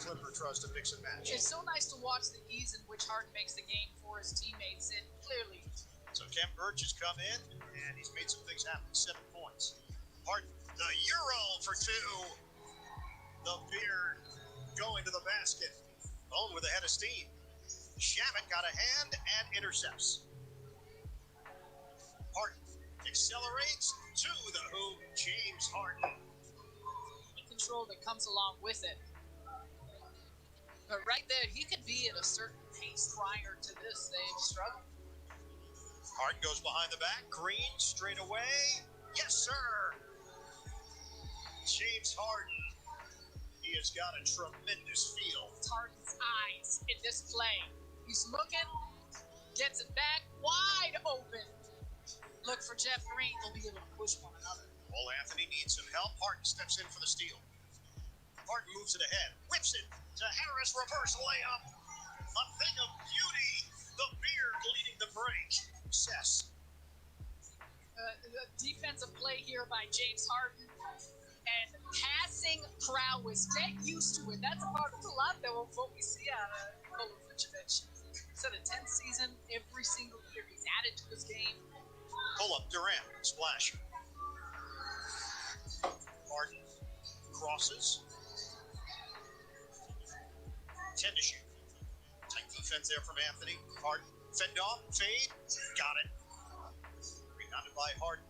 Clipper tries to mix and match. It's so nice to watch the ease in which Harden makes the game for his teammates, and clearly. So Kent Birch has come in, and he's made some things happen. 7 points. Harden, the Euro for 2. The Beard going to the basket. Bone with a head of steam. Shamit got a hand and intercepts. Harden accelerates to the hoop. James Harden. Control that comes along with it. But right there, he could be at a certain pace prior to this. They've struggled. Harden goes behind the back. Green straight away. Yes, sir. James Harden. He has got a tremendous feel. It's Harden's eyes in this play. He's looking, gets it back, wide open. Look for Jeff Green. They'll be able to push one another. Well, Anthony needs some help. Harden steps in for the steal. Harden moves it ahead, whips it to Harris, reverse layup. A thing of beauty. The Beard leading the break. Success. The defensive play here by James Harden and passing prowess. Get used to it. That's a part of a lot of what we see out of Vucevic. It's at a 10th season every single year. He's added to his game. Pull up Durant. Splash. Harden crosses. 10 to shoot. Tight defense there from Anthony. Harden fend off, fade, got it. Rebounded by Harden.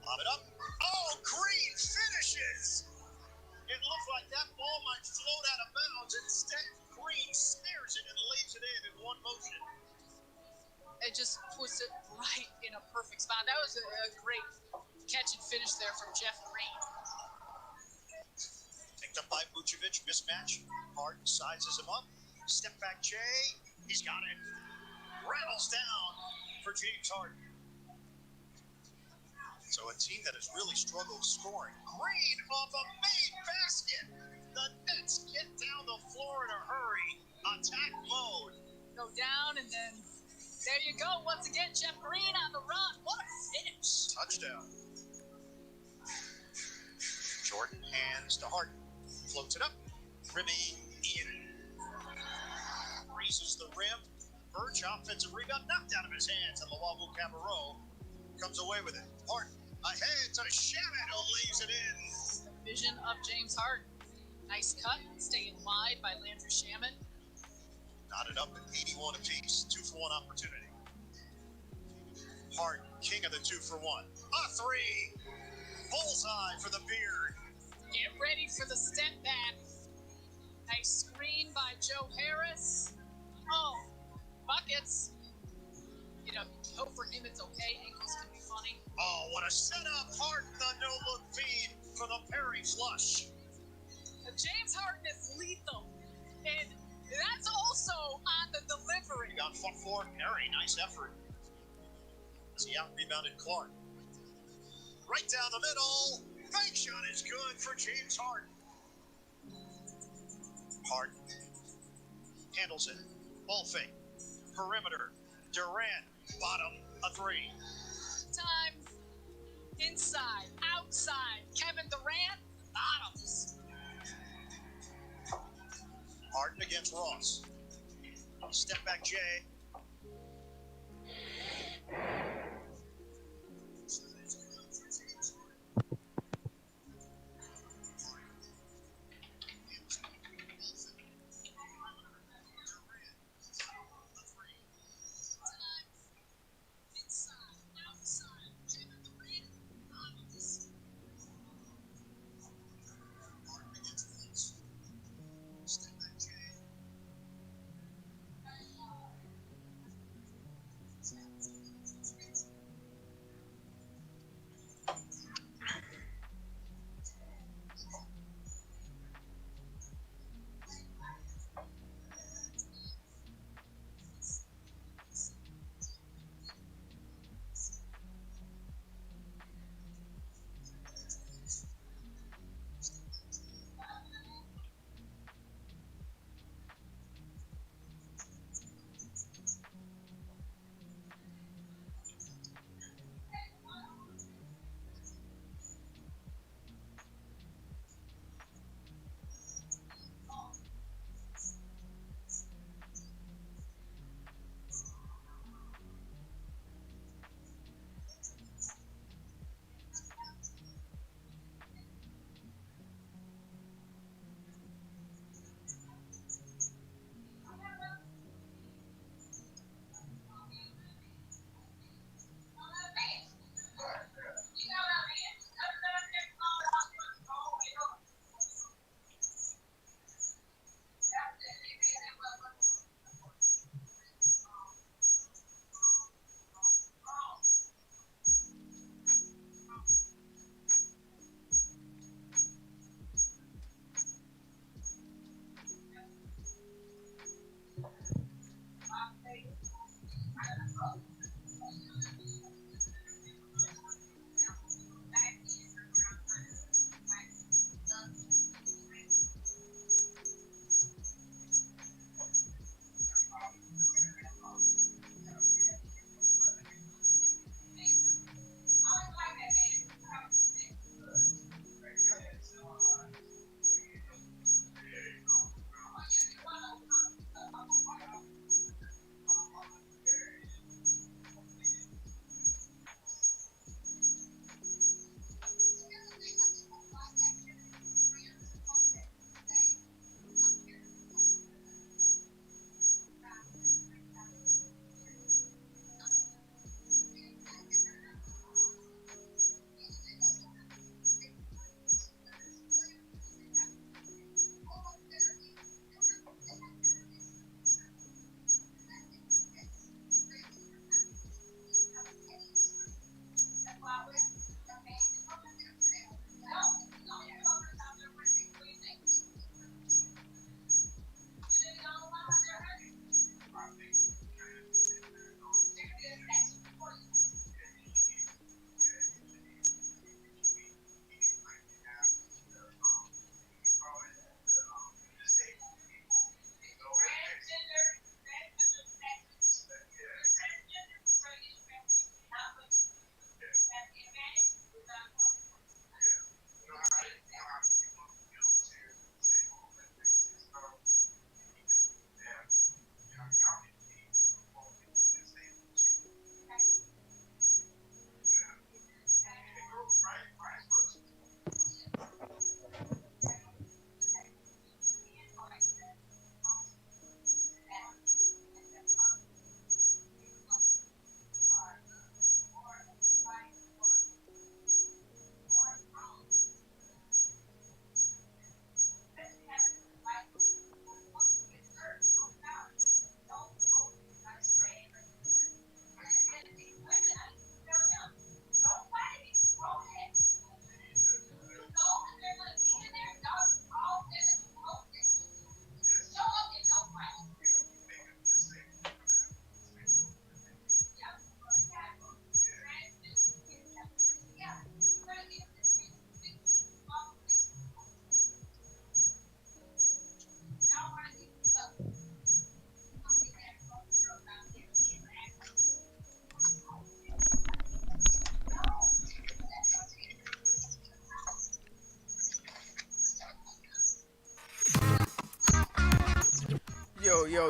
Lob it up. Oh, Green finishes! It looked like that ball might float out of bounds. Instead, Green snares it and lays it in one motion. It just puts it right in a perfect spot. That was a great catch and finish there from Jeff Green. Picked up by Vucevic, mismatch. Harden sizes him up. Step back Jay. He's got it. Rattles down for James Harden. So a team that has really struggled scoring. Green off a made basket. The Nets get down the floor in a hurry. Attack mode. Go down and then there you go. Once again, Jeff Green on the run. What a finish. Touchdown. Jordan hands to Harden. Floats it up. Rimming in. Freezes the rim. Birch offensive rebound knocked out of his hands. And Luwawu Cabarro comes away with it. Harden ahead to Shamit who leaves it in. The vision of James Harden. Nice cut. Staying wide by Landry Shamit. Knotted up at 81 apiece. 2-for-1 opportunity. Harden, king of the 2-for-1. A 3. Bullseye for the Beard. Get ready for the step back. Nice screen by Joe Harris. Oh, buckets. You know, hope for him it's okay. Ankles can be funny. Oh, what a setup. Harden, the no-look feed for the Perry flush. James Harden is lethal. And that's also on the delivery. He got fought for. Perry, nice effort. As he out-rebounded Clark. Right down the middle. Bank shot is good for James Harden. Harden handles it. Ball fake. Perimeter. Durant. Bottom. A 3. Time. Inside. Outside. Kevin Durant. Bottoms. Harden against Ross. Step back Jay.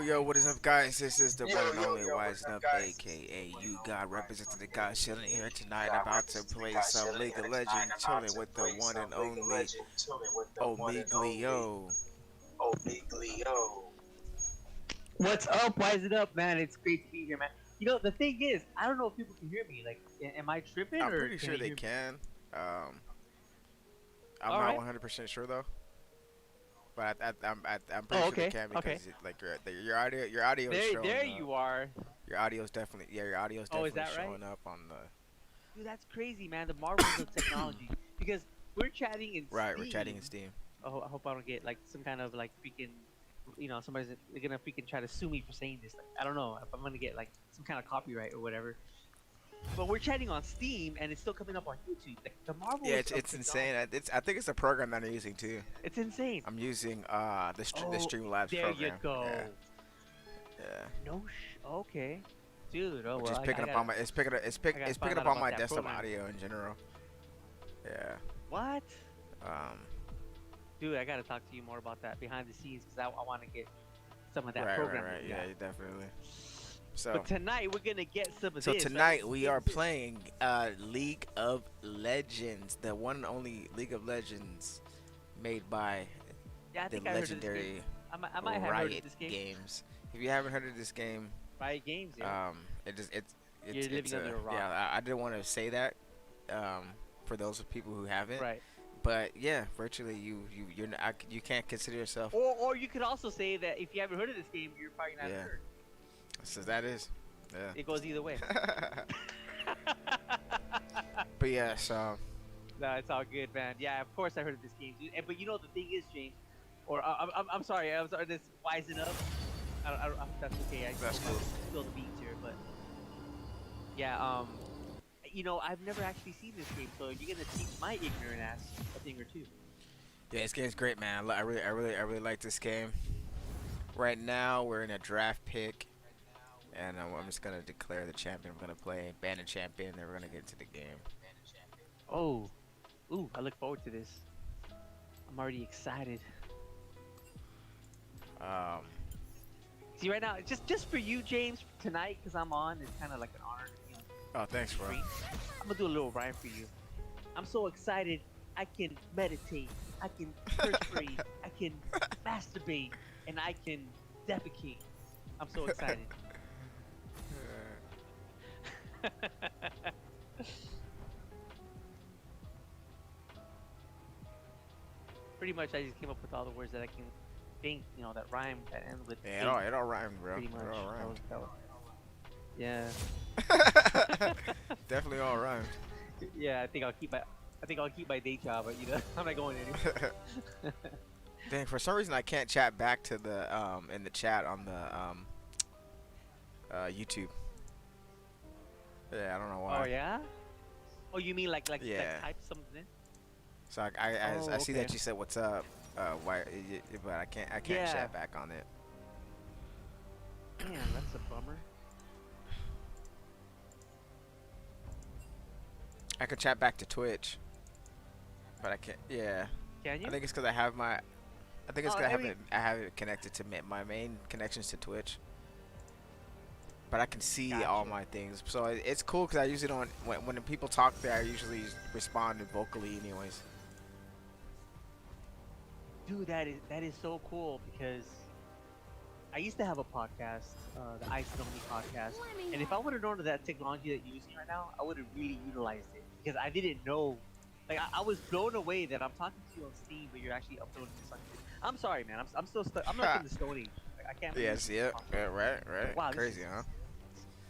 Yo, what is up, guys? This is the one and only Wisen Up, aka You God, representing the God, chilling here tonight. About to play some League of Legends, chilling with the one and only Omiglio. What's up? Wise it up, man. It's great to be here, man. The thing is, I don't know if people can hear me. Like, am I tripping I'm or pretty can sure they they hear me? can. Um, I'm All not right. 100% sure though, but I'm pretty Oh, sure they okay. can Okay. because like your audio is showing There up. you are. Your audio is Oh, is definitely that right? showing up on the Dude, that's crazy, man. The marvels of technology. Because we're chatting in right. We're chatting in Steam. Steam. Oh, I hope I don't get like some kind of like freaking, somebody's they're gonna freaking try to sue me for saying this. Like, I don't know if I'm gonna get like some kind of copyright or whatever. But we're chatting on Steam and it's still coming up on YouTube. Like the Yeah, marvels of it's insane. technology. I think it's a program that I'm using too. It's insane. I'm using the Oh, Streamlabs there you program. Yeah, go. yeah. No Okay, dude. Oh Which well, is picking I up on gotta my I gotta it's picking find up out on about my that desktop program. audio in general. Yeah. What? Um. Dude, I gotta talk to you more about that behind the scenes because I want to get some of that Right. programming. Right. Yeah. Definitely. So. But tonight we're gonna get some of So this. tonight we are playing League of Legends, the one and only League of Legends, made by Yeah, I the think I heard of this game. legendary I might have heard of Riot this game. Games. If you haven't heard of this game, Riot Games, yeah. it's living under a rock. yeah. I didn't want to say that for those of people who haven't. Right. But yeah, virtually you're not, you can't consider yourself. Or you could also say that if you haven't heard of this game, you're probably not Yeah. heard. So that is, yeah. It goes either way. But yeah, so No, it's all good, man. Yeah, of course I heard of this game, dude. But the thing is, James, or I'm sorry, this wising up. I hope that's okay. That's cool. Spill the beans here, but yeah, I've never actually seen this game, so you're gonna teach my ignorant ass a thing or two. yeah, this game's great, man. I really like this game. Right now we're in a draft pick, and I'm just gonna declare the champion. We're gonna play Bandit champion, then we're gonna get into the game. Oh, ooh, I look forward to this. I'm already excited. See, right now, just for you, James, tonight, because I'm on, it's kind of like an honor. Oh, thanks, bro. Free. I'm gonna do a little rhyme for you. I'm so excited, I can meditate, I can perspirate, I can masturbate, and I can defecate. I'm so excited. Pretty much, I just came up with all the words that I can think, that rhyme, that end with. Yeah, it all rhymed, bro. Pretty much. It all rhymed. Yeah. Definitely all rhymed. Yeah, I think I'll keep my day job, but I'm not going anywhere. Dang, for some reason I can't chat back to the in the chat on the YouTube. Yeah, I don't know why. Oh yeah? Oh, you mean like Yeah. type something in? So I see that Okay. you said what's up. Why? But I can't Yeah. chat back on it. Damn, that's a bummer. I could chat back to Twitch, but I can't. Yeah, Can you? I think it's because I have my. I think it's Oh, because I mean- I have it connected to my main connections to Twitch. But I can see all Gotcha. my things, so it's cool because I usually don't. When people talk there, I usually respond vocally, anyways. Dude, that is so cool because I used to have a podcast, the Ice and Only podcast, and if I would have known of that technology that you're using right now, I would have really utilized it because I didn't know. Like I was blown away that I'm talking to you on Steam, but you're actually uploading this on YouTube. I'm sorry, man. I'm still stuck. I'm like in the Stone Age. Like, I can't. believe Yes, this yeah, is possible. right. Wow, this Crazy, is huh?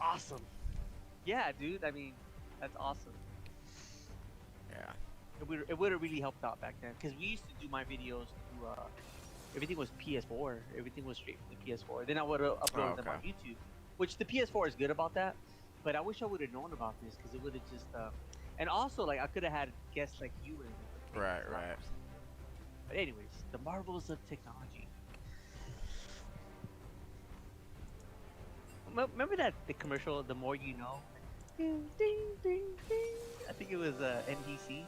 Awesome. Yeah, dude. I mean, that's awesome. Yeah. It would have really helped out back then because we used to do my videos through everything was PS4. Everything was straight from the PS4. Then I would have uploaded them on okay. YouTube, which the PS4 is good about that. But I wish I would have known about this because it would have just. And also, like I could have had guests like you and. Right. But anyways, the marvels of technology. Remember that the commercial, "The More You Know." Ding, ding, ding, ding. I think it was NBC.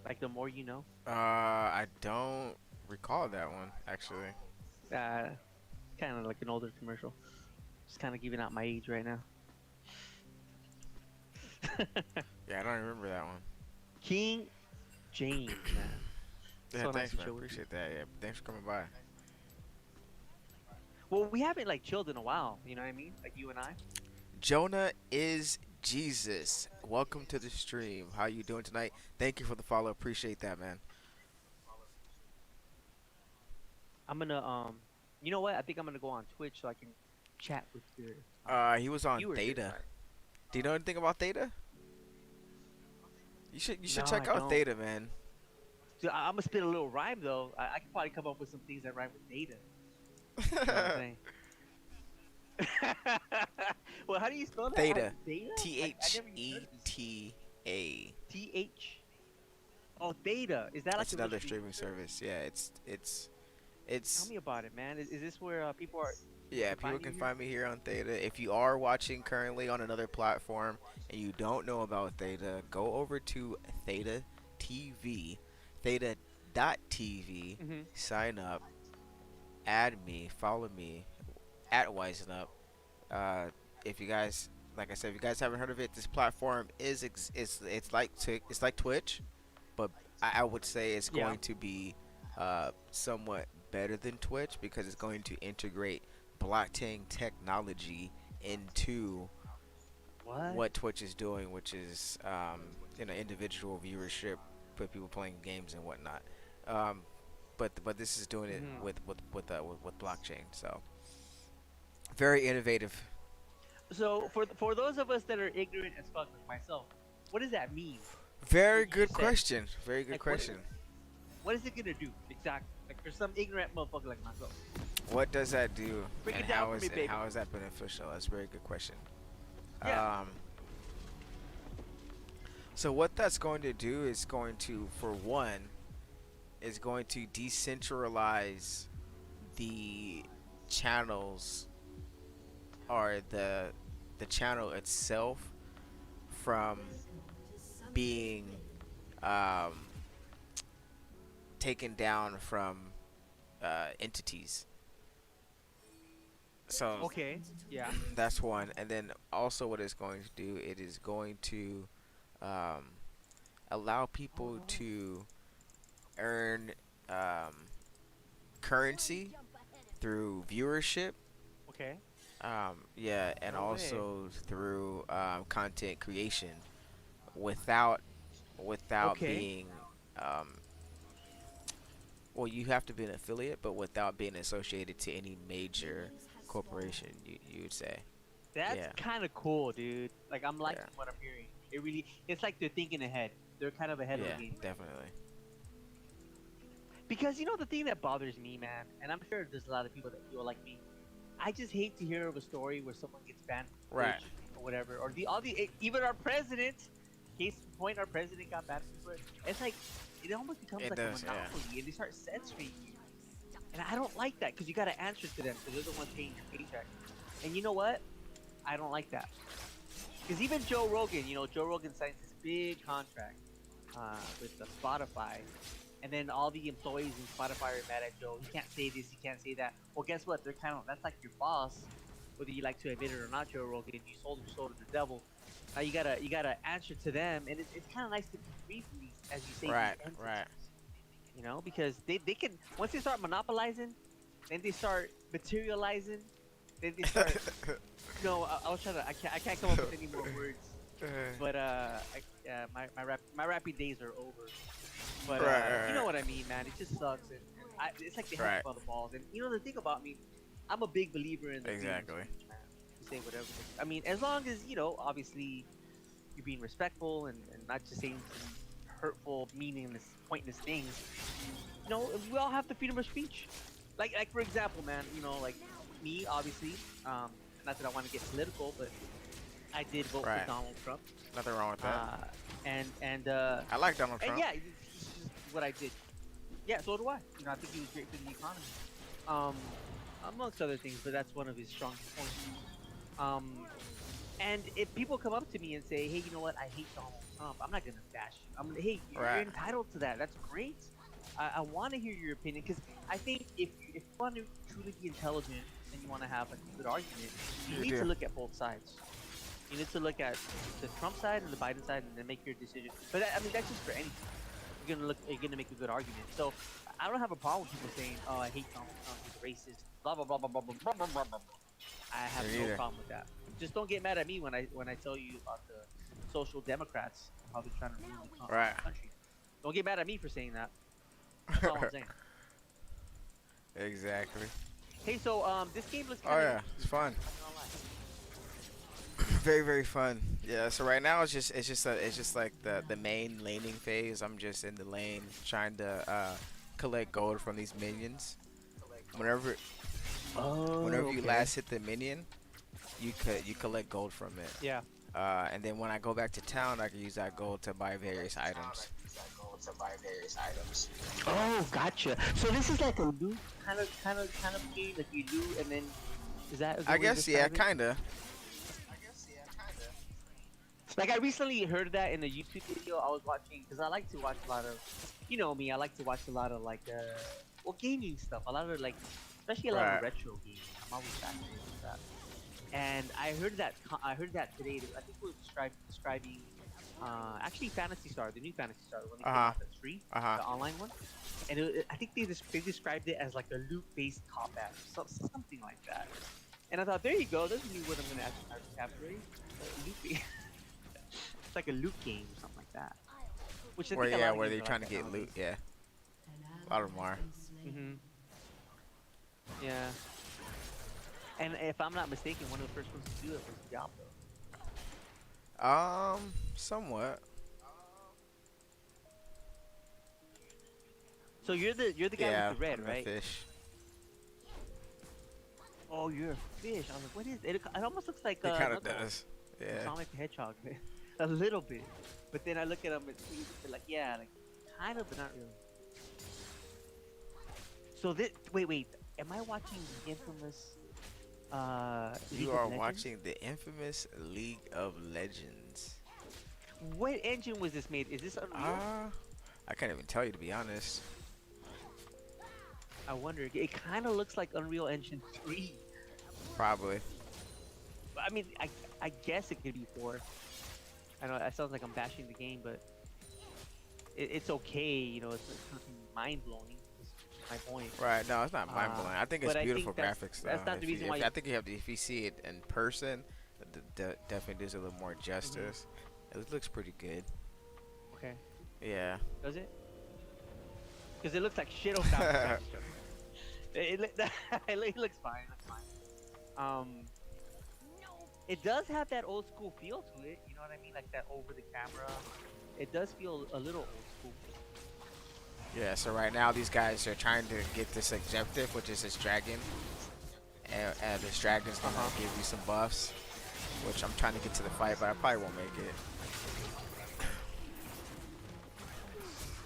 Like the more you know. I don't recall that one actually. Kind of like an older commercial. Just kind of giving out my age right now. Yeah, I don't remember that one. King James, man. Yeah, So nice thanks, to man. chill with you. Appreciate that. Yeah, thanks for coming by. Well, we haven't like chilled in a while. You know what I mean? Like you and I. Jonah is Jesus. Welcome to the stream. How you doing tonight? Thank you for the follow. Appreciate that, man. I'm gonna You know what? I think I'm gonna go on Twitch so I can chat with your He was on viewers here Theta. tonight. Do you know anything about Theta? You should No, check I out don't. Theta, man. So I'm gonna spit a little rhyme though. I can probably come up with some things that rhyme with data. You know what I'm saying? Well, how do you spell that? Theta. Data? T I H never even E heard of this. T A. TH. Oh, Theta. Is that like It's a little another streaming service. Yeah, it's Tell it's me about it, man. Is this where people are? yeah, Can find people you can here? find me here on Theta. If you are watching currently on another platform and you don't know about Theta, go over to Theta TV, Theta.tv, Mm-hmm. sign up, add me, follow me at Wisen Up. Uh, if you guys, like I said, if you guys haven't heard of it, this platform it's like Twitch, but I would say it's Yeah. going to be somewhat better than Twitch because it's going to integrate blockchain technology into What? what Twitch is doing, which is individual viewership, with people playing games and whatnot. Um, but this is doing it Mm-hmm. with blockchain. So very innovative. So for those of us that are ignorant as fuck like myself, what does that mean? What Very you good just said? question. Very good Like, what- question. What is it gonna do exactly? Like for some ignorant motherfucker like myself. What does that do, Break and it down how for is me, baby. how is that beneficial? That's a very good question. Yeah. So what that's going to do is going to, for one, is going to decentralize the channels or the channel itself from being um, taken down from entities. So Okay. Yeah. that's one, and then also what it's going to do, it is going to um, allow people to earn um, currency through viewership. Okay. Yeah, and No way. also through content creation without Okay. being um, well, you have to be an affiliate, but without being associated to any major corporation, you would say. That's Yeah. kind of cool, dude. Like I'm liking Yeah. what I'm hearing. It's like they're thinking ahead. They're kind of ahead of Yeah, the game. definitely. Because you know the thing that bothers me, man, and I'm sure there's a lot of people that feel like me. I just hate to hear of a story where someone gets banned from Right. Twitch or whatever, or even our president. Case in point, our president got banned from Twitch. It's like it almost becomes It like does, a yeah. monopoly, and they start censoring you. And I don't like that because you got to answer to them because they're the ones paying your paycheck. And you know what? I don't like that. Because even Joe Rogan, Joe Rogan signs this big contract with the Spotify, and then all the employees in Spotify are mad at Joe. He can't say this, he can't say that. Well, guess what? That's like your boss, whether you like to admit it or not, Joe Rogan. You sold your soul to the devil. Now you gotta answer to them, and it's kind of nice to be free from these, as you say, Right, these entities. right. Because they can, once they start monopolizing, then they start materializing, then they start. No, I was trying to. I can't come up with any more words. But my rapping days are over. But Right. you know what I mean, man. It just sucks, and it's like they have Right. by the balls. And the thing about me, I'm a big believer in the freedom of Exactly. speech, man. You say whatever. I mean, as long as obviously, you're being respectful and not just saying some hurtful, meaningless, pointless things. We all have the freedom of speech. Like for example, man. Like me, obviously. Not that I want to get political, but I did vote Right. for Donald Trump. Nothing wrong with that. And I like Donald Trump. and yeah, it's just what I did. Yeah, so do I. I think he was great for the economy. Amongst other things, but that's one of his strong points. And if people come up to me and say, hey, you know what, I hate Donald Trump, I'm not gonna bash you. I'm gonna, hey, you're Right. entitled to that. That's great. I want to hear your opinion because I think if you want to truly be intelligent and you want to have like a good argument, you You need to do. look at both sides. You need to look at the Trump side and the Biden side, and then make your decision. But I mean, that's just for anything. You're gonna make a good argument. So I don't have a problem with people saying, "Oh, I hate Donald Trump. He's a racist." Blah blah blah blah blah blah blah blah blah. Blah. I have Me no neither. problem with that. Just don't get mad at me when I tell you about the social democrats and how they're trying to ruin the Right. country. Don't get mad at me for saying that. That's all I'm saying. Exactly. Hey, so this game looks Oh kind of yeah, it's fun. I'm not gonna lie. Very very fun. Yeah. So right now it's just like the main laning phase. I'm just in the lane trying to collect gold from these minions. Whenever Oh, whenever you okay. last hit the minion, you collect gold from it. Yeah. And then when I go back to town, I can use that gold to buy various items. Oh, gotcha. So this is like a loot kind of game that you do, and then is that? a good I way to guess yeah, describe it? kinda. Like I recently heard that in a YouTube video I was watching because I like to watch a lot of, you know me, I like to watch a lot of like well gaming stuff, a lot of like, especially a lot Right. of retro games. I'm always fascinated with that. And I heard that today. I think it was describing actually Fantasy Star, the new Fantasy Star, the one that came Uh-huh. out that's free, Uh-huh. the online one. And I think they described it as like a loot-based combat, something like that. And I thought, there you go, that's really what I'm gonna actually capture. Loot. It's like a loot game or something like that. Which I Where think a yeah, lot of where games they're are trying like to that get loot. nowadays. Yeah, a lot of them are. Yeah. And if I'm not mistaken, one of the first ones to do it was Diablo. Somewhat. So you're the guy Yeah, with the red, I'm right? the fish. Oh, you're a fish. I was like, what is it? It almost looks like It kind of another one. does. Yeah. Sonic the Hedgehog, a little bit. But then I look at them and like, yeah, like kind of, but not really. So this, wait, am I watching the infamous League You of are Legends? watching the infamous League of Legends. What engine was this made? Is this Unreal? I can't even tell you to be honest. I wonder. It kind of looks like Unreal Engine 3. Probably. I mean, I guess it could be 4. I know that sounds like I'm bashing the game, but it's okay. You know, it's nothing mind blowing. My point. Right. No, it's not mind blowing. I think it's but I beautiful think graphics. that's though. not the If you- reason if- why you- I think you have to. If you see it in person, definitely does a little more justice. It looks pretty good. Okay. Yeah. Does it? Because it looks like shit on top. It looks fine. Looks fine. It does have that old school feel to it. You know what I mean? Like that over the camera. It does feel a little old school. Yeah. So right now these guys are trying to get this objective, which is this dragon, and this dragon's gonna give you some buffs, which I'm trying to get to the fight, but I probably won't make it.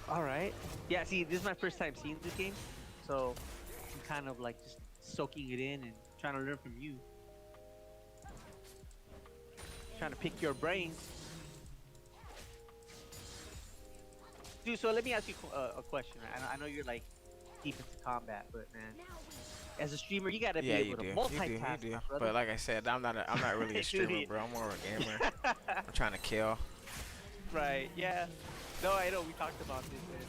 All right. Yeah. See, this is my first time seeing this game, so I'm kind of like just soaking it in and trying to learn from you. Trying to pick your brains. Dude, so let me ask you a question. I know you're like deep into combat, but man, as a streamer, you gotta be Yeah, able you to do. You multitask, do. my brother. But like I said, I'm not really a streamer, bro. I'm more of a gamer. I'm trying to kill. Right? Yeah. No, I know. We talked about this, and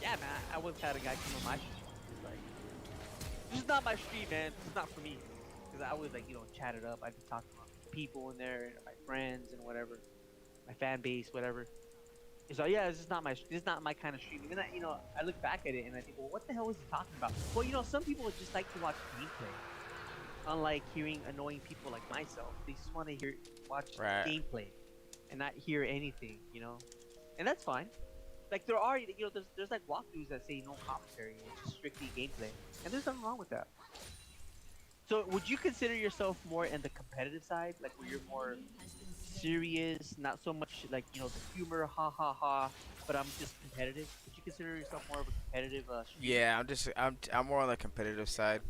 yeah, man. I once had a guy come on my stream. He's like, "This is not my stream, man. This is not for me." Because I would like, chat it up. I'd be talking about people in there, my friends and whatever, my fan base, whatever. He's like, "Yeah, this is not my kind of stream." And then I look back at it and I think, well, what the hell was he talking about? Well, some people would just like to watch gameplay. Unlike hearing annoying people like myself, they just want to watch Right. gameplay and not hear anything, and that's fine. Like there are, there's like walkthroughs that say no commentary, it's just strictly gameplay, and there's nothing wrong with that. So, would you consider yourself more in the competitive side, like where you're more serious, not so much like the humor, ha ha ha, but I'm just competitive? Would you consider yourself more of a competitive streamer? Yeah, I'm more on the competitive side.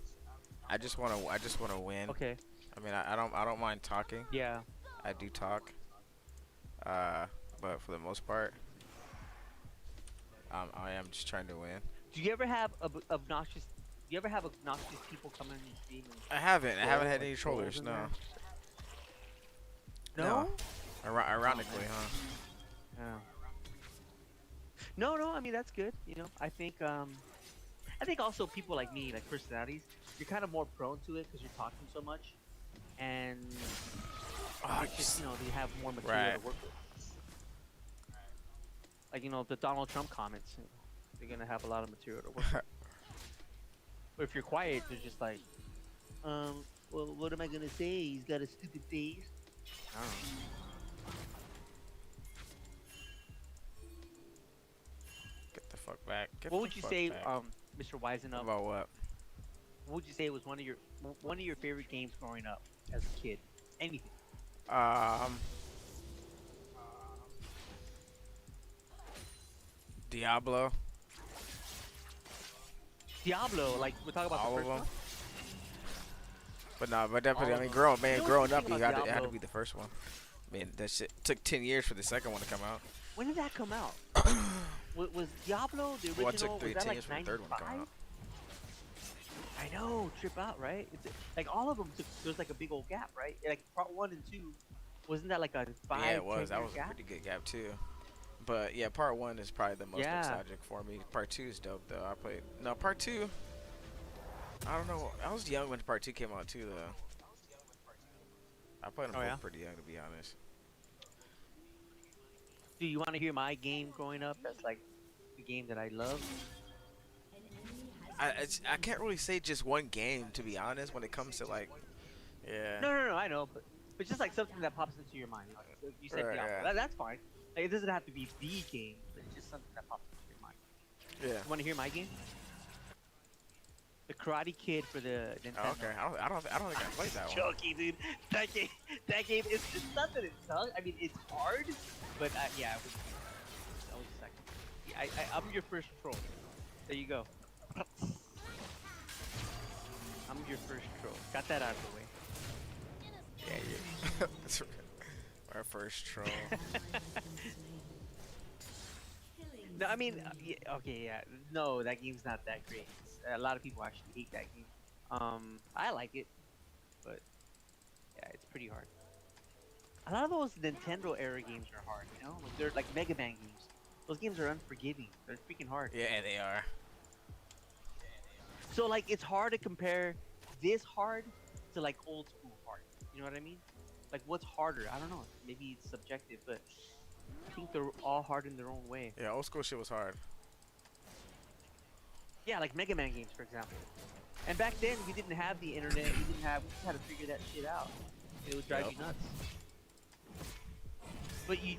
I just wanna win. Okay. I mean, I don't mind talking. Yeah. I do talk. But for the most part, I am just trying to win. Do you ever have obnoxious you ever have obnoxious people come in your stream and I haven't. I troll, haven't had like any trolls trollers. in No. there? No. No. Ironically, man. huh? Yeah. No, no. I mean that's good. You know, I think also people like me, like personalities, you're kind of more prone to it because you're talking so much, and Oh, it's just they have more material Right. to work with. Like the Donald Trump comments, they're gonna have a lot of material to work with. But if you're quiet, they're just like, well, what am I gonna say? He's got a stupid face. I don't know. Get the fuck back. Get What the would you fuck say, back. Mr. Wisenup? About what? What would you say was one of your favorite games growing up as a kid? Anything. Um. Diablo. Diablo, like we're talking about All the of first them. one. But definitely. All I mean, of them. growing You know growing what's up, the thing it had about to Diablo? be the first one. I mean, that shit took 10 years for the second one to come out. When did that come out? Was Diablo the Well, it original? took Was that 10 like years for the third one to come 95? out. I know, trip out, right? It's like all of them took. There's like a big old gap, right? Like part 1 and 2, wasn't that like a 5? Yeah, it was. 10 That year was a gap? pretty good gap too. But yeah, part one is probably the most Yeah. nostalgic for me. Part two is dope though. I played part two. I don't know. I was young when part two came out too though. I played them Oh, both yeah? pretty young to be honest. Do you want to hear my game growing up? That's like the game that I love. I can't really say just one game to be honest when it comes to like yeah. No. I know, but just like something that pops into your mind. Like, so you said Right, Diablo. yeah. That's fine. Like, it doesn't have to be the game, but it's just something that pops into your mind. Yeah. You want to hear my game? The Karate Kid for the Nintendo. Oh, okay. I don't think I played that one. Chucky, dude. That game is it's not that it sucks. I mean, it's hard, but yeah, that was the second. I'm your first troll. There you go. I'm your first troll. Got that out of the way. Yeah. That's right. Our first troll. No, I mean, okay, yeah. No, that game's not that great. A lot of people actually hate that game. I like it, but yeah, it's pretty hard. A lot of those Nintendo era games are hard, you know? Like, they're like Mega Man games. Those games are unforgiving. They're freaking hard. Yeah, they are. So like, it's hard to compare this hard to like old school hard. You know what I mean? Like, what's harder? I don't know. Maybe it's subjective, but I think they're all hard in their own way. Yeah, old school shit was hard. Yeah, like Mega Man games, for example. And back then, we didn't have the internet. We just had to figure that shit out. And it would drive you nuts. But you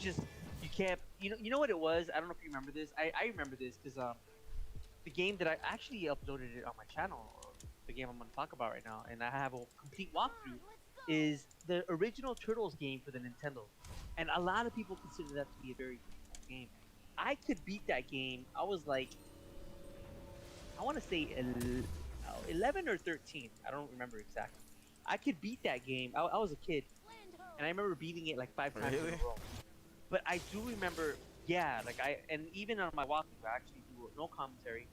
can't. You know what it was? I don't know if you remember this. I remember this because the game that I actually uploaded it on my channel, the game I'm gonna talk about right now, and I have a complete walkthrough, is the original Turtles game for the Nintendo. And a lot of people consider that to be a very good game. I could beat that game. I was like, I want to say 11 or 13. I don't remember exactly. I could beat that game. I was a kid, and I remember beating it like 5 times in a row. But I do remember, yeah, like and even on my walkthrough, I actually do no commentary.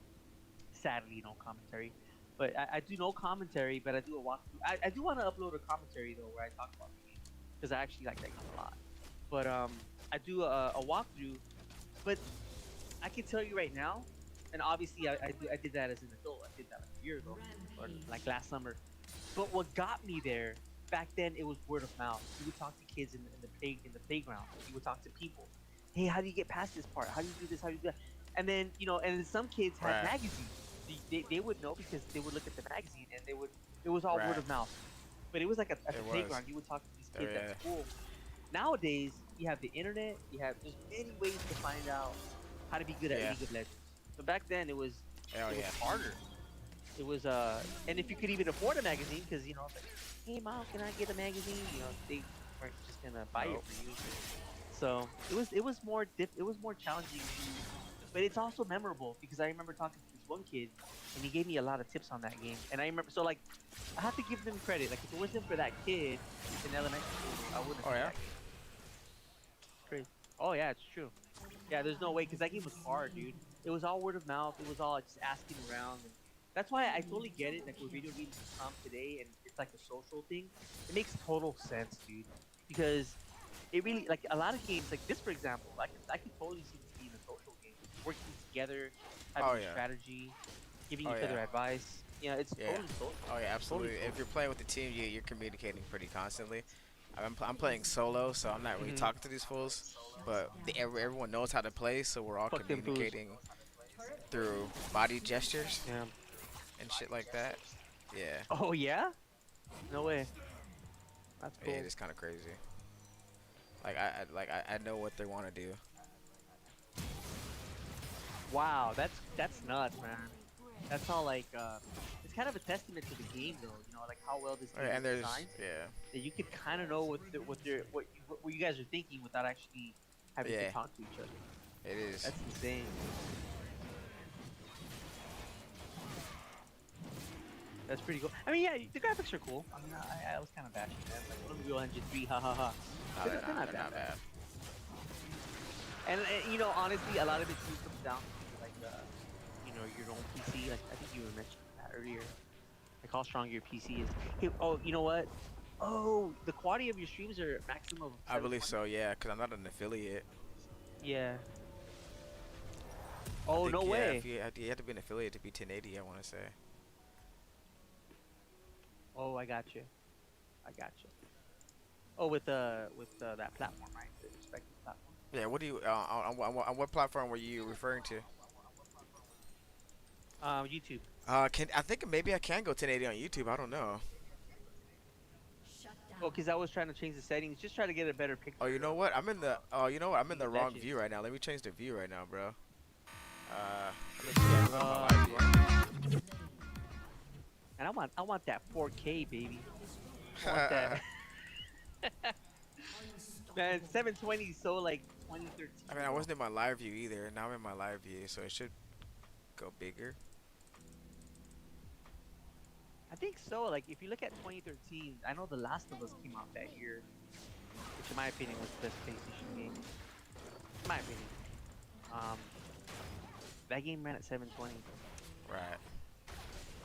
Sadly, no commentary. But I do no commentary, but I do a walkthrough. I do want to upload a commentary though, where I talk about the game, because I actually like that game a lot. But I do a walkthrough. But I can tell you right now, and obviously I did that as an adult. I did that like a year ago, or like last summer. But what got me there back then, it was word of mouth. You would talk to kids in the playground. You would talk to people. Hey, how do you get past this part? How do you do this? How do you do that? And then and then some kids had magazines. They would know because they would look at the magazine and it was all word of mouth. But it was like at the playground. You would talk to these kids at school. Nowadays, you have the internet. There's many ways to find out how to be good at League of Legends. But back then, it was harder. It was and if you could even afford a magazine, because like, hey mom, can I get a magazine? They weren't just gonna buy it for you. So it was more challenging, but it's also memorable because I remember talking to this one kid, and he gave me a lot of tips on that game. And I remember, so like, I have to give them credit. Like, if it wasn't for that kid in elementary school, I wouldn't. That game. Crazy. Oh yeah, it's true. Yeah, there's no way, because that game was hard, dude. It was all word of mouth. It was all just asking around. And That's why I totally get it. Like where video games come today, and it's like a social thing. It makes total sense, dude. Because it really like a lot of games like this, for example. I could totally see this being a social game, working together, having Oh a yeah. strategy, giving Oh each yeah. other advice. Yeah, it's Yeah. totally social. Oh yeah, Totally absolutely. If social. you're playing with the team, you're communicating pretty constantly. I'm playing solo, so I'm not really Hmm. talking to these fools. But everyone knows how to play, so we're all Fuck them fools. communicating through body gestures Yeah. and shit like that. Yeah, Oh yeah? No way. That's yeah, cool. it's kind of crazy. I know what they want to do. Wow, that's nuts, man. That's all like it's kind of a testament to the game though, like how well this Oh, game yeah, is and there's designed. yeah, That you could kind of know what you guys are thinking without actually having to yeah, talk to each other. it is. That's insane. That's pretty cool. I mean, yeah, the graphics are cool. I mean, I was kind of bashing them, like Unreal Engine 3, ha ha ha. Not They're, that, they're not, not they're not bad. bad. And honestly, a lot of it too comes down to like your own PC. Like I think you were mentioning that earlier. Like how strong your PC is. Hey, oh, you know what? Oh, the quality of your streams are maximum of I believe 720. so. Yeah, because I'm not an affiliate. Yeah. I Oh, think no yeah, way. if you have to be an affiliate to be 1080, I want to say. Oh, I got you. I got you. Oh, with that platform, right? The respective platform. Yeah, what do you on what platform were you referring to? YouTube. Can I think maybe I can go 1080 on YouTube? I don't know. Oh, because I was trying to change the settings, just try to get a better Oh, you picture know of what? I'm in the you know what? I'm in the these wrong edges. view right now. Let me change the view right now, bro. Let me see. I'm on my live view. And I want that 4K, baby. I want that. Man, 720 is so like 2013. I mean, I wasn't in my live view either. Now I'm in my live view, so it should go bigger. I think so. Like if you look at 2013, I know The Last of Us came out that year, which in my opinion was the best PlayStation game. In my opinion. Um, that game ran at 720. Right.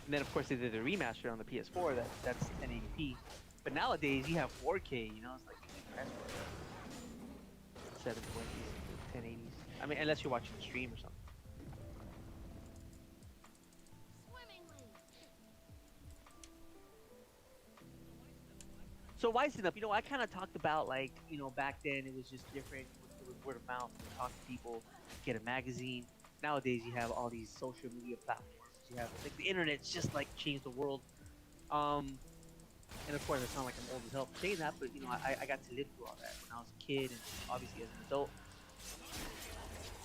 And then of course they did the remaster on the PS4. That's 1080p. But nowadays you have 4K. It's like 720s, 1080s. I mean, unless you're watching the stream or something. So Wising Up, I kind of talked about like, back then it was just different. It was word of mouth. You talk to people, get a magazine. Nowadays you have all these social media platforms. You have like the internet's just like changed the world. And of course I sound like I'm old as hell for saying that, but I got to live through all that when I was a kid and obviously as an adult.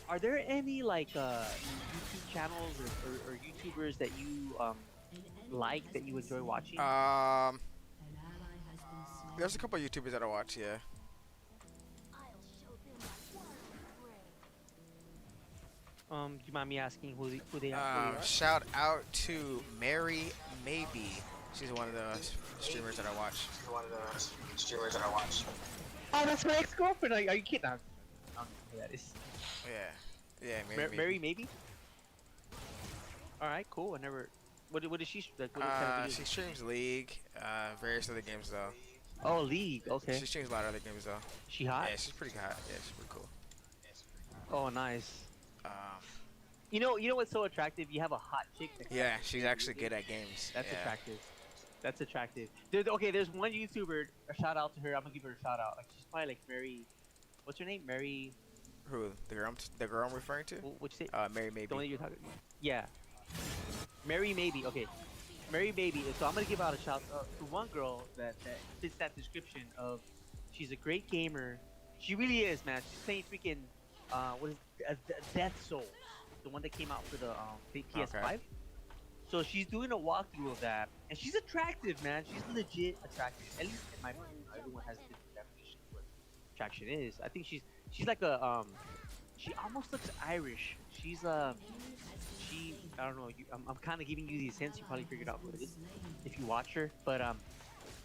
Are there any like YouTube channels or YouTubers that you like that you enjoy watching? Um, there's a couple of YouTubers that I watch. Yeah. Do you mind me asking who they are? Shout out to Mary Maybe. She's one of the streamers that I watch. Oh, that's my ex-girlfriend. Are you kidding? I don't know who that is. Yeah. Yeah, Mary Maybe. Mary, maybe. All right, cool. I never. What does she like? What kind of videos? She streams League, various other games though. Oh, League. Okay. She streams a lot of other games though. She hot? Yeah, she's pretty hot. Yeah, she's pretty cool. Oh, nice. Um, You know what's so attractive? You have a hot chick. yeah, she's actually good at games. That's yeah. attractive. That's attractive. There's one YouTuber. A shout out to her. I'm gonna give her a shout out. Like she's probably like Mary. What's her name? Mary. Who? The girl I'm referring to? What'd you say? Mary Maybe. The one that you're talking. Yeah. Mary Maybe. Okay. Mary Maybe. So I'm gonna give out a shout out to one girl that fits that description of. She's a great gamer. She really is, man. She's playing freaking. What is Death Souls, the one that came out for the PS5. Okay. So she's doing a walkthrough of that, and she's attractive, man. She's legit attractive. At least in my opinion, everyone has a different definition of what attraction is. I think she's like a she almost looks Irish. She's she I don't know. I'm kind of giving you these hints. You probably figured out what it is if you watch her. But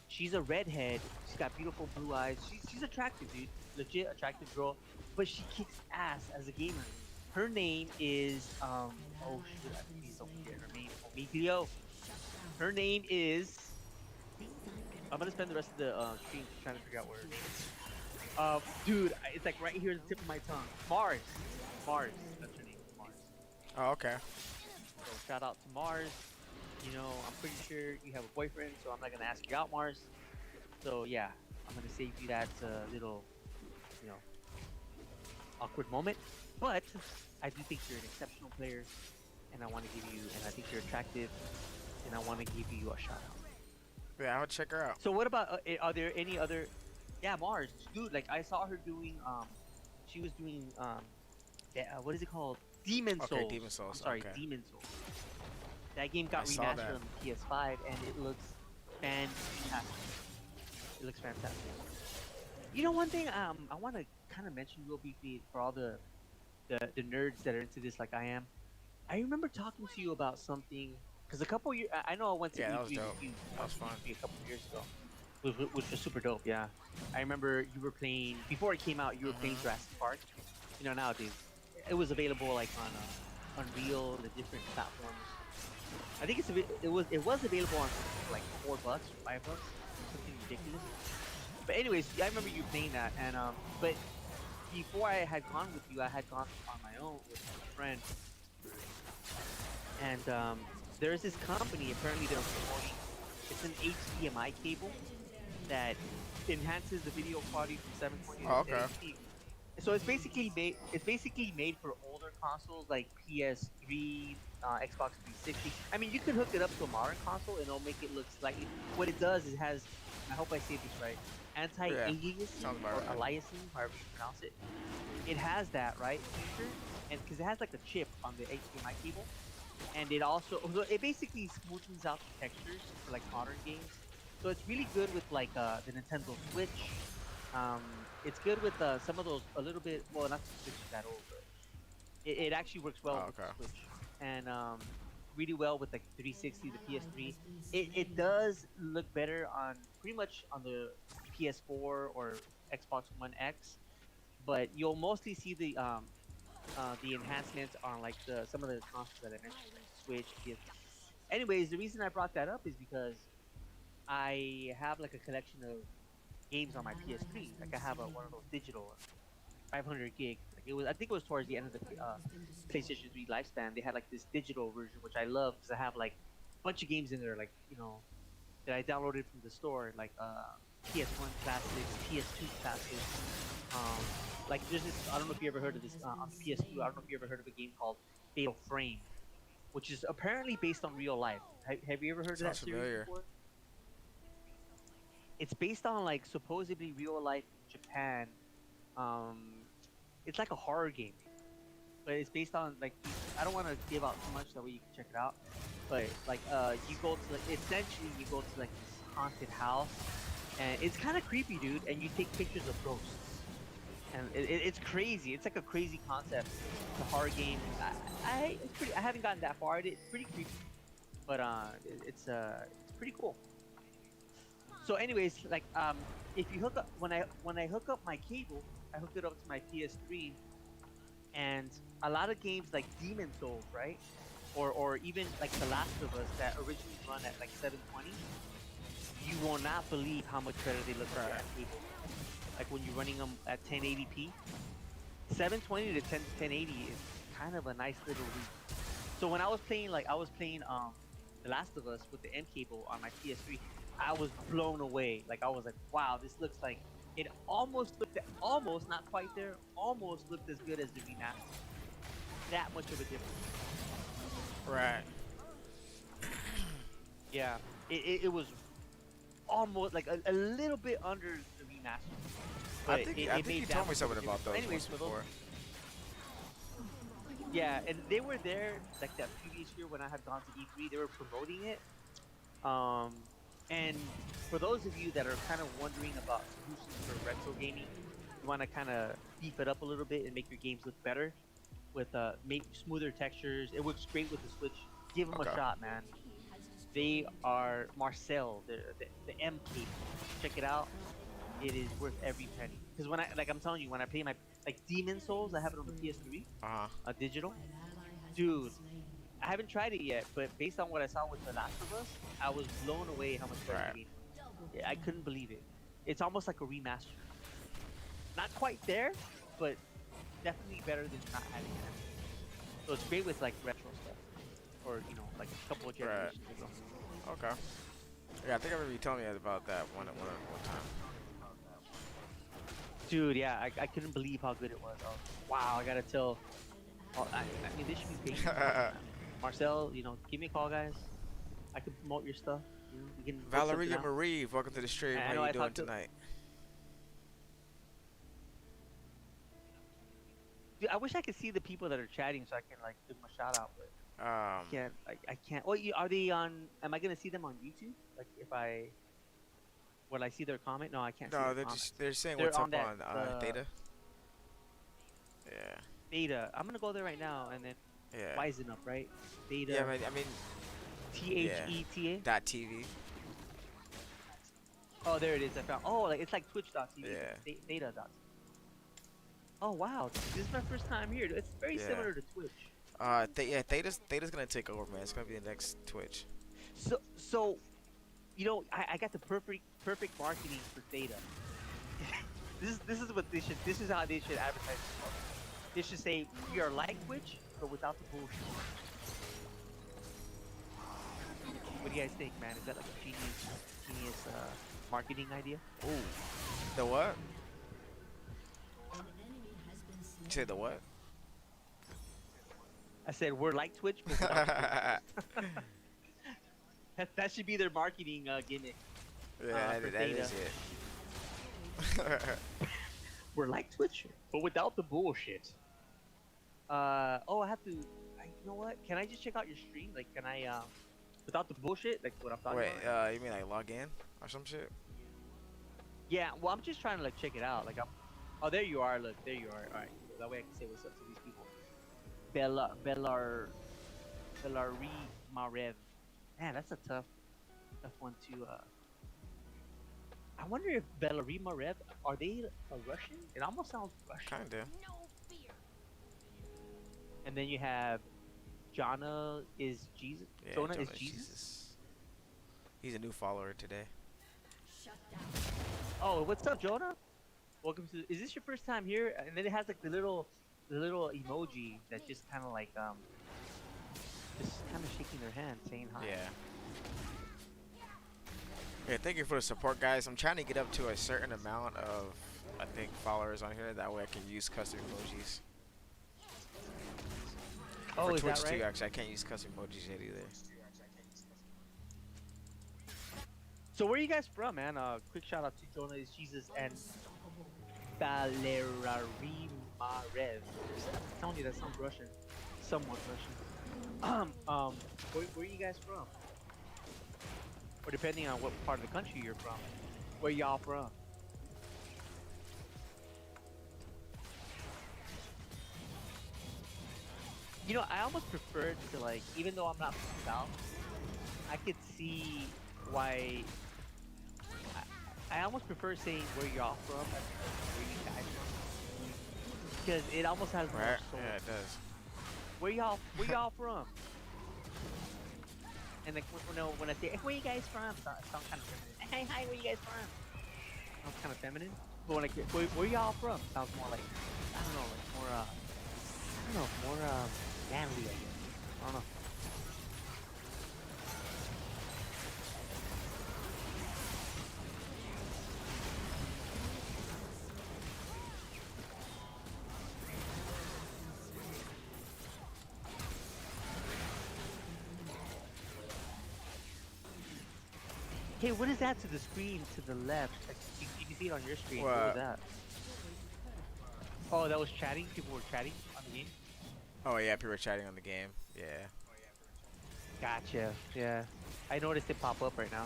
she's a redhead. She's got beautiful blue eyes. She's attractive, dude. Legit attractive girl. But she kicks ass as a gamer. Her name is oh shit, I think he's over here. Her name Omiglio. Her name is. I'm gonna spend the rest of the stream just trying to figure out what her name is. Dude, it's like right here at the tip of my tongue. Mars. Mars. That's her name. Mars. Oh, okay. So shout out to Mars. You know, I'm pretty sure you have a boyfriend, so I'm not gonna ask you out, Mars. So yeah, I'm gonna save you that little, you know, awkward moment. But I do think you're an exceptional player, and I want to give you, and I think you're attractive, and I want to give you a shout out. Yeah, I'll check her out. So what about? Are there any other? Yeah, Mars, dude. Like I saw her doing. She was doing. What is it called? Demon Souls. Okay, Demon Souls. I'm sorry, Okay. Demon Souls. That game got I saw remastered that. on the PS5, and it looks fantastic. It looks fantastic. You know, one thing I want to kind of mention real briefly for all the nerds that are into this, like I am. I remember talking to you about something because a couple years. I know I went to Yeah, that E3 was with dope. you. That was fun. E3 a couple years ago, which was super dope. Yeah, I remember you were playing before it came out. You were playing Jurassic Park. You know, nowadays it was available like on Unreal, the different platforms. I think it was available on for like $4 or $5, something ridiculous. But anyways, I remember you playing that, and but before I had gone with you, I had gone on my own with a friend, and there's this company. Apparently, they're promoting. It's an HDMI cable that enhances the video quality from 720 Oh, to okay. 1080p. So it's basically made. It's basically made for older consoles like PS3, Xbox 360. I mean, you can hook it up to a modern console and it'll make it look slightly. What it does is has. I hope I say this right. Anti-aliasing sounds about or right. aliasing, however you pronounce it. It has that right feature, and because it has like a chip on the HDMI cable, and it also so it basically smoothens out the textures for like modern games. So it's really good with like the Nintendo Switch. Um, it's good with some of those a little bit. Well, not the Switch is that old, but it actually works well Oh, with the okay. Switch, and really well with like 360, the PS3. It does look better on pretty much on the PS4 or Xbox One X, but you'll mostly see the enhancements on like the some of the consoles that I mentioned, like Switch, PS. Anyways, the reason I brought that up is because I have like a collection of games on my PS3. Like I have one of those digital 500 gig. Like it was, I think it was towards the end of the PlayStation 3 lifespan. They had like this digital version, which I love because I have like a bunch of games in there, like you know, that I downloaded from the store, like PS1 classics, PS2 classics. Um, like there's this. I don't know if you ever heard of this on the PS2. I don't know if you ever heard of a game called Fatal Frame, which is apparently based on real life. Have you ever heard of that Sounds series familiar. before? It's based on like supposedly real life in Japan. Um, it's like a horror game, but it's based on like I don't want to give out too much that way you can check it out. But like you go to like essentially you go to like this haunted house, and it's kind of creepy, dude. And you take pictures of ghosts, and it's crazy. It's like a crazy concept. It's a horror game. It's pretty. I haven't gotten that far. It's pretty creepy, but it's pretty cool. So, anyways, like if you hook up when I hook up my cable, I hook it up to my PS3, and a lot of games like Demon Souls, right, or even like The Last of Us that originally run at like 720, you will not believe how much better they look on that cable. Like when you're running them at 1080p, 720 to 1080 is kind of a nice little leap. So when I was playing The Last of Us with the M cable on my PS3, I was blown away. Like I was like, wow, this looks like it almost not quite there, almost looked as good as the remaster. That much of a difference. Right. Yeah, it was almost like a little bit under the remaster. But I think it you made told me that something much of a about those difference. ones Anyways, for those before. Yeah, and they were there like that previous year when I had gone to E3. They were promoting it. And for those of you that are kind of wondering about solutions for retro gaming, you want to kind of beef it up a little bit and make your games look better with make smoother textures. It works great with the Switch. Give them Okay. a shot, man. They are Marcel, the M cable. Check it out. It is worth every penny. Because when I'm telling you, when I play my like Demon Souls, I have it on the PS3, Uh huh. digital. Dude, I haven't tried it yet, but based on what I saw with The Last of Us, I was blown away how much better Right. the game was. Yeah, I couldn't believe it. It's almost like a remaster. Not quite there, but definitely better than not having it. So it's great with like retro stuff, or like a couple of Right. generations ago. Okay. Yeah, I think I remember you telling me about that one time. Dude, yeah, I couldn't believe how good it was. Wow, I gotta tell. Oh, I mean, they should be paying me. Marcel, give me a call, guys. I can promote your stuff. We can work something Valeria out. Marie, welcome to the stream. I How know you I doing talked to. tonight? Dude, I wish I could see the people that are chatting so I can like give them a shout out, but I Um, can't. I can't. Well, are they on? Am I gonna see them on YouTube? Like, will I see their comment? No, I can't see no, their they're comments. they're saying They're what's on up that on Theta. Yeah, Theta. I'm gonna go there right now and then yeah, wisen up, right? Theta. yeah. I mean, THETA. dot TV. Oh, there it is. I found. Oh, like it's like Twitch.tv. Yeah. Theta.tv. Oh wow, this is my first time here. It's very Yeah. similar to Twitch. Theta's gonna take over, man. It's gonna be the next Twitch. So, I got the perfect marketing for Theta. This is what they should. This is how they should advertise themselves. They should say we are like Twitch, but without the bullshit. What do you guys think, man? Is that like a genius marketing idea? Ooh, the what? You say the what? I said we're like Twitch, but without the bullshit. That should be their marketing gimmick. Yeah, for that is Theta. it. We're like Twitch, but without the bullshit. Oh, I have to. You know what? Can I just check out your stream? Like, can I without the bullshit? Like what I'm talking Wait, about? you mean like log in or some shit? Yeah. Well, I'm just trying to like check it out. Like Oh, there you are. Look, there you are. All right. That way I can say what's up to these people. Belari Marev. Man, that's a tough one to. I wonder if Belari Marev, are they a Russian? It almost sounds Russian. Kinda. And then you have Jonah is Jesus. Yeah, Jonah is Jesus. He's a new follower today. Oh, what's up, Jonah? Welcome to. Is this your first time here? And then it has like the little emoji that just kind of like just kind of shaking their hand, saying hi. Yeah. Yeah, thank you for the support, guys. I'm trying to get up to a certain amount of, I think, followers on here. That way I can use custom emojis. Oh, for is Twitch that right? too, actually. I can't use custom emojis yet either. So where are you guys from, man? Quick shout out to Jonah is Jesus and Valerari Marev. I'm telling you, that sounds Russian. Somewhat Russian. Where are you guys from? Or depending on what part of the country you're from. Where y'all from? I almost prefer to like, even though I'm not from the South, I could see why. I almost prefer saying where y'all from as where you guys from, because it almost has more Right? soul. Yeah, it does. Where y'all from? And like when I say, hey, where you guys from? It sounds kind of feminine. Hey, hi, where you guys from? Sounds kind of feminine. But when I get, where y'all from? Sounds more like, I don't know, like more, more manly, I guess. I don't know. Hey, what is that to the screen to the left? Like, you can see it on your screen. What was that? Oh, that was chatting? People were chatting on the game? Oh yeah, people were chatting on the game. Yeah. Gotcha. Yeah. I noticed it pop up right now.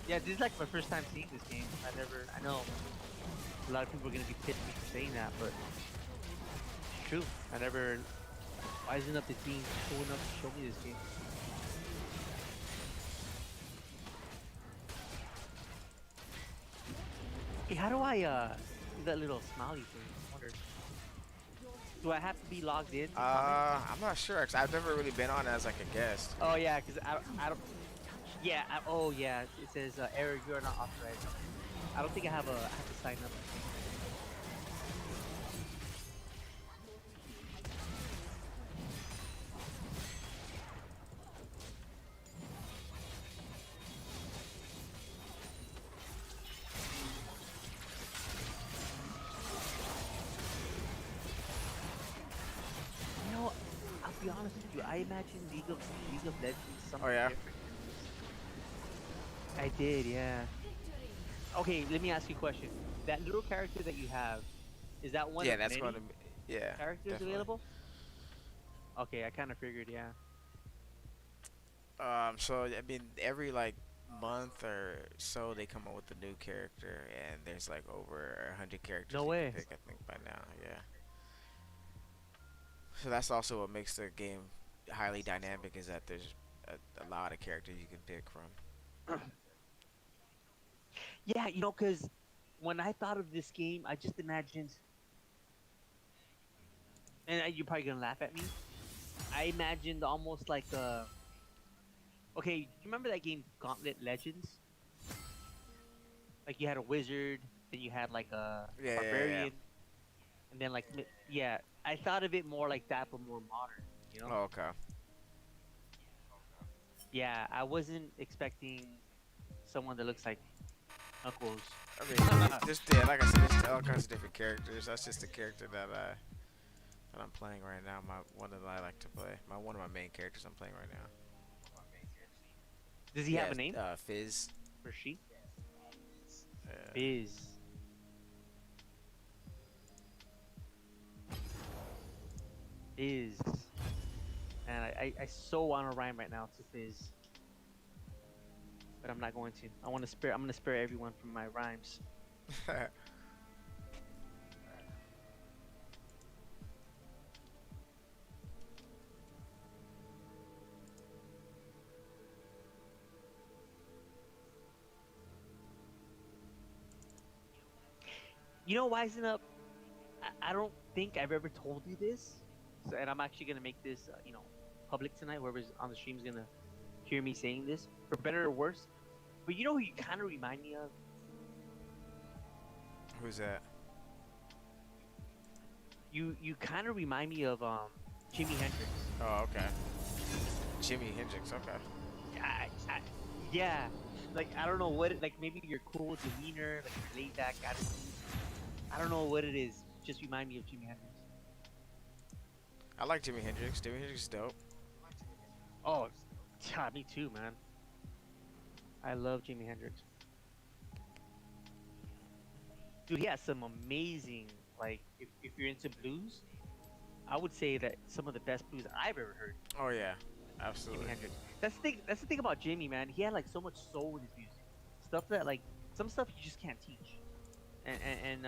Yeah, this is like my first time seeing this game. I know a lot of people are going to be pissed at me for saying that, but it's true. Why isn't up the team showing up to show me this game? Hey, how do I, do that little smiley thing? I wonder. Do I have to be logged in to comment? I'm not sure, cause I've never really been on as like a guest. Oh yeah, because I don't. Yeah. Oh yeah. It says error. You are not authorized. I don't think I have a. I have to sign up. I think. You know, I'll be honest with you. I imagine League of Legends Oh something yeah. different than this. I did, yeah. Okay, let me ask you a question. That little character that you have, is that one Yeah, of that's going to many be. Yeah, characters definitely. available? Okay, I kind of figured, yeah. So I mean, every like month or so, they come up with a new character, and there's like over 100 characters No you can way. pick. I think by now, yeah. So that's also what makes the game highly dynamic is that there's a lot of characters you can pick from. Yeah, because when I thought of this game, I just imagined, and you're probably gonna laugh at me. I imagined almost like a. Okay, do you remember that game Gauntlet Legends? Like you had a wizard, then you had like a Yeah, yeah, yeah. barbarian, and then like yeah, I thought of it more like that, but more modern. You know? Oh, okay. Yeah, I wasn't expecting someone that looks like Knuckles. I mean, just yeah, like I said, there's all kinds of different characters. That's just the character that I'm playing right now. My one that I like to play. My one of my main characters I'm playing right now. Does he have Yeah, a name? Fizz. Or she? Uh, Fizz. Fizz. Man, I so want to rhyme right now to Fizz. But I'm not going to. I'm gonna spare everyone from my rhymes. Wisen up. I don't think I've ever told you this, and I'm actually gonna make this, public tonight. Whoever's on the stream is gonna hear me saying this, for better or worse. But you know who you kind of remind me of? Who's that? You kind of remind me of Jimi Hendrix. Oh, okay. Jimi Hendrix. Okay. I, yeah, like I don't know what like maybe your cool demeanor, like your laid back attitude. I don't know what it is. Just remind me of Jimi Hendrix. I like Jimi Hendrix. Jimi Hendrix is dope. Oh, yeah, me too, man. I love Jimi Hendrix. Dude, he has some amazing, like, if you're into blues, I would say that some of the best blues I've ever heard. Oh yeah, Jimi absolutely. Hendrix. That's the thing about Jimmy, man. He had like so much soul in his music. Stuff that like some stuff you just can't teach. And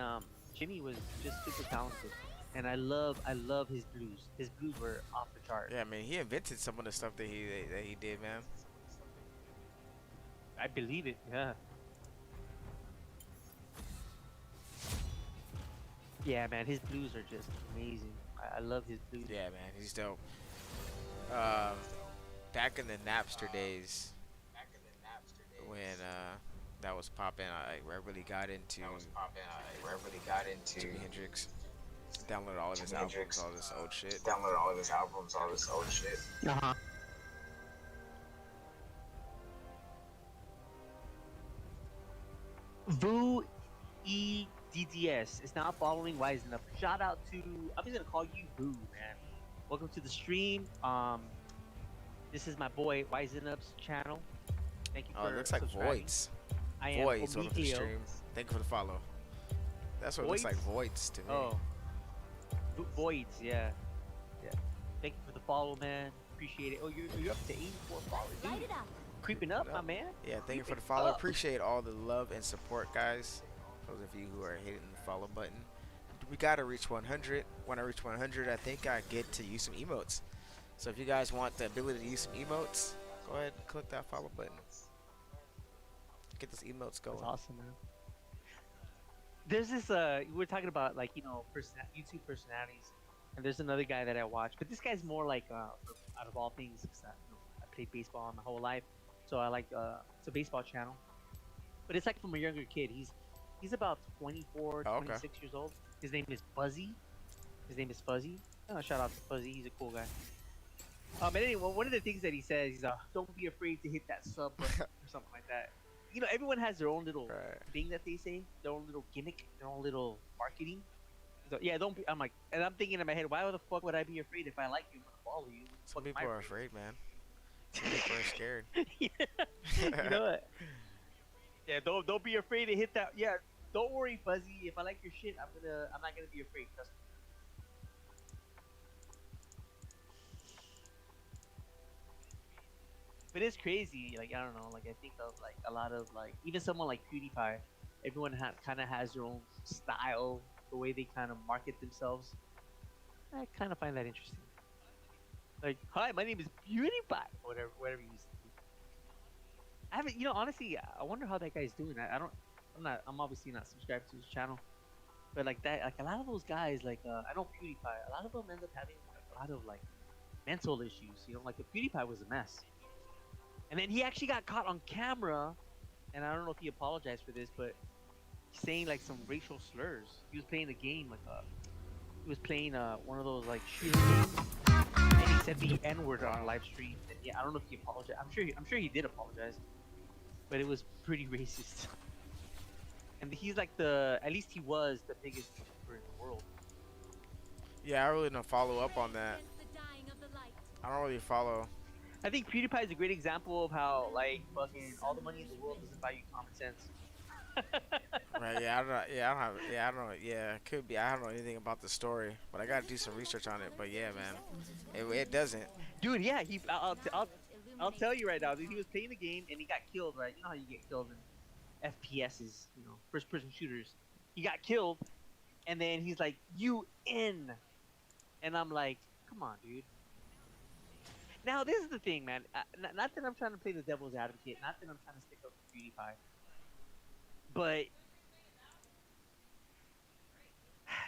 Jimmy was just super talented. And I love his blues. His blues were off the chart. Yeah, I mean, he invented some of the stuff that he did, man. I believe it. Yeah. Yeah, man. His blues are just amazing. I love his blues. Yeah, man, he's dope. Um, back in the Napster days, when that was popping, I really got into Jimi Hendrix. Downloaded all of his albums, all this old shit. Uh huh. Vu EDDS is now following Wise Up. Shout out to I'm just gonna call you Vu, man. Welcome to the stream. This is my boy Wisen Up's channel. Thank you Oh, for it looks like subscribing. Voids. I am Voids on the Omiglio. stream. Thank you for the follow. That's what it looks like, Voids to me. Oh, Voids, yeah, yeah. Thank you for the follow, man. Appreciate it. Oh, you're up to 84 followers, dude. Creeping up, my man. Yeah, thank you for the Creeping follow. up. Appreciate all the love and support, guys. Those of you who are hitting the follow button. We gotta reach 100. When I reach 100, I think I get to use some emotes. So if you guys want the ability to use some emotes, go ahead and click that follow button. Get those emotes going. That's awesome, man. There's this we're talking about like YouTube personalities, And there's another guy that I watch, but this guy's more like out of all things, 'cause I played baseball my whole life, so I like it's a baseball channel, but it's like from a younger kid. He's about 24, Oh, okay. 26 years old. His name is Buzzy. His name is Fuzzy. Oh, shout out to Fuzzy. He's a cool guy. And anyway, one of the things that he says is, "Don't be afraid to hit that sub button," or something like that. You know, everyone has their own little Right. thing that they say, their own little gimmick, their own little marketing. So yeah, don't be. I'm like, and I'm thinking in my head, why the fuck would I be afraid if I like you? I'm gonna follow you. Some What the fuck people am I are afraid, man. Some people are scared. You know what? Yeah, don't be afraid to hit that. Yeah, don't worry, Fuzzy. If I like your shit, I'm not gonna be afraid. Trust me. But it's crazy. Like I don't know. Like I think of like a lot of like even someone like PewDiePie. Everyone kind of has their own style, the way they kind of market themselves. I kind of find that interesting. Like, hi, my name is PewDiePie. Whatever you say. I haven't, honestly, I wonder how that guy's doing. I'm obviously not subscribed to his channel, but like that, like a lot of those guys, like I know PewDiePie, a lot of them end up having like a lot of like mental issues. Like the PewDiePie was a mess, and then he actually got caught on camera, and I don't know if he apologized for this, but saying like some racial slurs. He was playing a game, he was playing one of those like shooter games, and he said the N word on a live stream. And yeah, I don't know if he apologized. I'm sure he did apologize, but it was pretty racist. And he's like at least he was the biggest YouTuber in the world. Yeah, I really don't follow up on that. I don't really follow. I think PewDiePie is a great example of how like fucking all the money in the world doesn't buy you common sense. Right? Yeah, I don't. Yeah, I don't have. Yeah, I don't know. Yeah, it could be. I don't know anything about the story, but I gotta do some research on it. But yeah, man, it doesn't. Dude, yeah, I'll tell you right now. Dude, he was playing the game and he got killed. Right? You know how you get killed in FPSs, first-person shooters. He got killed, and then he's like, "You in?" And I'm like, "Come on, dude." Now this is the thing, man. Not that I'm trying to play the devil's advocate. Not that I'm trying to stick up for PewDiePie, but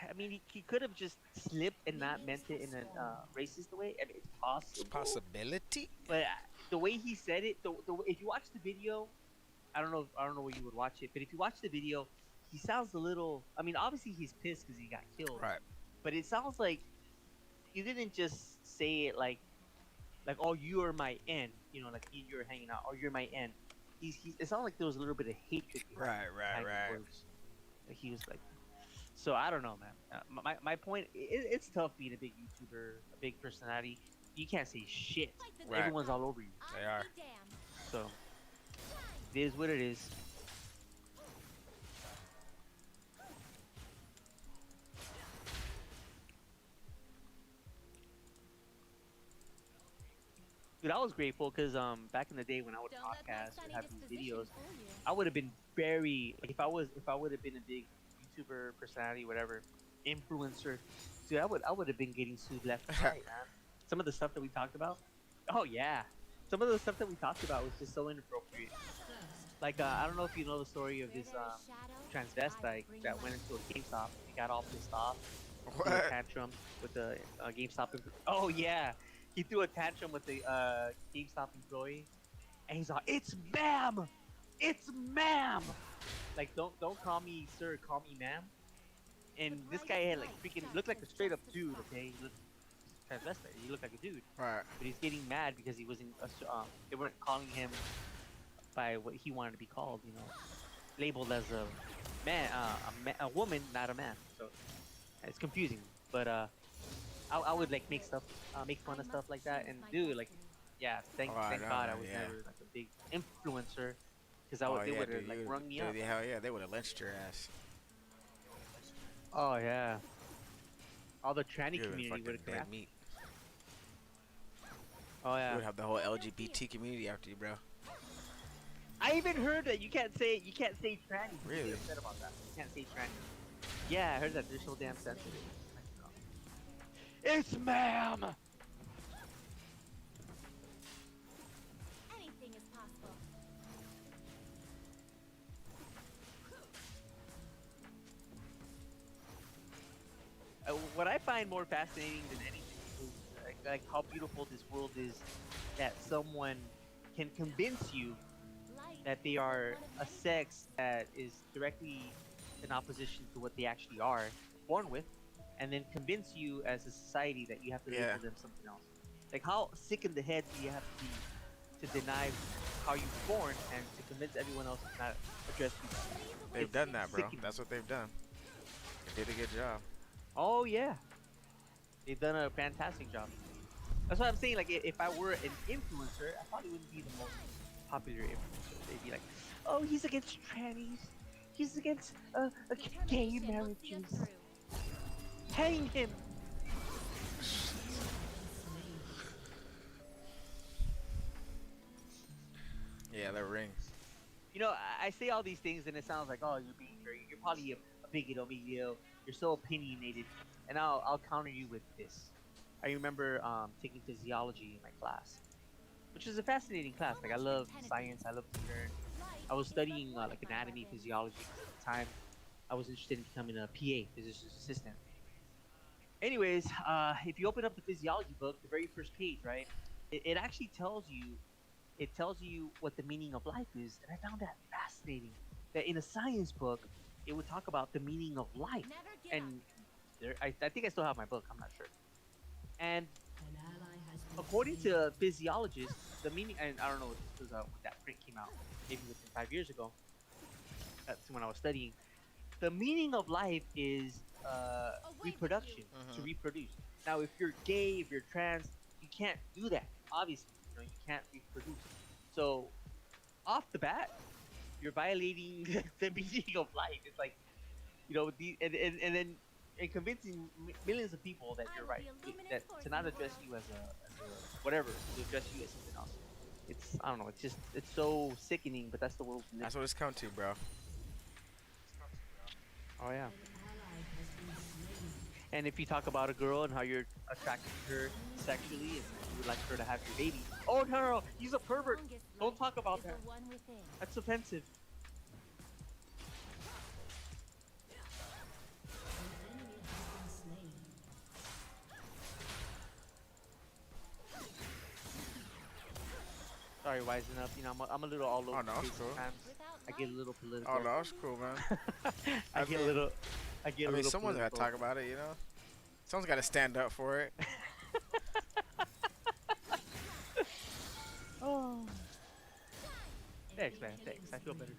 I mean, he could have just slipped and not meant it in a racist way. I mean, it's possible. It's a possibility. But the way he said it, if you watch the video, I don't know where you would watch it, but if you watch the video, he sounds a little. I mean, obviously he's pissed because he got killed. Right. But it sounds like he didn't just say it like, oh, you are my end. Like you're hanging out, or you're my end. It sounded like there was a little bit of hatred. Behind the words. Like he was like. So I don't know, man. My point, it's tough being a big YouTuber, a big personality. You can't say shit. Right. Everyone's all over you. They are. So it is what it is. Dude, I was grateful because back in the day when I would podcast or have these videos, I would have been very like if I would have been a big YouTuber personality, whatever, influencer, dude, I would have been getting sued left and right, man. Some of the stuff that we talked about, oh yeah, some of the stuff that we talked about was just so inappropriate. Like I don't know if you know the story of this transvestite that went into a GameStop. He got all pissed off, threw a tantrum with the GameStop. Oh yeah, he threw a tantrum with the GameStop employee, and he's like, "It's ma'am, it's ma'am." Like don't call me sir, call me ma'am. And this guy had like freaking looked like a straight up dude. Okay, he looked transvestite. He looked like a dude. Right. But he's getting mad because he wasn't. They weren't calling him by what he wanted to be called. Labeled as a man, a woman, not a man. So it's confusing. But I would like make fun of stuff like that. And dude, like, yeah, thank God I was never like a big influencer. Because they would have like rung me up. Hell yeah, they would have lynched your ass. Oh yeah. All the tranny community would have dead meat. Oh yeah. You would have the whole LGBT community after you, bro. I even heard that you can't say tranny. Really? You're upset about that. You can't say tranny. Yeah, I heard that they're so damn sensitive. It's ma'am. Anything is possible. what I find more fascinating than anything is like how beautiful this world is, that someone can convince you that they are a sex that is directly in opposition to what they actually are born with, and then convince you as a society that you have to Yeah, label them something else. Like, how sick in the head do you have to be to deny how you were born and to convince everyone else to not address you by that? they've It's done that, bro. sickening. That's what they've done. They did a good job. Oh yeah, they've done a fantastic job. That's what I'm saying. Like, if I were an influencer, I probably wouldn't be the most popular influencer. They'd be like, "Oh, he's against trannies. He's against gay marriages. Hang him." Yeah, the ring. You know, I say all these things, and it sounds like, "Oh, you're being very. You're probably a bigot, Omiglio. You're so opinionated." And I'll counter you with this. I remember taking physiology in my class, which is a fascinating class. Like, I love science. I love to learn. I was studying like anatomy, physiology, because at the time I was interested in becoming a PA, physician's assistant. Anyways, if you open up the physiology book, the very first page, right, it actually tells you what the meaning of life is, and I found that fascinating. That in a science book, it would talk about the meaning of life, and I think I still have my book. I'm not sure. And according to physiologists, the meaning, and I don't know if this was when that print came out, maybe within 5 years ago. That's when I was studying. The meaning of life is reproduction, to Mhm. reproduce. Now, if you're gay, if you're trans, you can't do that. Obviously, you can't reproduce. So, off the bat, you're violating the meaning of life. It's like, and then and convincing millions of people that you're right, that to not address you as a whatever, to address you as something else. It's, I don't know. It's so sickening, but that's the world we live That's what it's come to, bro. in. Oh yeah. And if you talk about a girl and how you're attracted to her sexually and you would like her to have your baby, oh no, he's a pervert. Don't talk about that. That's offensive. Sorry, wising up. I'm a little all over Oh the no, it's place cool. sometimes. I get a little Oh political. no, it's cool, man. I I get a mean, little. I get I a mean, little someone's gotta political. talk about it, you know. Someone's gotta stand up for it. Oh, thanks, man. Thanks. I feel better.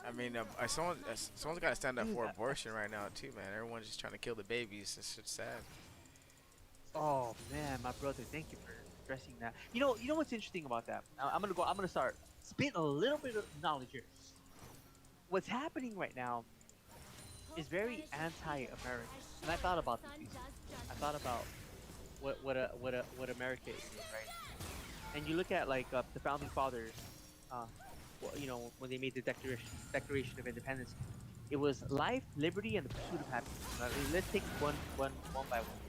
I mean, someone's gotta stand up Dude, for abortion right now too, man. Everyone's just trying to kill the babies. It's just sad. oh man, my brother. Thank you for addressing that. You know what's interesting about that? I'm gonna go. I'm gonna start spit a little bit of knowledge here. What's happening right now is very anti-American, and I thought about this recently. I thought about what America is, right? And you look at like the founding fathers, uh, when they made the Declaration of Independence, it was life, liberty, and the pursuit of happiness. Now, let's take one by one.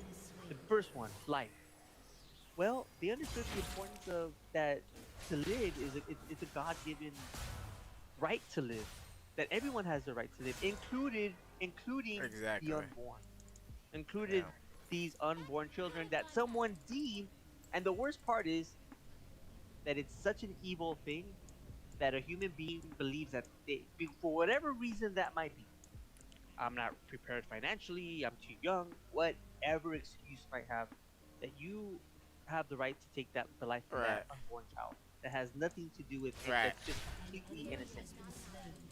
The first one, life. Well, they understood the importance of that. To live is it's a God-given right to live. That everyone has the right to live, including the Exactly. unborn, included Yeah. these unborn children that someone deemed. And the worst part is that it's such an evil thing that a human being believes that for whatever reason that might be, I'm not prepared financially, I'm too young, whatever excuse you might have, that you have the right to take the life of Right. that unborn child that has nothing to do with it, Right. that's just completely innocent,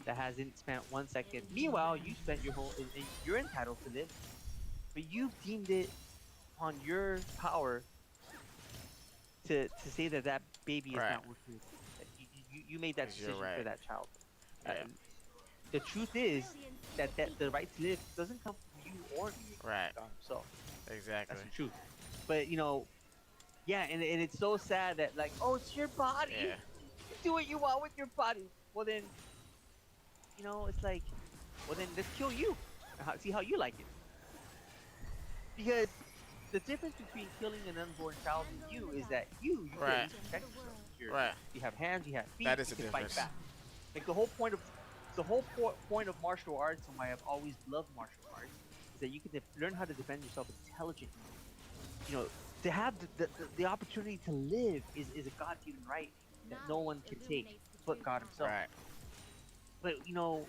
that hasn't spent 1 second. Meanwhile, you spent your whole, and you're entitled to live, but you've deemed it on your power to say that that baby is Right. not worth living. That you made that 'Cause you're decision for right. that child. Uh, Yeah. the truth is that the right to live doesn't come from you or me. Right. So Exactly. that's the truth. But yeah, and it's so sad that, like, oh, it's your body. Yeah. You do what you want with your body. Well then, it's like, well then let's kill you. See how you like it. Because the difference between killing an unborn child and you is that you can at Right. least protect yourself. Right. You have hands, you have feet, That is you the can fight difference. back. Like, the whole point of the whole point of martial arts and why I've always loved martial arts is that you can learn how to defend yourself intelligently. You know, to have the opportunity to live is a God-given right that no one can take but God Himself. Right. But you know,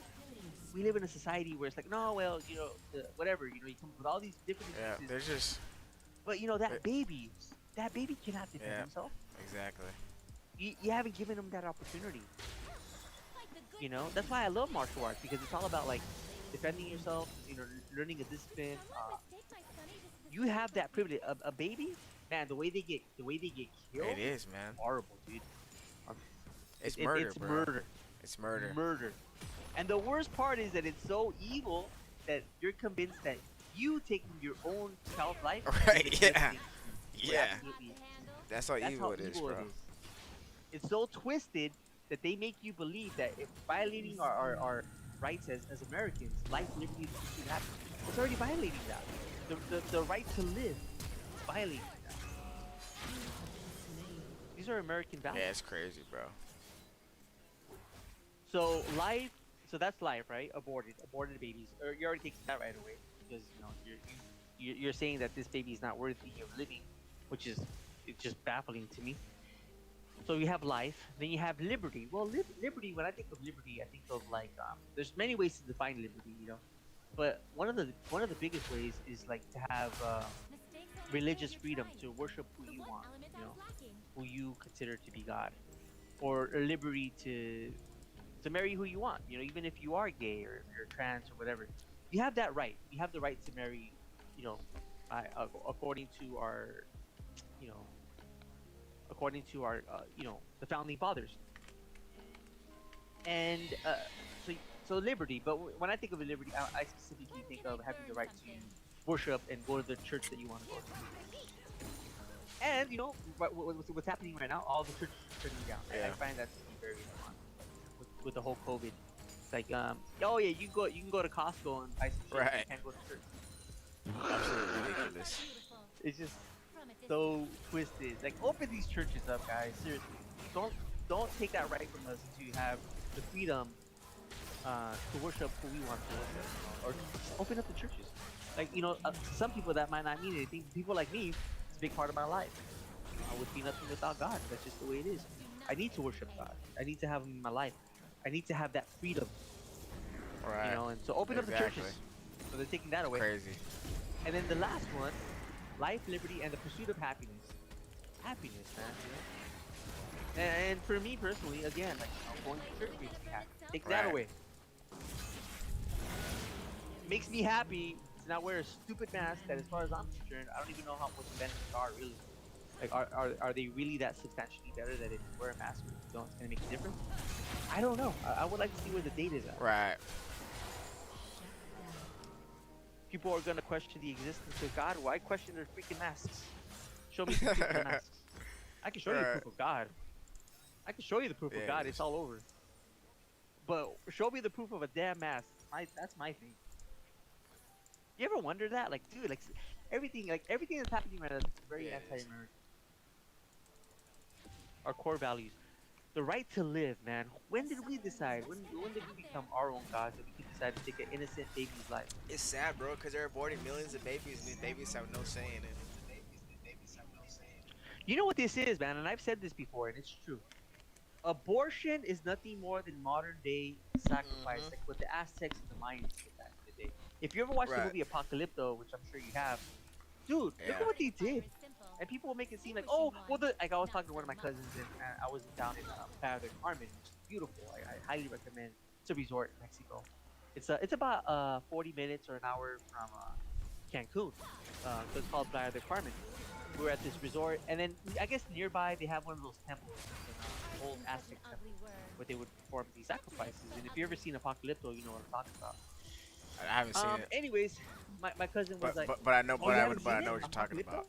we live in a society where it's like, no, well, you know, whatever, you know, you come up with all these different Yeah. excuses. They're just. But you know, They- that baby cannot defend Yeah. himself. Exactly. You haven't given him that opportunity. You know, that's why I love martial arts because it's all about like defending yourself. You know, learning a discipline. You have that privilege. A baby, man, the way they get killed, It is, man. horrible, dude. Um, It's murder, it's bro. murder. It's murder. Murder. And the worst part is that it's so evil that you're convinced that you taking your own child's life. Right, is a good yeah. thing. Yeah. Absolutely. That's how That's evil how it is, evil bro. it is. It's so twisted that they make you believe that if violating our rights as Americans, life, liberty, and pursuit of happiness, it's already violating that. The right to live is violating that. These are American values. Yeah, it's crazy, bro. So life, so that's life, right? Aborted babies. Or you're already taking that right away because you know you're saying that this baby is not worthy of living, which is it's just baffling to me. So you have life, then you have liberty. Well, liberty. When I think of liberty, I think of like there's many ways to define liberty, you know. But one of the biggest ways is like to have religious freedom to worship who you want, you know, who you consider to be God, or a liberty to marry who you want, you know, even if you are gay or if you're trans or whatever, you have that right. You have the right to marry, you know, according to our, you know, you know, the founding fathers. And so liberty. But when I think of liberty, I specifically think of having the right to worship and go to the church that you want to go to. And you know what's happening right now, all the churches are shutting down. Yeah. I find that to be very fun with the whole COVID. It's like, oh yeah, you can go to Costco and buy some shit, Right. You can't go to church. Absolutely ridiculous. It's just so twisted. Like, open these churches up, guys. Seriously, don't take that right from us to have the freedom to worship who we want to worship, or just open up the churches. Like, you know, some people that might not mean anything. People like me, it's a big part of my life. I would be nothing without God. That's just the way it is. I need to worship God. I need to have Him in my life. I need to have that freedom. Right. You know, and so open up the Exactly. churches. So they're taking that away. Crazy. And then the last one, life, liberty, and the pursuit of happiness. Happiness, man. You know? And for me personally, again, like, you know, going to church makes me happy. Take that Right. away. Makes me happy to not wear a stupid mask that, as far as I'm concerned, I don't even know what the benefits are really. Like, are they really that substantially better that if you wear a mask, it's gonna make a difference? I don't know. I would like to see where the data is at. Right. People are gonna question the existence of God. Why question their freaking masks? Show me some proof of masks. I can show you the Right. proof of God. I can show you the proof Yeah, of God. it It's is. all over. But show me the proof of a damn mask. That's my thing. You ever wonder that? Like, dude, everything that's happening right now is very Yeah, it is. anti-American. Our core values. The right to live, man. When did we decide? When did we become our own gods that we can decide to take an innocent baby's life? It's sad, bro, because they're aborting millions of babies, and these babies have no say in it. You know what this is, man, and I've said this before, and it's true. Abortion is nothing more than modern day sacrifice, Mhm. like what the Aztecs and the Mayans did back in the day. If you ever watched the Right. movie Apocalypto, which I'm sure you have, dude, look Yeah. at what they did. And people will make it seem like, oh, well, like I was talking to one of my cousins, and I was down in Playa del Carmen, which is beautiful. I highly recommend. It's a resort in Mexico. It's about 40 minutes or an hour from Cancun. So it's called Playa del Carmen. We were at this resort, and then I guess nearby they have one of those temples, old Aztec temple, where they would perform these sacrifices. And if you ever seen Apocalypto, you know what I'm talking about. I haven't seen it. Anyways, my cousin was like, But I know, "Oh, but you I haven't but I seen know it? what you're talking Apocalypto?" about.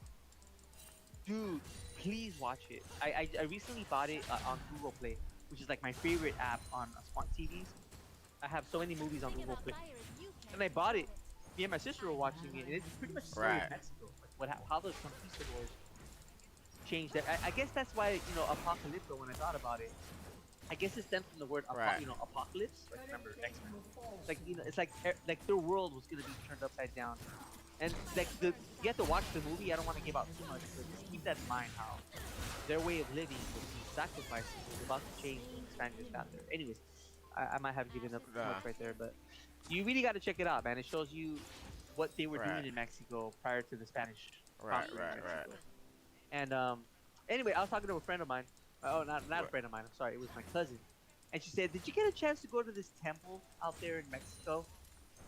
Dude, please watch it. I recently bought it on Google Play, which is like my favorite app on smart TVs. I have so many movies on Google Play, and I bought it. Me and my sister were watching it, and it's pretty much the story Right. of Mexico, like how the conquistadors changed that. I guess that's why, you know, Apocalypto. When I thought about it, I guess it stems from the word Right. apocalypse. Like remember X-Men. Like it's like their world was gonna be turned upside down, and like you have to watch the movie. I don't want to give out too much, but just keep that in mind how their way of living with these sacrifices was about to change when the Spaniards got there. Anyways, I might have given up too much Nah. right there, but you really got to check it out, man. It shows you what they were Right. doing in Mexico prior to the Spanish Right. conquering Right. Right. Mexico. And anyway, I was talking to a friend of mine. Oh, not a Right. friend of mine. I'm sorry, it was my cousin. And she said, "Did you get a chance to go to this temple out there in Mexico?"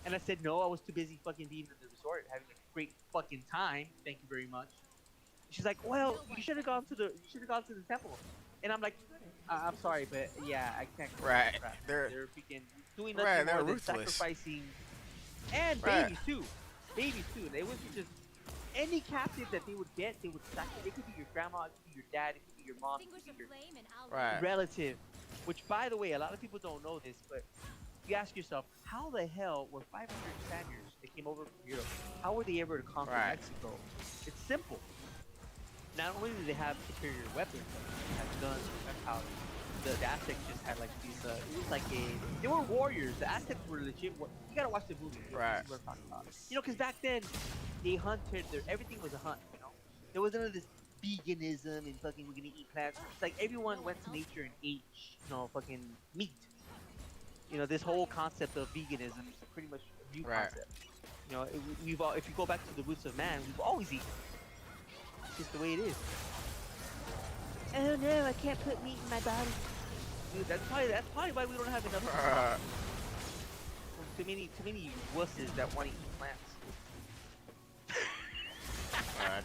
And I said, "No, I was too busy fucking being in the resort, having a great fucking time. Thank you very much." She's like, "Well, you should have gone to the temple." And I'm like, "I'm sorry, but yeah, I can't go to Right. that crap, man. They're They're freaking doing right. nothing They're more than ruthless. sacrificing and Right. babies too. And it wasn't just any captive that they would get, they would sacrifice. It could be your grandma, it could be your dad, it could be your mom, it could be your Right. relative. Which, by the way, a lot of people don't know this, but you ask yourself, how the hell were 500 Spaniards that came over from Europe? How were they able to conquer Right. Mexico? It's simple. Not only do they have superior weapons, they have guns, gunpowder. The Aztecs just had like these. It was like they were warriors. The Aztecs were legit. You gotta watch the movie. Right. What I'm talking about. You know, because back then they hunted. Everything was a hunt. You know, there was none of this veganism and fucking we're gonna eat plants. It's like everyone went to nature and ate, fucking meat. You know, this whole concept of veganism is pretty much a new Right. concept. You know, we've all, if you go back to the roots of man, we've always eaten. It's just the way it is. Oh no, I can't put meat in my body. Dude, that's probably why we don't have enough. Too many wusses that want to eat plants.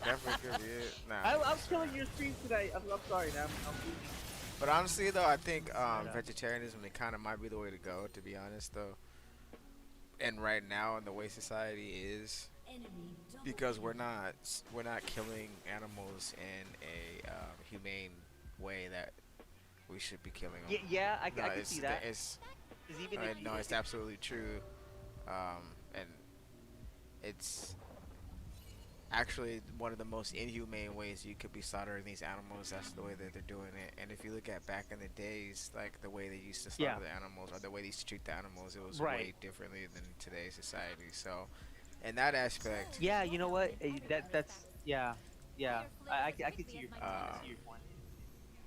Definitely could be it. Nah. I'm killing your stream tonight. I'm sorry, man. I'm losing. But honestly, though, I think Yeah. vegetarianism it kind of might be the way to go. To be honest, though, and right now in the way society is, because we're not killing animals in a humane way that we should be killing them. Yeah, I No, can see that. It's 'Cause even if you, no, it's absolutely true, and it's actually one of the most inhumane ways you could be slaughtering these animals. That's the way that they're doing it. And if you look at back in the days, like the way they used to slaughter Yeah. the animals or the way they used to treat the animals, it was Right. way differently than today's society. So, in that aspect, yeah, you know what? That's yeah. I can see your point. I see your point.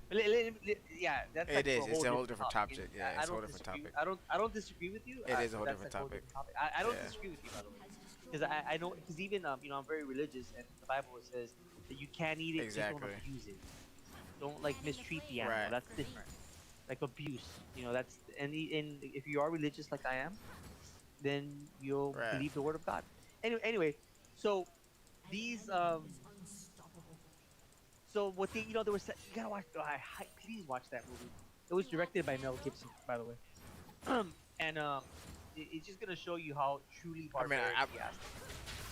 Yeah, that's like it is. for a It's whole a whole different different topic. topic. And Yeah, I it's a whole don't different disagree. topic. I don't disagree with you. It is a whole That's different like a whole topic. different topic. I don't Yeah. disagree with you, by the way, because I know, because even I'm very religious, and the Bible says that you can't eat it, just Exactly. don't abuse it. Don't like mistreat the animal. Right. That's different. Like abuse, that's and if you are religious like I am, then you'll Right. believe the word of God. Anyway, so these so what they there was you gotta watch. Please watch that movie. It was directed by Mel Gibson, by the way. And it's just gonna show you how truly I mean, barbaric I- the Aztecs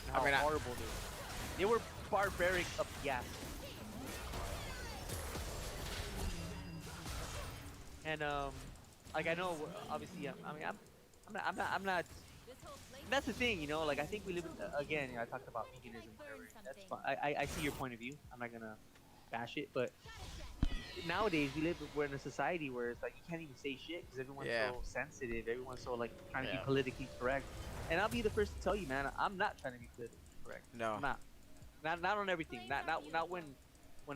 and how I mean, horrible they were. They were barbaric up the ass. And like I know, obviously, I'm not. That's the thing, like I think we live in, again. I talked about veganism. Whatever. That's fine. I see your point of view. I'm not gonna bash it, but nowadays we're in a society where it's like you can't even say shit because everyone's Yeah. so sensitive. Everyone's so like trying to be Yeah. politically correct. And I'll be the first to tell you, man, I'm not trying to be politically correct. No. I'm not on everything. Not when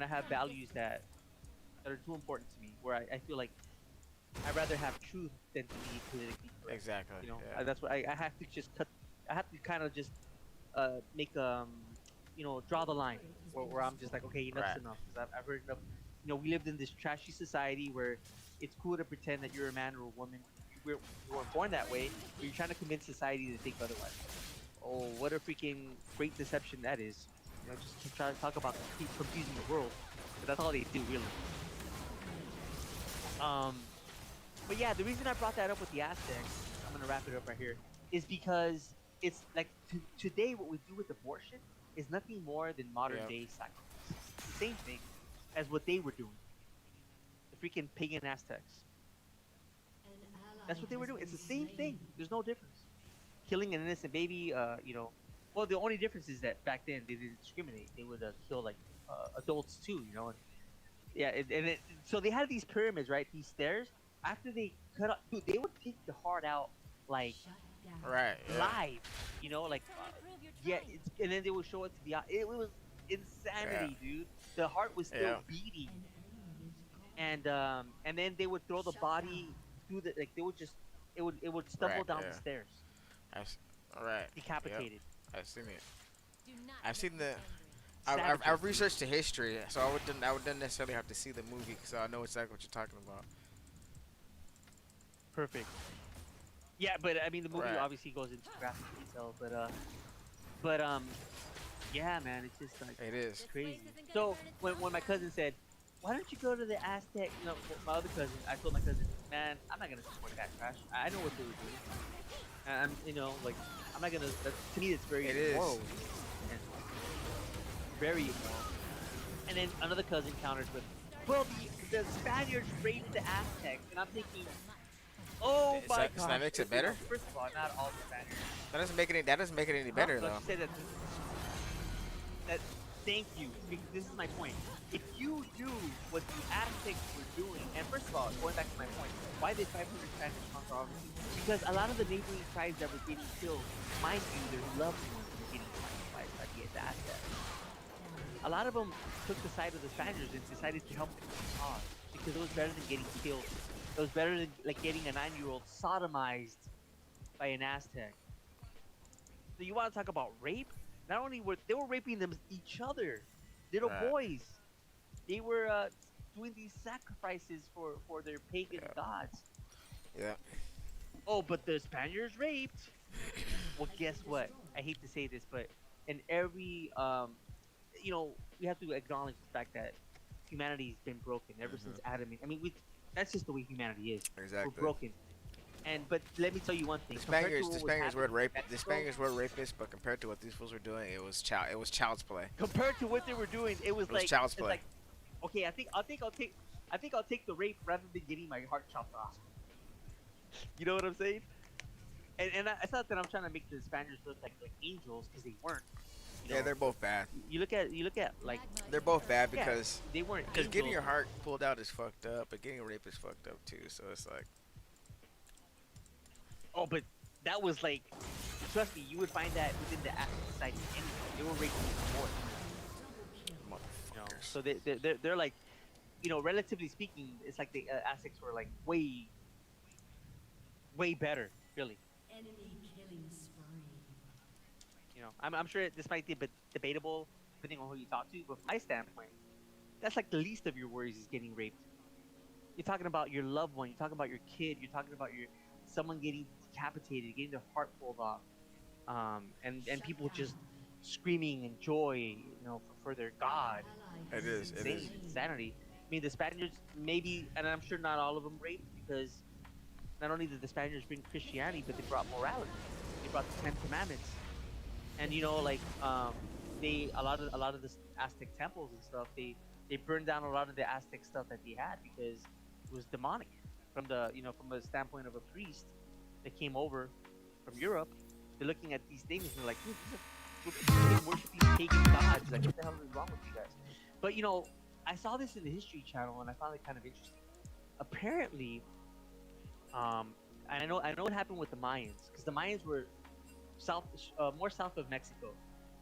I have values that are too important to me. Where I feel like I'd rather have truth than to be politically correct. Exactly. Yeah. That's what I have to just cut. I have to kind of just make draw the line where I'm just like, okay, enough's Right. enough. Because I've heard enough. We lived in this trashy society where it's cool to pretend that you're a man or a woman. You weren't born that way, but you're trying to convince society to think otherwise. Oh, what a freaking great deception that is. Just to try to talk about confusing the world. But that's all they do, really. But yeah, the reason I brought that up with the Aztecs, I'm gonna wrap it up right here, is because it's like today what we do with abortion is nothing more than modern Yep. day sacrifice. It's the same thing as what they were doing. The freaking pagan Aztecs. That's what they were doing. It's the same thing. There's no difference. Killing an innocent baby, well, the only difference is that back then they didn't discriminate. They would kill like adults too, And, yeah, so they had these pyramids, right? These stairs, after they cut out, dude, they would take the heart out like Right. Yeah. live, like yeah, and then they would show it to the it was Yeah. insanity, dude. The heart was still Yeah. beating, and then they would throw the body through the like they would just it would stumble Right. down the Yeah. stairs, I s Right. Yep. decapitated. I've seen it. I've seen the. Savages, I've dude. researched the history, so I wouldn't necessarily have to see the movie, so I know exactly what you're talking about. Perfect. Yeah, but I mean the movie Right. obviously goes into graphic detail, but yeah, man, it's just like It is. crazy. So when my cousin said, "Why don't you go to the Aztec?" My other cousin, I told my cousin, "Man, I'm not gonna support that trash. I know what they were doing. Like I'm not gonna." To me, it's very It is. immoral and very immoral. And then another cousin counters with, "Well, the Spaniards raided the Aztecs," and I'm thinking, "Oh So, my so that gosh!" makes it better. First of all, not all the Spaniards. That doesn't make it. That doesn't make it any better No, though. she said that. That thank you. This is my point. If you do what the Aztecs were doing, and first of all, going back to my point, why did 500 Spanish conquer all of them? Because a lot of the neighboring tribes that were getting killed, mind you, their loved ones were getting sacrificed by the Aztecs. A lot of them took the side of the Spaniards and decided to help the cause because it was better than getting killed. It was better than like getting a 9-year-old sodomized by an Aztec. So you want to talk about rape? Not only were they were raping them each other, little Right. boys. They were doing these sacrifices for their pagan Yeah. gods. Yeah. Oh, but the Spaniards raped. Well, guess what? I hate to say this, but in every we have to acknowledge the fact that humanity's been broken ever Mhm. since Adam. I mean, that's just the way humanity is. We're Exactly. broken. But let me tell you one thing. The Compared to Spaniards, what the was Spaniards were happening in rape. The Mexico, Spaniards were rapists, but compared to what these fools were doing, it was child's play. compared to what they were doing, it was It was like child's it's play. like okay, I think I'll take the rape rather than getting my heart chopped off. You know what I'm saying? And it's not that I'm trying to make the Spaniards look like angels because they weren't. You Yeah, know, they're both bad. you look at like They're both bad yeah, because they weren't getting angels. your heart pulled out is fucked up, but getting raped is fucked up too. So it's like Oh, but that was like, trust me, you would find that within the Aztec society anyway. They were raping even more. motherfuckers. So they're like, relatively speaking, it's like the Aztecs were like way better, really. Enemy killing spree. I'm sure this might be a bit debatable depending on who you talk to, but from my standpoint, that's like the least of your worries is getting raped. You're talking about your loved one. You're talking about your kid. You're talking about your someone getting decapitated, getting their heart pulled off, and people just screaming in joy, for their God. It is. It is. Insane insanity. I mean, the Spaniards maybe, and I'm sure not all of them raped because not only did the Spaniards bring Christianity, but they brought morality. They brought the Ten Commandments, and they a lot of the Aztec temples and stuff. They burned down a lot of the Aztec stuff that they had because it was demonic from the standpoint of a priest that came over from Europe. They're looking at these things and they're like, "Dude, we're worshiping pagan gods. Like, what the hell is wrong with you guys?" But I saw this in the History Channel and I found it kind of interesting. Apparently, and I know what happened with the Mayans because the Mayans were more south of Mexico.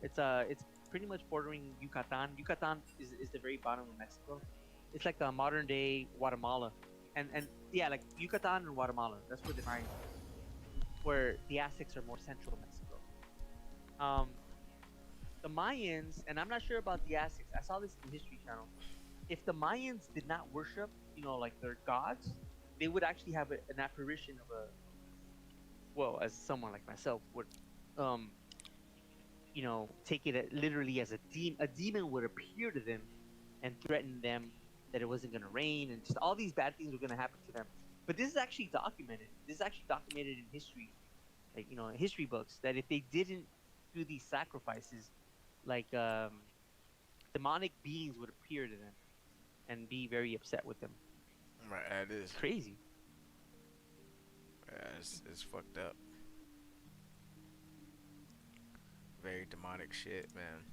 It's pretty much bordering Yucatan. Yucatan is the very bottom of Mexico. It's like a modern day Guatemala, and yeah, like Yucatan and Guatemala. That's where the Mayans are. Where the Aztecs are more central Mexico. Um, the Mayans, and I'm not sure about the Aztecs. I saw this in the History Channel. If the Mayans did not worship, like their gods, they would actually have an apparition of well, as someone like myself would, um, take it literally as a demon. A demon would appear to them and threaten them that it wasn't going to rain and just all these bad things were going to happen to them. But this is actually documented. This is actually documented in history, like history books, that if they didn't do these sacrifices, like demonic beings would appear to them and be very upset with them. Right. It is. It's crazy. Yeah, it's fucked up. Very demonic shit, man.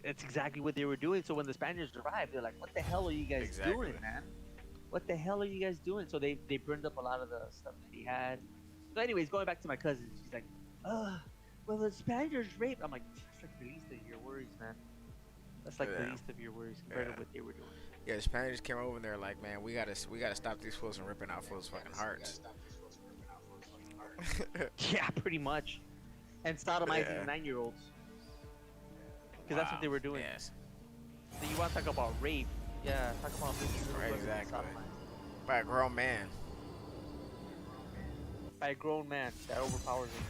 That's exactly what they were doing. So when the Spaniards arrived, they're like, "What the hell are you guys Exactly. doing, man? what the hell are you guys doing? So they burned up a lot of the stuff that they had. So anyways, going back to my cousin, she's like, well the Spaniards raped. I'm like, it's like the least of your worries, man. That's like the Yeah. least of your worries compared Yeah. to what they were doing. Yeah, the Spaniards came over and they're like, man, we gotta stop these fools from ripping out fools' fucking hearts. Yeah, pretty much. And sodomizing Yeah. 9-year-olds. Because that's what they were doing. Yes. So you want to talk about rape? Yeah, talk about making little Right, women exactly. sodomized By a grown man. by a grown man that overpowers them.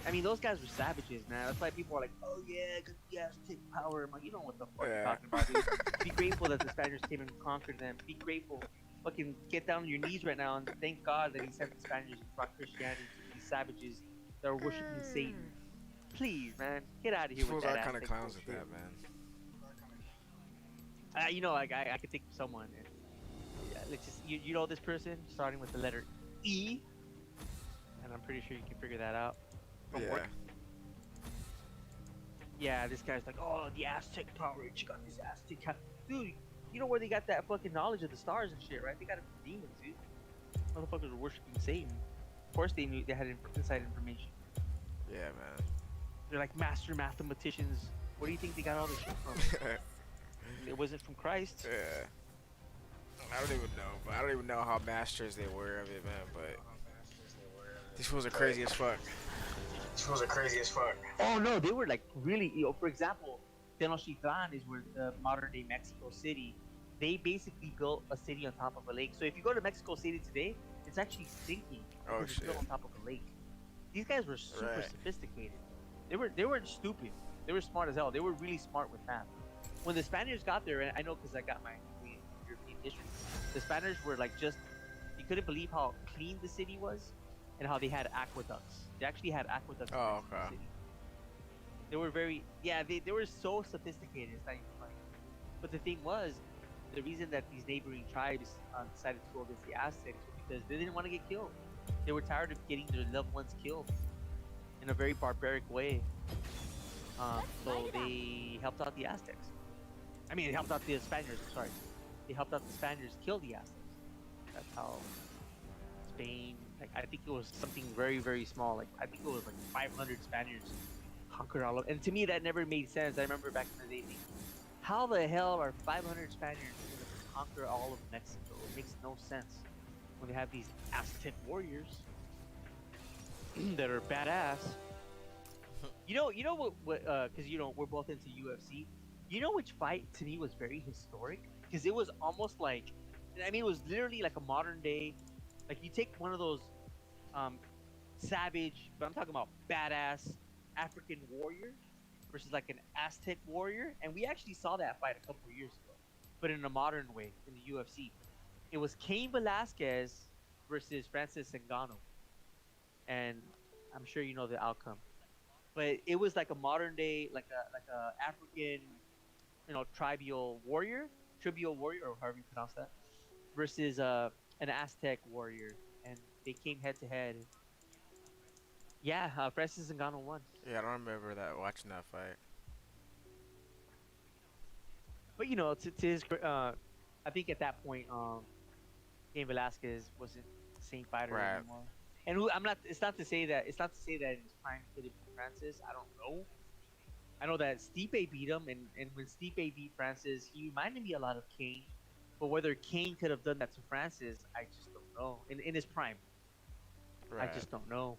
I mean, those guys were savages, man. That's why people are like, "Oh yeah, cause the Aztec power." I'm like, you know what the fuck you're Yeah. talking about, dude. Be grateful that the Spaniards came and conquered them. Be grateful. Fucking get down on your knees right now and thank God that He sent the Spaniards and brought Christianity to these savages that are worshiping Satan. Please, man, get out of These here with fools that are kind of Aztec clowns with bullshit. that, man. You know, like I could think of someone. And, yeah, let's just you know this person starting with the letter E, and I'm pretty sure you can figure that out from Yeah. work. Yeah, this guy's like, oh, the Aztec power. Check out this Aztec. Dude, you know where they got that fucking knowledge of the stars and shit, right? They got it from demons, dude. Motherfuckers were worshiping Satan. Of course, they knew they had inside information. Yeah, man. They're like master mathematicians. Where do you think they got all this shit from? It wasn't from Christ. Yeah. I don't even know, but I don't even know how masters they were of it, man. But these fools are crazy as fuck. Oh no, they were like really. For example, Tenochtitlan is where the modern day Mexico City. They basically built a city on top of a lake. So if you go to Mexico City today, it's actually sinking Oh, because it's built shit. on top of a lake. These guys were super Right. sophisticated. They weren't stupid. They were smart as hell. They were really smart with math. When the Spaniards got there, and I know because I got my degree in European history, the Spaniards were like just, you couldn't believe how clean the city was and how they had aqueducts. They actually had aqueducts in Oh, Mexico okay. City. They were very, yeah, they were so sophisticated. It's not even funny. But the thing was, the reason that these neighboring tribes decided to go against the Aztecs was because they didn't want to get killed. They were tired of getting their loved ones killed in a very barbaric way. So they helped out the Aztecs. I mean, they helped out the Spaniards. Sorry, they helped out the Spaniards kill the Aztecs. That's how Spain. Like, I think it was something very, very small. Like, I think it was like 500 Spaniards conquered all of. And to me, that never made sense. I remember back in the day thinking, how the hell are 500 Spaniards going to conquer all of Mexico? It makes no sense when they have these Aztec warriors that are badass. You know what? Because you know we're both into UFC. You know which fight to me was very historic? Because it was almost like, I mean, it was literally like a modern day. Like you take one of those savage, but I'm talking about badass African warrior versus like an Aztec warrior, and we actually saw that fight a couple of years ago, but in a modern way in the UFC. It was Cain Velasquez versus Francis Ngannou, and I'm sure you know the outcome. But it was like a modern day, like a African, tribal warrior, or however you pronounce that, versus an Aztec warrior, and they came head to head. Yeah, Francis Ngannou won. Yeah, I don't remember that watching that fight. But to his, I think at that point, Cain Velasquez wasn't the same fighter Right. anymore. And who, I'm not. It's not to say that. It's not to say that in his prime could have beat Francis. I don't know. I know that Stipe beat him, and when Stipe beat Francis, he reminded me a lot of Kane. But whether Kane could have done that to Francis, I just don't know. In his prime, Right. I just don't know.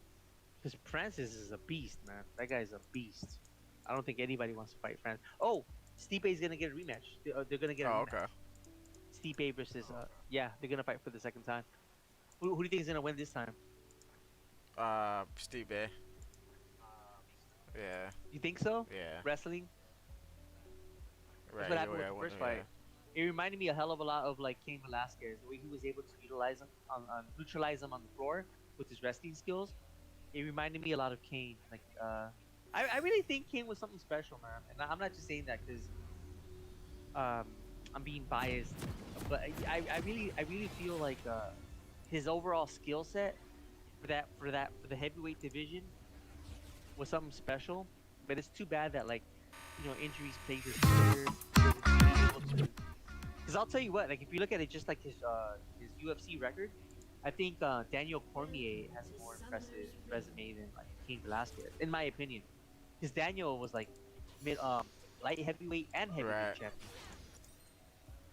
Because Francis is a beast, man. That guy's a beast. I don't think anybody wants to fight Francis. Oh, Stipe's gonna get a rematch. They're gonna get a Oh, rematch. okay. Stipe versus yeah, they're gonna fight for the second time. Who do you think is gonna win this time? Steve Bay. Yeah. You think so? Yeah. Wrestling? Right. what happened yeah, with the first yeah. fight. It reminded me a hell of a lot of like Cain Velasquez, the way he was able to utilize him neutralize him on the floor with his wrestling skills. It reminded me a lot of Kane. Like, I really think Kane was something special, man. And I'm not just saying that because I'm being biased, but I really feel like his overall skill set for the heavyweight division was something special. But it's too bad that, like, injuries played his career. He wasn't really able to Because I'll tell you what, like if you look at it just like his UFC record, I think Daniel Cormier has a more impressive resume than like Cain Velasquez, in my opinion. Because Daniel was like mid light heavyweight and heavyweight Right. champion.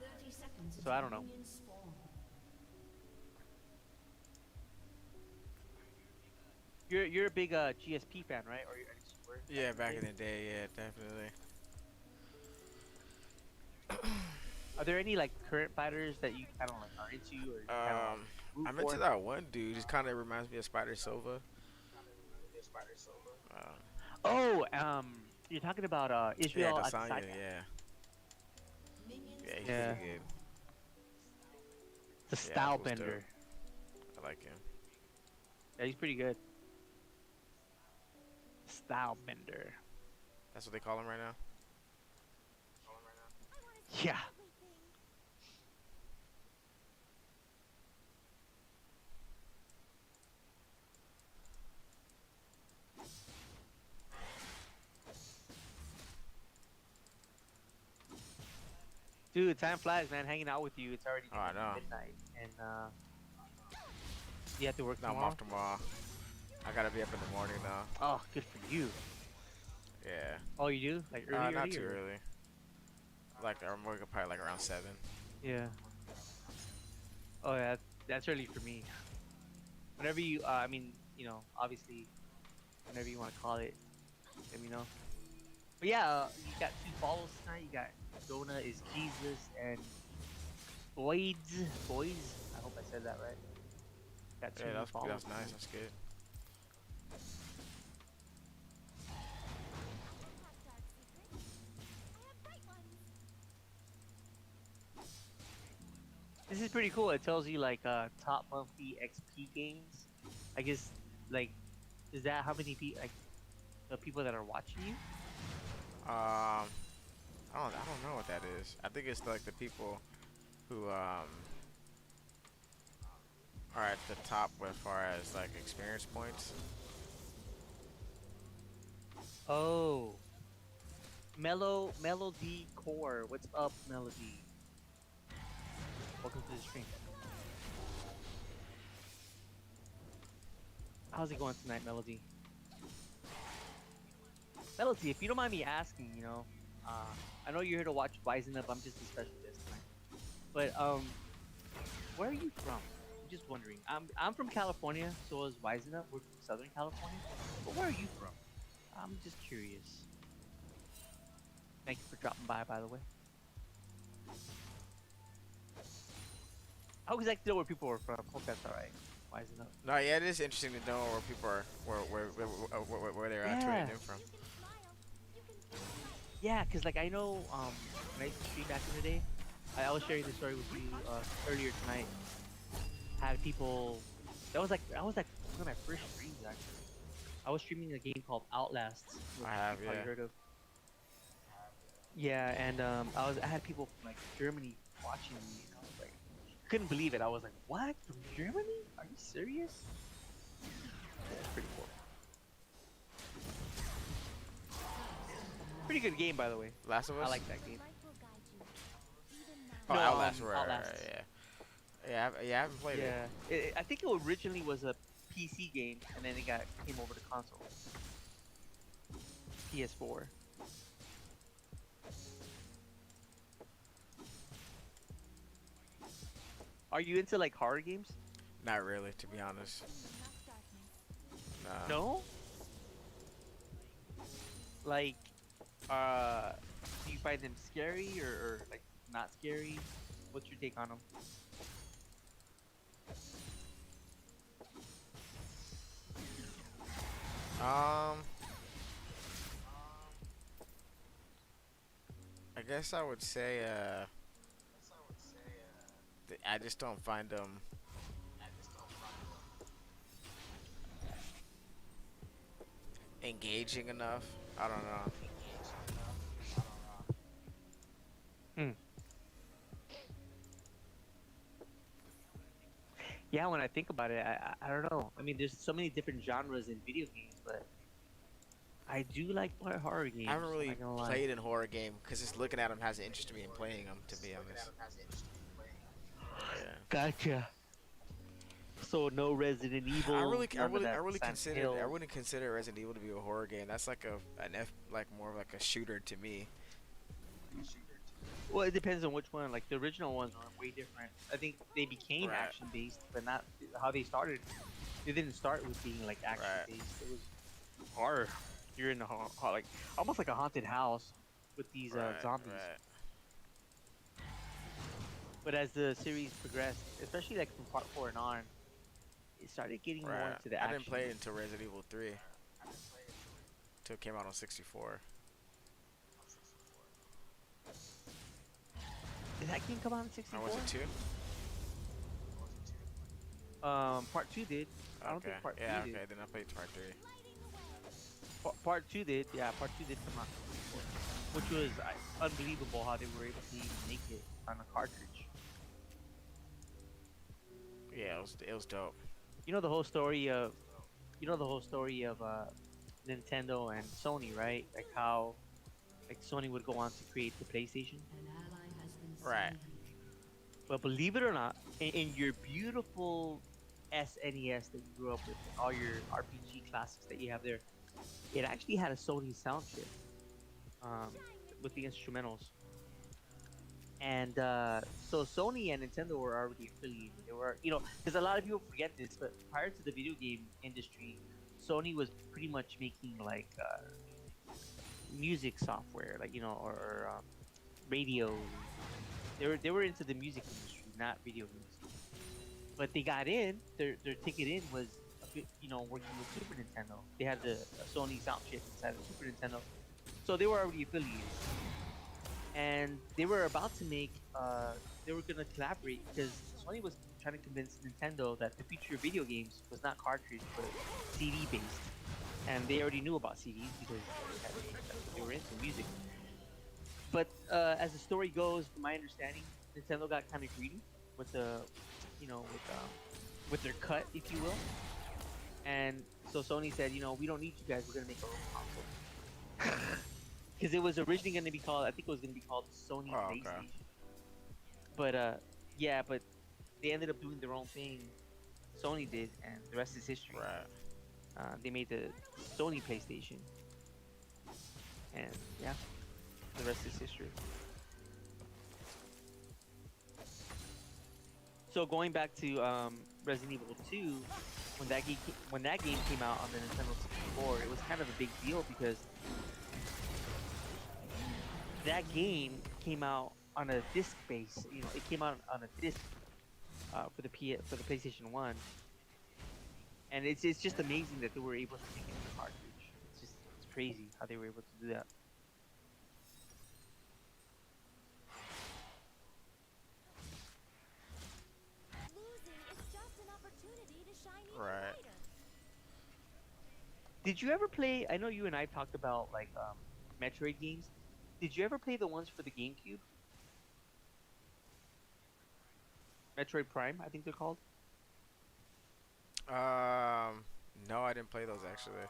30 seconds So until I don't know. minions spawn. You're a big GSP fan, right? Or at least you were Yeah, back the in day? the day, yeah, definitely. Are there any like current fighters that you kind of like are into or you kind of like Um, root I'm into for? that one dude. He kind of reminds me of Spider Silva. Uh, Oh, you're talking about yeah, Israel Adesanya. Adesanya. Yeah, Minions yeah, he's have Yeah, pretty spawned. good. the Yeah, that style was dope. bender. I like him. Yeah, he's pretty good. Style bender. That's what they call him right now. Yeah. Dude, time flies, man. Hanging out with you. It's already Oh, gonna I be know. midnight, and you have to work No, I'm tomorrow. off tomorrow. I gotta be up in the morning now. Oh, good for you. Yeah. Oh, you do? Like early, Not early, too or? early. Like I'm working probably like around 7. Yeah. Oh, yeah. That's early for me. Whenever you, I mean, obviously, whenever you want to call it, let me know. But yeah, you got 2 follows tonight. You got Jonah is Jesus and Boyd's Boys. I hope I said that right. Got 2 Yeah, new that follows was nice. tonight. That's good. This is pretty cool. It tells you like top monthly XP gains. I guess like is that how many people like the people that are watching you? I don't know what that is. I think it's like the people who are at the top as far as like experience points. Oh, Melody Core. What's up, Melody? Welcome to the stream. How's it going tonight, Melody? Melody, if you don't mind me asking, I know you're here to watch Wisen Up. I'm just a special guest tonight. But where are you from? I'm just wondering. I'm from California, so is Wisen Up. We're from Southern California. But where are you from? I'm just curious. Thank you for dropping by the way. I always like to know where people are from. Hope that's alright. Wisen Up. No, yeah, it is interesting to know where people are, where they're tuning in from. Yeah, cause like I know when I used to stream back in the day, I was sharing this story with you earlier tonight. Had people that was like one of my first streams actually. I was streaming a game called Outlast, which I have, you probably yeah. heard of. Yeah, and I had people from like Germany watching me, and I was like, couldn't believe it. I was like, what, from Germany? Are you serious? Yeah, it's pretty cool. Pretty good game, by the way. Last of Us. I like that game. Oh, No, Outlast, right, Outlast. yeah. Yeah, I haven't played it. Yeah, I think it originally was a PC game, and then it came over to console. PS4. Are you into like horror games? Not really, to be honest. Nah. No. Like, do you find them scary or like not scary? What's your take on them? Um, I guess I would say I just don't find them engaging enough. I don't know. Hmm. Yeah, when I think about it, I don't know. I mean, there's so many different genres in video games, but I do like horror games. I haven't I'm really not gonna lie. played in horror game because just looking at them hasn't interested me in playing them. To be honest. Yeah. Gotcha. So no Resident Evil, none of that Silent I Hill. wouldn't consider Resident Evil to be a horror game. That's like like more of like a shooter to me. Well, it depends on which one. Like the original ones are way different. I think they became Right. action based, but not how they started. They didn't start with being like action Right. based. It was horror. You're in the like almost like a haunted house with these zombies. Right. But as the series progressed, especially like from part 4 and on, it started getting more Right. into the I action. didn't play it until Resident Evil 3. Until it came out on 64. Did that game come out in 64? Or was it 2? Part 2 did. I don't think part 3 yeah, did. okay, then I played part 3. Part 2 did. Yeah, part 2 did come out, which was unbelievable how they were able to even make it on a cartridge. Yeah, it was dope. You know the whole story of, Nintendo and Sony, right? Like how, like Sony would go on to create the PlayStation. An ally has been Right. slain. But believe it or not, in your beautiful SNES that you grew up with, all your RPG classics that you have there, it actually had a Sony sound chip with the instrumentals. And so Sony and Nintendo were already affiliated. They were, because a lot of people forget this, but prior to the video game industry, Sony was pretty much making like music software, like or radio. They were into the music industry, not video games. But they got in. Their ticket in was, working with Super Nintendo. They had the Sony sound chip inside of Super Nintendo, so they were already affiliated. And they were about to make. They were gonna collaborate because Sony was trying to convince Nintendo that the future of video games was not cartridge but CD based, and they already knew about CDs because they were into music. But as the story goes, from my understanding, Nintendo got kind of greedy with the, with their cut, if you will. And so Sony said, we don't need you guys. We're gonna make our own console. Because it was originally gonna be called, I think it was gonna be called Sony PlayStation. Okay. But yeah, but they ended up doing their own thing. Sony did, and the rest is history. Right. They made the Sony PlayStation, and yeah, the rest is history. So going back to Resident Evil 2, when that game came out on the Nintendo 64, it was kind of a big deal because that game came out on a disc base. It came out on a disc for the PlayStation 1, and it's just amazing that they were able to make it in a cartridge. It's crazy how they were able to do that. Losing is just an opportunity to shine even Right. brighter. Did you ever play? I know you and I talked about like Metroid games. Did you ever play the ones for the GameCube? Metroid Prime, I think they're called. No, I didn't play those actually.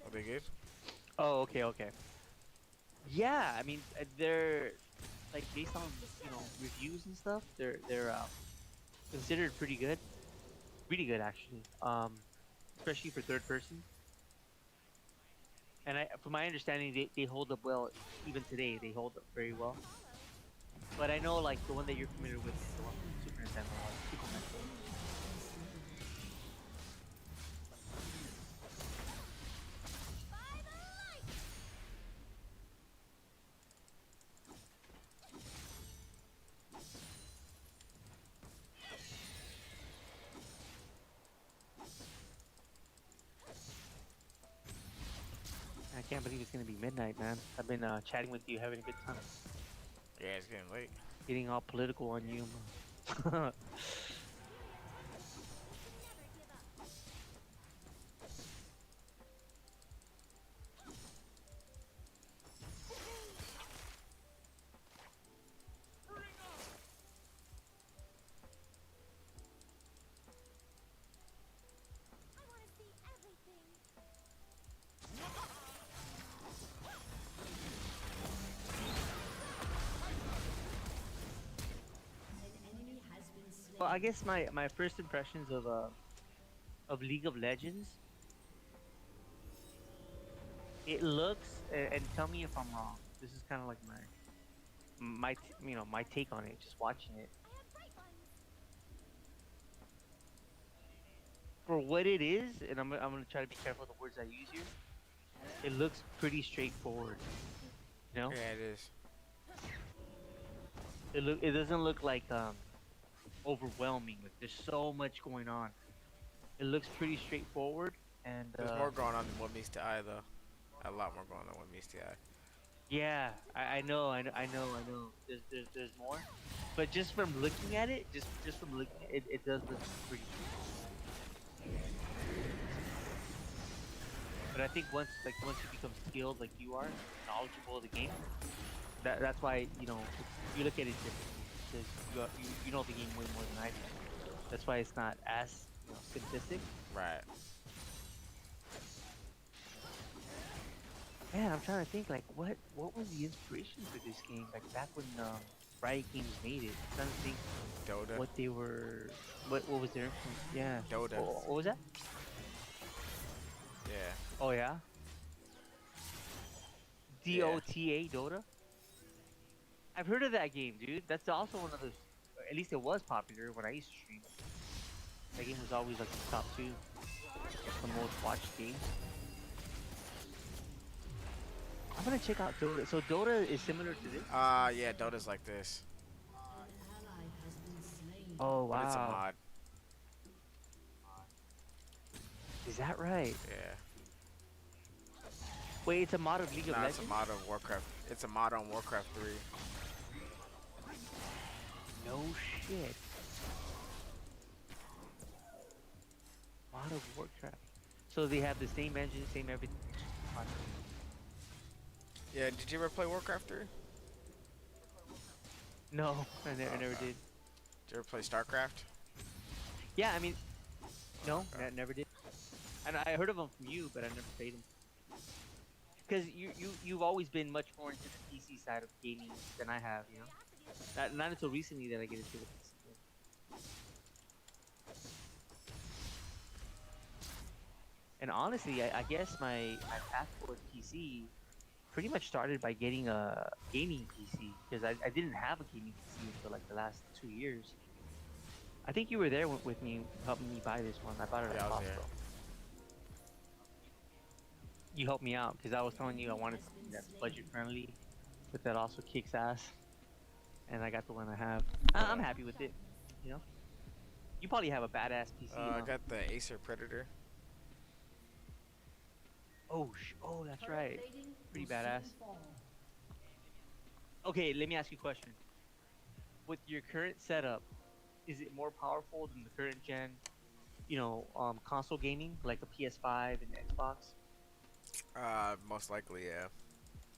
Are they good? Oh, okay. Yeah, I mean they're like based on reviews and stuff. They're considered pretty good, really good actually. Especially for third person. And from my understanding, they hold up well even today. They hold up very well. But I know like the one that you're familiar with is the one from Super Nintendo, Super Metroid. By the light! I can't believe it's gonna be midnight, man. I've been chatting with you, having a good time, Yeah, it's getting late. getting all political on you. Never give up. I want to see everything. Well, I guess my first impressions of League of Legends, it looks and tell me if I'm wrong. This is kind of like my take on it. Just watching it I have bright ones. for what it is, and I'm gonna try to be careful with the words I use here. It looks pretty straightforward. You know, Yeah, it is. it doesn't look like overwhelming. Like there's so much going on. It looks pretty straightforward, and There's more going on than what meets the eye, though. A lot more going on than what meets the eye. yeah, I know. There's more, but just from looking at it, just from looking, it does look pretty. But I think once you become skilled like you are, knowledgeable of the game, that's why you look at it differently because you know the game way more than I do. That's why it's not as simplistic. Right. Man, I'm trying to think like what was the inspiration for this game? Like back when Riot Games made it. I'm trying to think Dota. what they were, what was their influence? Yeah. Dota. What was that? Yeah. Oh yeah. DOTA Dota. I've heard of that game, dude. That's also one of those. At least it was popular when I used to stream. That game was always like the top two, the most watched games. I'm gonna check out Dota. So Dota is similar to this. Yeah, Dota's like this. An ally has been slain. Oh But it's a wow. mod. Is that right? Yeah. Wait, it's a mod of League of No, Legends? it's a mod of Warcraft. It's a mod on Warcraft 3. No shit. Mod of Warcraft. So they have the same engine, same everything. Yeah, did you ever play Warcraft 3? No, I never did. Did you ever play StarCraft? Yeah, I mean, no, never did. And I heard of them from you, but I never played them. Because you've always been much more into the PC side of gaming than I have, you know? Not until recently that I get into the PC game. And honestly, I guess my path towards PC pretty much started by getting a gaming PC. Because I didn't have a gaming PC until like the last 2 years. I think you were there with me, helping me buy this one. I bought it Yeah, at I was Costco. there. You helped me out because I was telling you I wanted something that's budget friendly, but that also kicks ass. And I got the one I have. I'm happy with it. You know. You probably have a badass PC. I huh? got the Acer Predator. Oh, that's right. Plating Pretty will soon badass. fall. Okay, let me ask you a question. With your current setup, is it more powerful than the current gen, console gaming like a PS5 and Xbox? Most likely, yeah.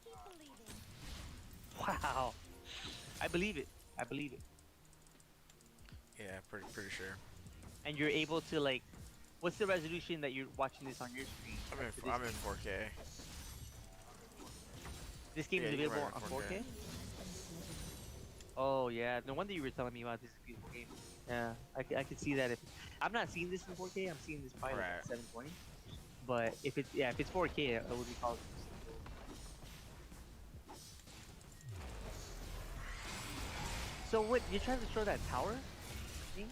Keep believing. Wow. I believe it. I believe it. Yeah, pretty sure. And you're able to like, what's the resolution that you're watching this on your screen? I'm in 4K. This game Yeah, is you can available run on it 4K? 4K. Oh yeah, no wonder you were telling me about this beautiful game. Yeah, I could see that. If I'm not seeing this in 4K, I'm seeing this probably like Right. at 720. But if it's 4K, it would be called. So what? You're trying to destroy that tower? Thing?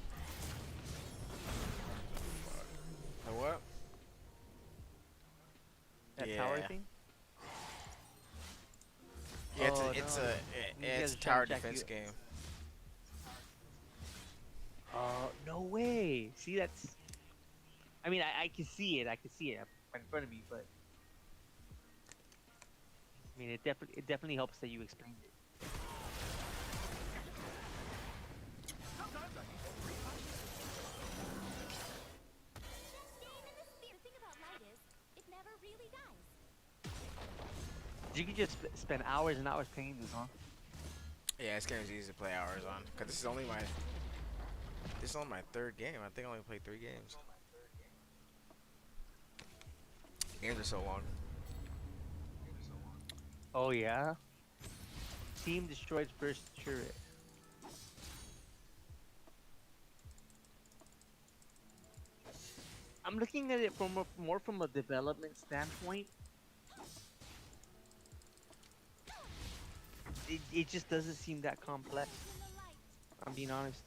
The what? That tower Yeah. thing? Yeah, Oh, it's no. a You it's guys a are trying tower to check defense you- game. No way. See, that's. I mean, I can see it. I can see it in front of me, but. I mean, it definitely helps that you explained it. Game in the spirit. The thing about light is, it never really dies. You can just spend hours and hours playing this, huh? Yeah, this game is easy to play hours on. Cause this is only my third game. I think I only played 3 games. Games are so long. Oh yeah. Team destroys first turret. I'm looking at it from more from a development standpoint. It just doesn't seem that complex. In the light. I'm being honest.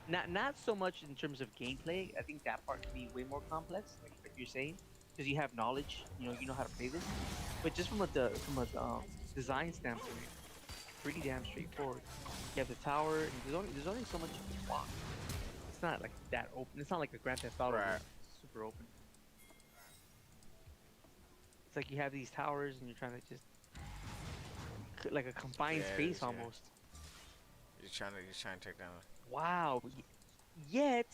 Not so much in terms of gameplay. I think that part can be way more complex, like you're saying, because you have knowledge. You know how to play this. But just from a design standpoint, pretty damn straightforward. You have the tower, and there's only so much you can walk. It's not like that open. It's not like a Grand Theft Auto where Right. it's super open. It's like you have these towers, and you're trying to just like a confined Yeah, it space is, yeah. almost. You're trying to take down. Wow. Yet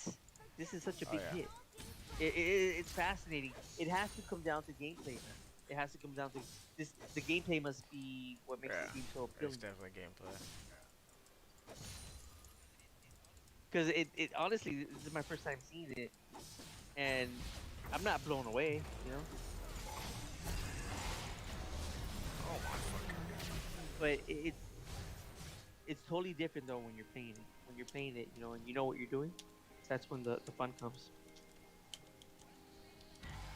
this is such a Oh, big yeah. hit. It's fascinating. It has to come down to gameplay, man. It has to come down to this. The gameplay must be what makes Yeah. it seem so It's appealing. definitely gameplay. Because it honestly, this is my first time seeing it, and I'm not blown away. You know. Oh my fucking god. But it's totally different though when you're playing it. When you're playing it, and you know what you're doing. That's when the fun comes.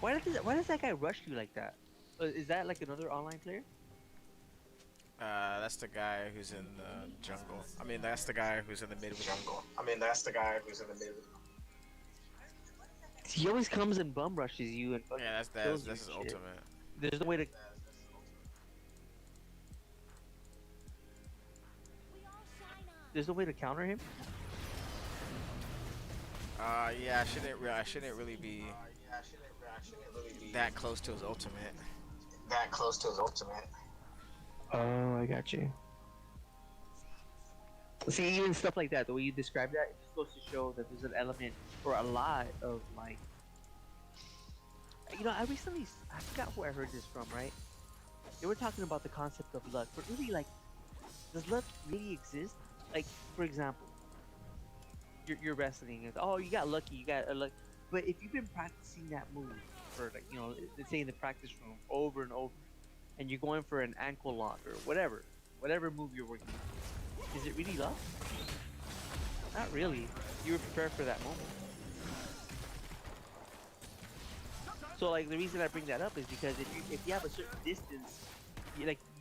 Why does that guy rush you like that? Is that like another online player? That's the guy who's in the jungle. I mean, that's the guy who's in the mid. He always comes and bum rushes you and fucking Yeah, that's kills that's his you and shit. ultimate. There's no way to. We all shine on. There's no way to counter him. Yeah, I shouldn't really be that close to his ultimate. Oh, I got you. See, even stuff like that, the way you describe that, it just goes to show that there's an element or a lot of like. I forgot who I heard this from, right? They were talking about the concept of luck, but really, like, does luck really exist? Like, for example, you're wrestling, and oh, you got lucky, you got a luck. But if you've been practicing that move for like, let's say in the practice room over and over, and you're going for an ankle lock or whatever move you're working on, is it really luck? Not really. You were prepared for that moment. So like the reason I bring that up is because if you have a certain distance,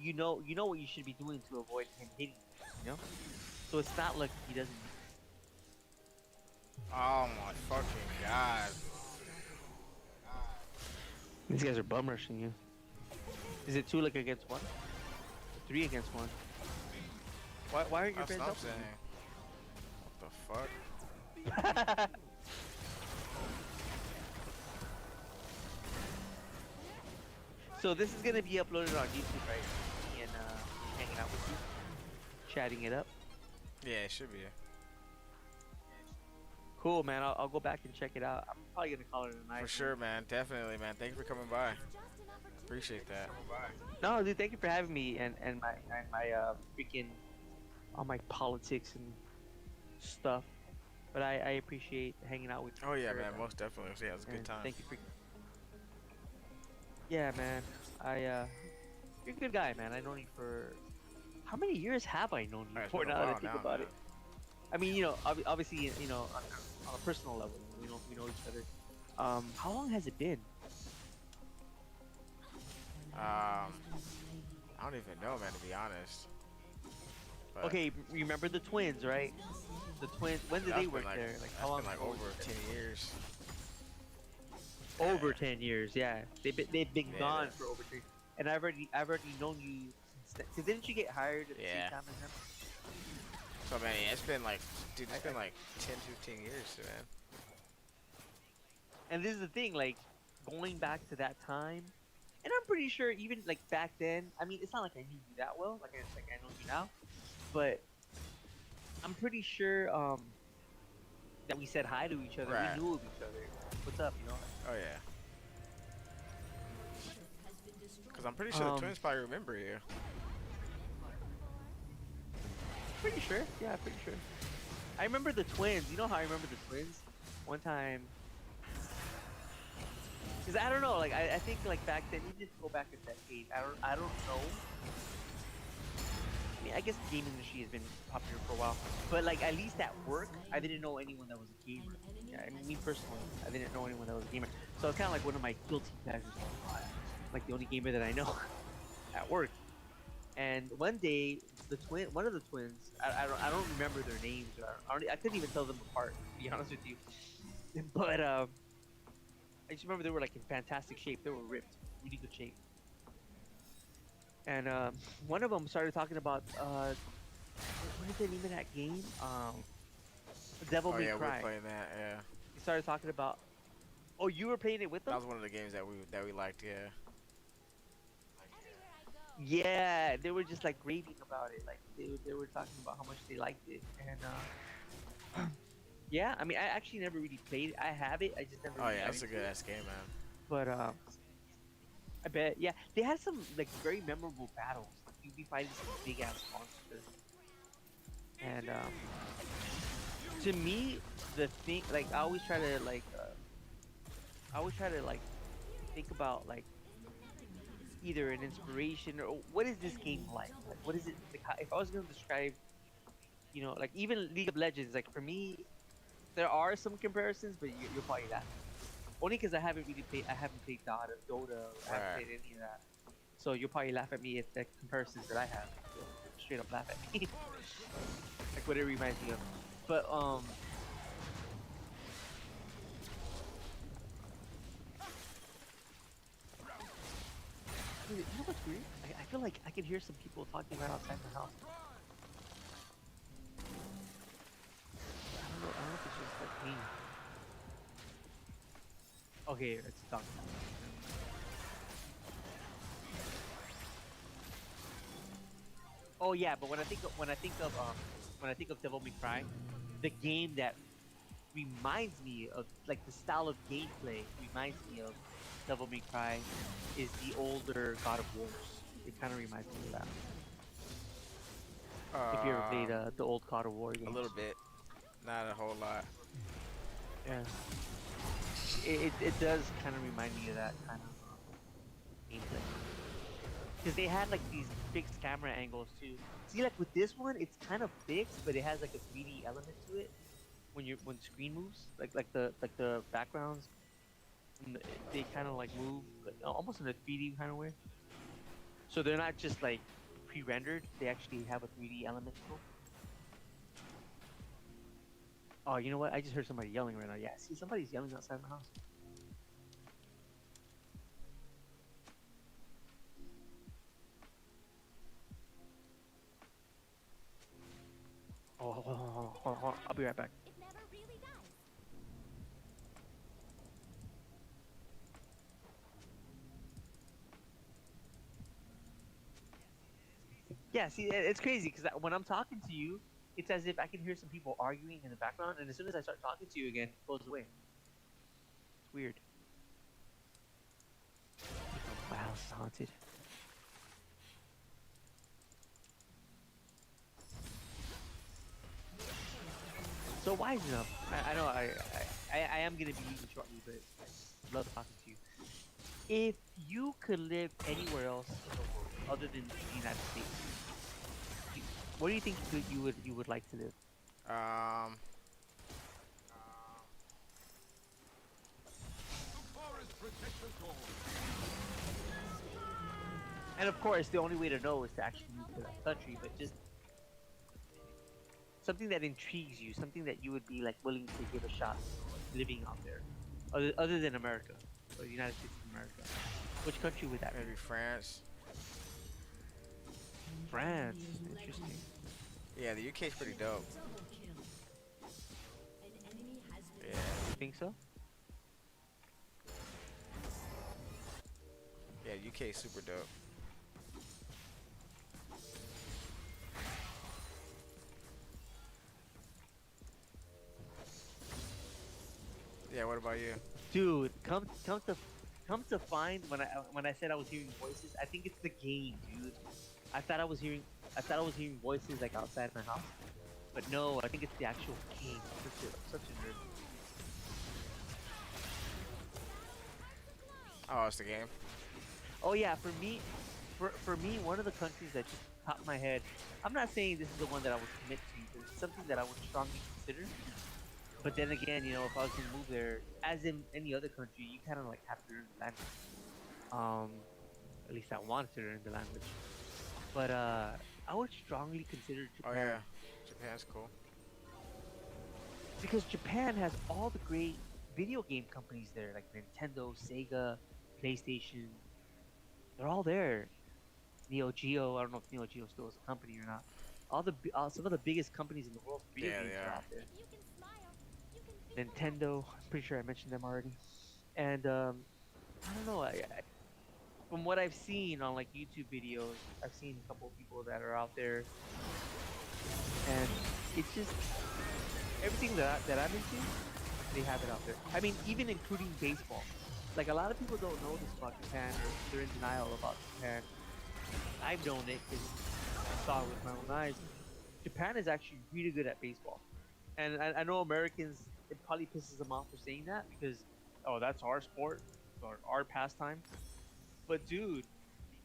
you know what you should be doing to avoid him hitting you. So it's not like he doesn't. Oh my fucking god. These guys are bum rushing you. Is it 2 like against 1? 3 against 1? Why aren't your That's friends what I'm helping saying. What the fuck? you? So this is gonna be uploaded on YouTube, right? Me and hanging out with you, chatting it up. Yeah, it should be. Cool, man. I'll go back and check it out. I'm probably gonna call it a night. For sure, man. Definitely, man. Thank you for coming by. Just an opportunity. Appreciate that. No, dude. Thank you for having me and my freaking all my politics and stuff. But I appreciate hanging out with you. Oh yeah, for, man. Most definitely. Yeah, it was a good and time. Thank you for. Yeah, man. You're a good guy, man. I known you for. How many years have I known you It's for? been a Now that I while think now, about man. it. I mean, obviously, on a personal level, we know each other. How long has it been? I don't even know, man. To be honest. But Okay, remember the twins, right? The twins. When did that's they been work like, there? Like that's how long? been like ago over was it? 10 years. Over 10 years. Yeah, they've been Yeah, gone that- for over 10. And I've already known you since then. Cause didn't you get hired at the Yeah. same time as him? So man, it's been like, dude, it's been like 10, 15 years, man. And this is the thing, like going back to that time, and I'm pretty sure even like back then. I mean, it's not like I knew you that well, like I know you now, but I'm pretty sure that we said hi to each other. Right. We knew of each other. What's up, Oh yeah. Cause I'm pretty sure the twins probably remember you. Pretty sure. Yeah, pretty sure. I remember the twins. You know how I remember the twins? One time. Cause I don't know. Like I think like back then, even if you go back a decade, I don't know. mean, I guess the game industry has been popular for a while, but like at least at work, I didn't know anyone that was a gamer. Yeah, I mean, me personally, I didn't know anyone that was a gamer. So it's kind of like one of my guilty pleasures. Like the only gamer that I know at work. And one day, one of the twins, I don't remember their names, or I couldn't even tell them apart, to be honest with you. But I just remember they were like in fantastic shape. They were ripped, really good shape. And one of them started talking about what is the name of that game? Devil Oh May yeah, we're Cry. playing that. Yeah, He started talking about. Oh, you were playing it with that them? was one of the games that we liked. Yeah. Everywhere I go. Yeah, they were just like raving about it. Like they were talking about how much they liked it, and yeah, I mean, I actually never really played it. I have it. I just never Oh really yeah, got that's a into good it. ass game, man. But I bet, yeah, they had some like very memorable battles. Like you'd be fighting some big ass monsters, and to me, the thing like I always try to like think about like either an inspiration or what is this game like? Like what is it like? If I was gonna describe, you know, like even League of Legends, like for me, there are some comparisons, but you'll probably laugh at me. Only because I haven't really played. I haven't played Dota, or I haven't Right. played any of that. So you'll probably laugh at me at the comparisons that I have. You'll straight up laugh at me, like what it reminds me of. But you know what's weird? I feel like I can hear some people talking right outside my house. But I don't know. I don't know if it's just like me. Okay, it's done. Oh yeah, but when I think of Devil May Cry, the game that reminds me of like the style of gameplay reminds me of Devil May Cry is the older God of Wars. It kind of reminds me of that. If you ever played Um, the old God of War a games, little bit, not a whole lot. yeah, it does kind of remind me of that kind of gameplay because they had like these fixed camera angles too. See, like with this one, it's kind of fixed, but it has like a 3D element to it when the screen moves, like the backgrounds, and they kind of like move like, almost in a 3D kind of way. So they're not just like pre-rendered; they actually have a 3D element to them. Oh, you know what? I just heard somebody yelling right now. Yeah, see, somebody's yelling outside my house. Oh, hold on. I'll be right back. It never really dies. Yeah, see, it's crazy because when I'm talking to you, it's as if I can hear some people arguing in the background, and as soon as I start talking to you again, it goes away. It's weird. My house is haunted. So wise enough. I know I am gonna be leaving shortly, but I love talking to you. If you could live anywhere else in the world other than the United States, you- where do you think you would like to live? Um, And of course, the only way to know is to actually move to that country. But just something that intrigues you, something that you would be like willing to give a shot, like living out there, other than America or the United States of America. Which country would that be? maybe France. France. Interesting. Yeah, the UK is pretty dope. Double kill. An enemy has been Yeah, You think so? yeah, UK is super dope. Yeah, what about you? Dude, come to find when I said I was hearing voices, I think it's the game, dude. I thought I was hearing I thought I was hearing voices like outside my house, but no, I think it's the actual game. Such a nerd. Oh, it's the game. Oh yeah, for me, one of the countries that just top of my head, I'm not saying this is the one that I would commit to, but it's something that I would strongly consider. But then again, if I was gonna move there, as in any other country, you kind of like have to learn the language. Um, at least I wanted to learn the language. But I would strongly consider Oh Japan yeah, Japan's cool. because Japan has all the great video game companies there, like Nintendo, Sega, PlayStation. They're all there. Neo Geo. I don't know if Neo Geo still is a company or not. Some of the biggest companies in the world for video Yeah, games they are are. out there. If you can smile, you can feel Nintendo. I'm pretty sure I mentioned them already. And I don't know. From what I've seen on like YouTube videos, I've seen a couple of people that are out there, and it's just everything that I'm into, they have it out there. I mean, even including baseball. Like a lot of people don't know this about Japan, or they're in denial about Japan. I've known it because I saw it with my own eyes. Japan is actually really good at baseball, and I know Americans. It probably pisses them off for saying that because, oh, that's our sport or our pastime. But dude,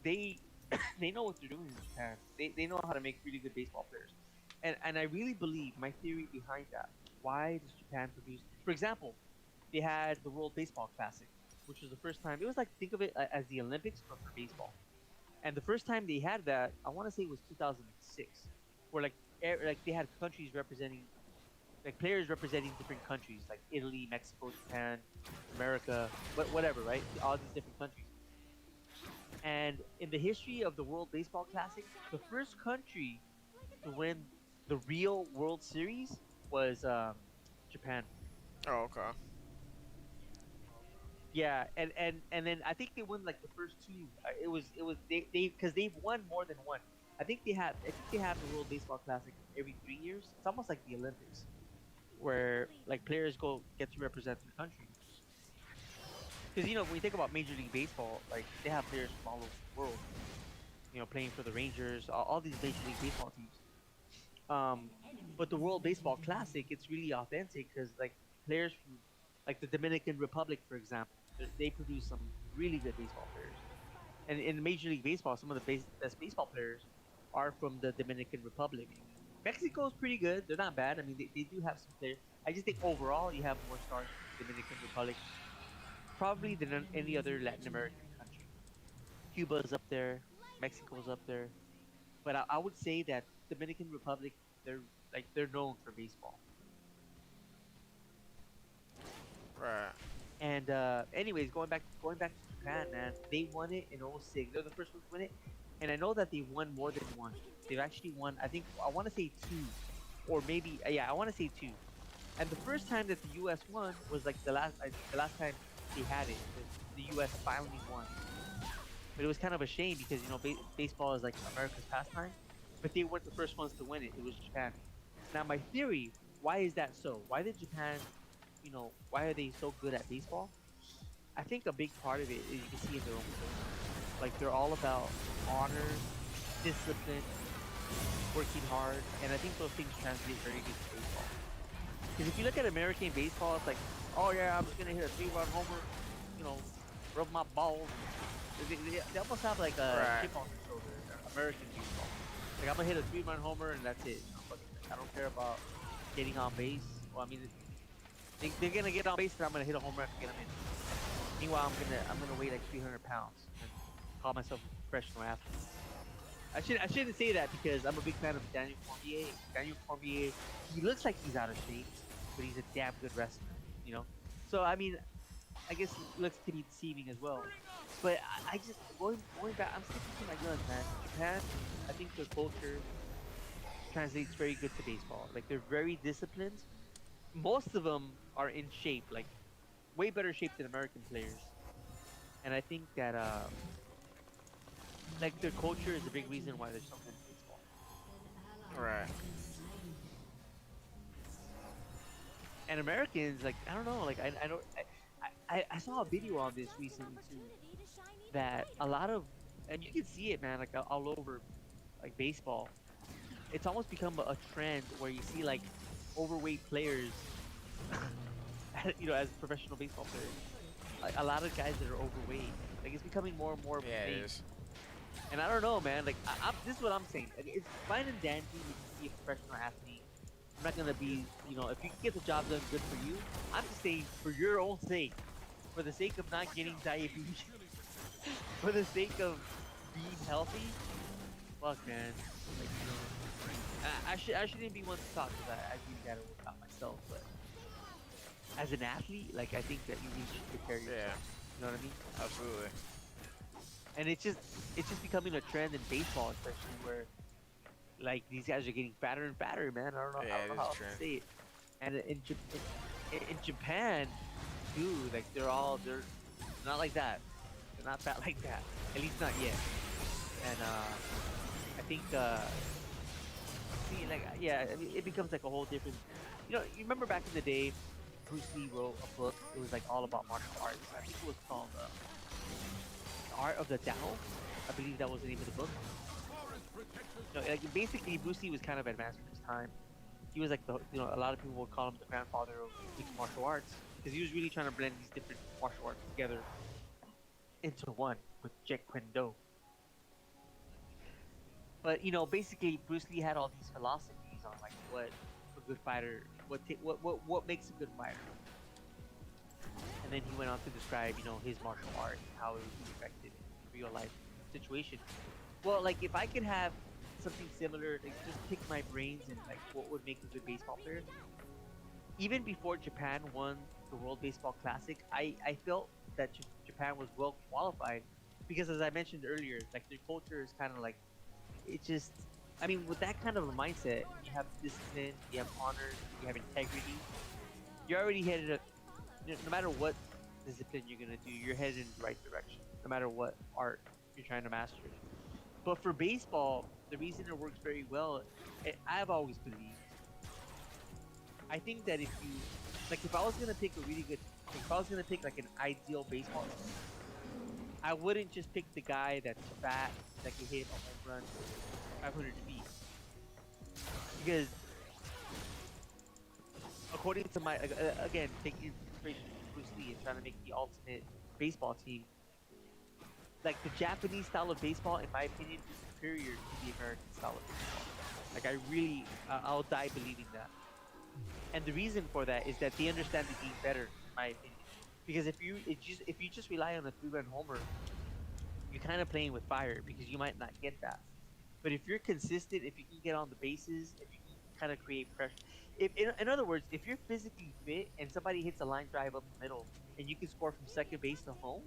they they know what they're doing in Japan. They know how to make really good baseball players, and I really believe my theory behind that. Why does Japan produce? For example, they had the World Baseball Classic, which was the first time. It was like think of it as the Olympics but for baseball. And the first time they had that, I want to say it was 2006, where like they had countries representing like players representing different countries like Italy, Mexico, Japan, America, whatever, right? All these different countries. And in the history of the World Baseball Classic, the first country to win the real World Series was Japan. Oh, okay. Yeah, and then I think they won like the first two. It was they because they've won more than one. I think they have the World Baseball Classic every 3 years. It's almost like the Olympics, where like players go get to represent their country. Because when you think about Major League Baseball, like they have players from all over the world. Playing for the Rangers, all these Major League Baseball teams. Um, but the World Baseball Classic, it's really authentic because like players from like the Dominican Republic, for example, they produce some really good baseball players. And in Major League Baseball, some of the best baseball players are from the Dominican Republic. Mexico is pretty good; they're not bad. I mean, they do have some players. I just think overall, you have more stars from the Dominican Republic, probably than any other Latin American country. Cuba's up there, Mexico's up there, but I would say that Dominican Republic, they're they're known for baseball. Right. And anyways, going back to Japan, man, they won it in '06. They're the first ones to win it, and I know that they won more than one. They've actually won. I think I want to say two, or maybe yeah, I want to say two. And the first time that the U.S. won was like the last time they had it. The U.S. finally won, but it was kind of a shame because baseball is like America's pastime, but they weren't the first ones to win it. It was Japan. Now my theory, why is that so? Why did Japan, why are they so good at baseball? I think a big part of it is you can see in their own culture. Like they're all about honor, discipline, working hard, and I think those things translate very good to baseball. Because if you look at American baseball, it's like, oh yeah, I'm just gonna hit a three-run homer, you know, rub my balls. They almost have like a Right. chip on their shoulder. American baseball. Like I'm gonna hit a three-run homer and that's it. I don't care about getting on base. Well, I mean, they're gonna get on base and I'm gonna hit a home run to get them in. Meanwhile, I'm gonna weigh like 300 pounds and call myself a professional athlete. I shouldn't say that because I'm a big fan of Daniel Cormier. Daniel Cormier, he looks like he's out of shape, but he's a damn good wrestler. You know, so I mean, I guess looks can be deceiving as well. But I just going back, I'm sticking to my guns, man. Japan, I think their culture translates very good to baseball. Like they're very disciplined. Most of them are in shape, like way better shape than American players. And I think that like their culture is a big reason why they're so good at baseball. Right. And Americans, like I don't know, like I don't I saw a video on this recently too that a lot of and you can see it, man, like all over like baseball. It's almost become a trend where you see like overweight players, as professional baseball players. Like a lot of guys that are overweight. Like it's becoming more and more of a Yeah, it thing. is. And I don't know, man. Like, this is what I'm saying. Like, it's fine and dandy you can be a professional athlete. I'm not gonna be, if you can get the job done, good for you. I'm just saying, for your own sake, for the sake of not getting diabetes, for the sake of being healthy, fuck, man. Like, I shouldn't be one to talk because I really gotta work out myself. But as an athlete, like, I think that you really should take care of yourself. Yeah, You know what I mean? absolutely. And it's just becoming a trend in baseball, especially where like these guys are getting fatter and fatter, man. I Yeah, don't know it how is a else to trend. say it. And in Japan, dude, like they're not like that. They're not fat like that. At least not yet. And I think see, like, yeah, I mean, it becomes like a whole different. You remember back in the day, Bruce Lee wrote a book. It was like all about martial arts. I think it was called The Art of the Tao. I believe that was the name of the book. No, like basically Bruce Lee was kind of advanced for his time. He was like a lot of people would call him the grandfather of mixed martial arts because he was really trying to blend these different martial arts together into one with Jeet Kune Do. But basically Bruce Lee had all these philosophies on like what a good fighter, what makes a good fighter, and then he went on to describe his martial art and how it would be effective in real life situation. Well, like if I could have something similar, like just pick my brains and like what would make a good baseball player. Even before Japan won the World Baseball Classic, I felt that Japan was well qualified because, as I mentioned earlier, like their culture is kind of like it just. I mean, with that kind of a mindset, you have discipline, you have honor, you have integrity. You're already headed. No matter what discipline you're gonna do, you're headed in the right direction. No matter what art you're trying to master. But for baseball, the reason it works very well, I've always believed. I think that if I was gonna pick a really good, if I was gonna pick like an ideal baseball team, I wouldn't just pick the guy that's fat that can hit a home run 500 feet. Because according to my, again, taking inspiration from Bruce Lee and trying to make the ultimate baseball team, like the Japanese style of baseball, in my opinion, is superior to the American style of baseball. Like I really, I'll die believing that. And the reason for that is that they understand the game better, in my opinion. Because if you just rely on a three-run homer, you're kind of playing with fire because you might not get that. But if you're consistent, if you can get on the bases, if you can kind of create pressure, if in other words, if you're physically fit and somebody hits a line drive up the middle and you can score from second base to home,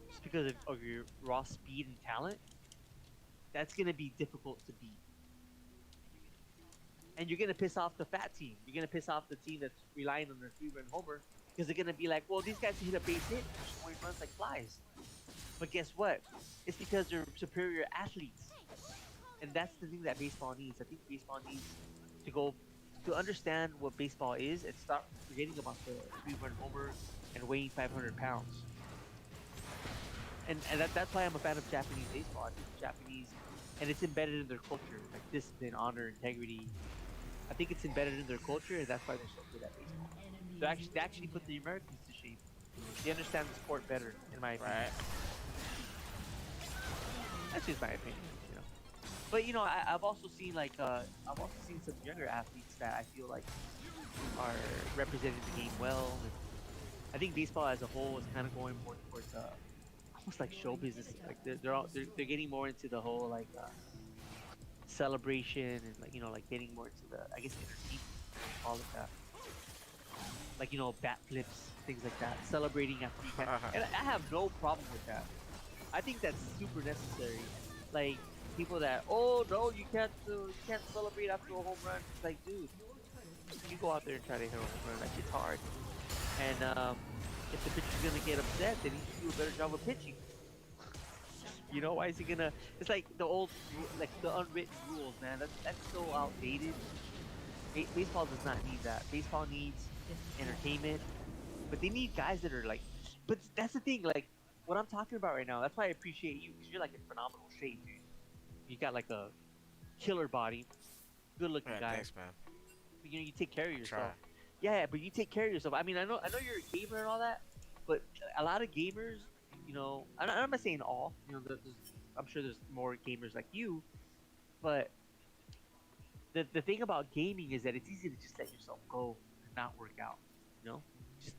just because of your raw speed and talent, that's gonna be difficult to beat. And you're gonna piss off the fat team. You're gonna piss off the team that's relying on their three-run homer because they're gonna be like, well, these guys can hit a base hit and they're scoring runs like flies. But guess what? It's because they're superior athletes, and that's the thing that baseball needs. I think baseball needs to go to understand what baseball is and stop forgetting about the three-run homer and weighing 500 pounds. And that's why I'm a fan of Japanese baseball. I think the Japanese, and it's embedded in their culture, like discipline, honor, integrity. I think it's embedded in their culture, and that's why they're so good at baseball. They actually put the Americans to shame. They understand the sport better, in my opinion. Right. That's just my opinion. But I've also seen I've also seen some younger athletes that I feel like are representing the game well. And I think baseball as a whole is kind of going more towards almost like show business. Like they're getting more into the whole like celebration and like getting more into the I guess entertainment, call it that. Like bat flips, things like that, celebrating after you catch. And I have no problem with that. I think that's super necessary. Like people that, oh no, you can't celebrate after a home run. It's like, dude, you go out there and try to hit a home run. That shit's hard. And if the pitcher's gonna get upset, then he should do a better job of pitching. Why is he gonna? It's like the old, like the unwritten rules, man. That's so outdated. Baseball does not need that. Baseball needs entertainment, but they need guys that are like. But that's the thing, like what I'm talking about right now. That's why I appreciate you because you're like in phenomenal shape, dude. You got like a killer body, good looking Yeah, guy. thanks, man. But, you take care of I try. yourself. Yeah, but you take care of yourself. I mean, I know you're a gamer and all that, but a lot of gamers, I'm not saying all. I'm sure there's more gamers like you, but the thing about gaming is that it's easy to just let yourself go and not work out. You know,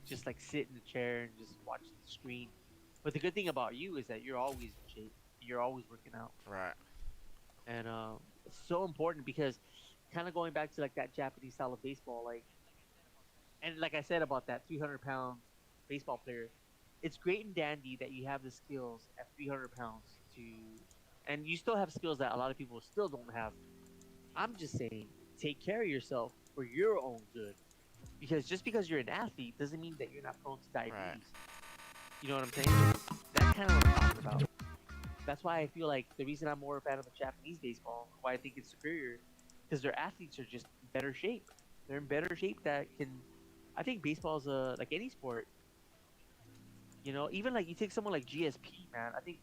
just like sit in the chair and just watch the screen. But the good thing about you is that you're always in shape. You're always working out, Right. and it's so important because kind of going back to like that Japanese style of baseball, like and like I said about that 300-pound baseball player, it's great and dandy that you have the skills at 300 pounds to, and you still have skills that a lot of people still don't have. I'm just saying, take care of yourself for your own good. Because just because you're an athlete doesn't mean that you're not prone to Right. diabetes. You know what I'm saying? That's kind of what I'm talking about. That's why I feel like the reason I'm more a fan of the Japanese baseball, why I think it's superior, because their athletes are just in better shape. They're in better shape that can. I think baseball is like any sport. You know, even like you take someone like GSP, man. I think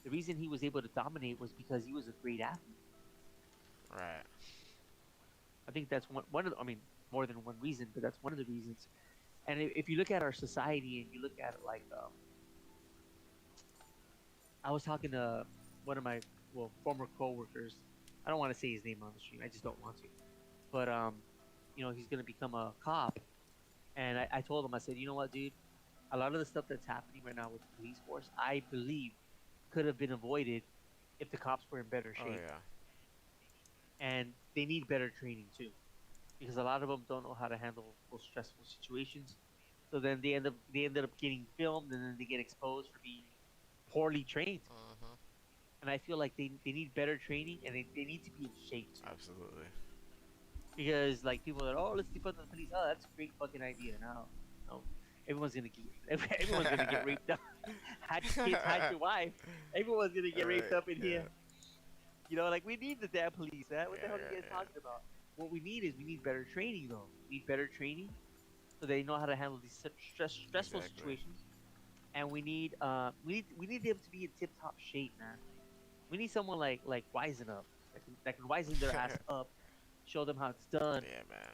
the reason he was able to dominate was because he was a great athlete. Right. I think that's one of the, I mean more than one reason, but that's one of the reasons. And if you look at our society and you look at it like I was talking to one of my former coworkers. I don't want to say his name on the stream. I just don't want to. But you know, he's gonna become a cop, and I told him, I said, you know what, dude, a lot of the stuff that's happening right now with the police force, I believe, could have been avoided if the cops were in better Oh shape, yeah. and they need better training too, because a lot of them don't know how to handle those stressful situations. So then they ended up getting filmed, and then they get exposed for being poorly trained. Mhm. And I feel like they need better training, and they need to be in shape too. Absolutely. Because like people are, oh, let's defund the police. Oh, that's a great fucking idea. No, everyone's gonna get everyone's gonna get raped up. Hide your kids, hide your wife. Everyone's gonna get raped Right. up in Yeah. here. You know, like we need the damn police, man. What the Yeah. hell are you guys Yeah. talking about? What we need is we need better training, though. We need better training so they know how to handle these stressful Exactly. situations. And we need them to be in tip top shape, man. We need someone like Wisen Up that can wisen their ass up, show them how it's done, Yeah, man.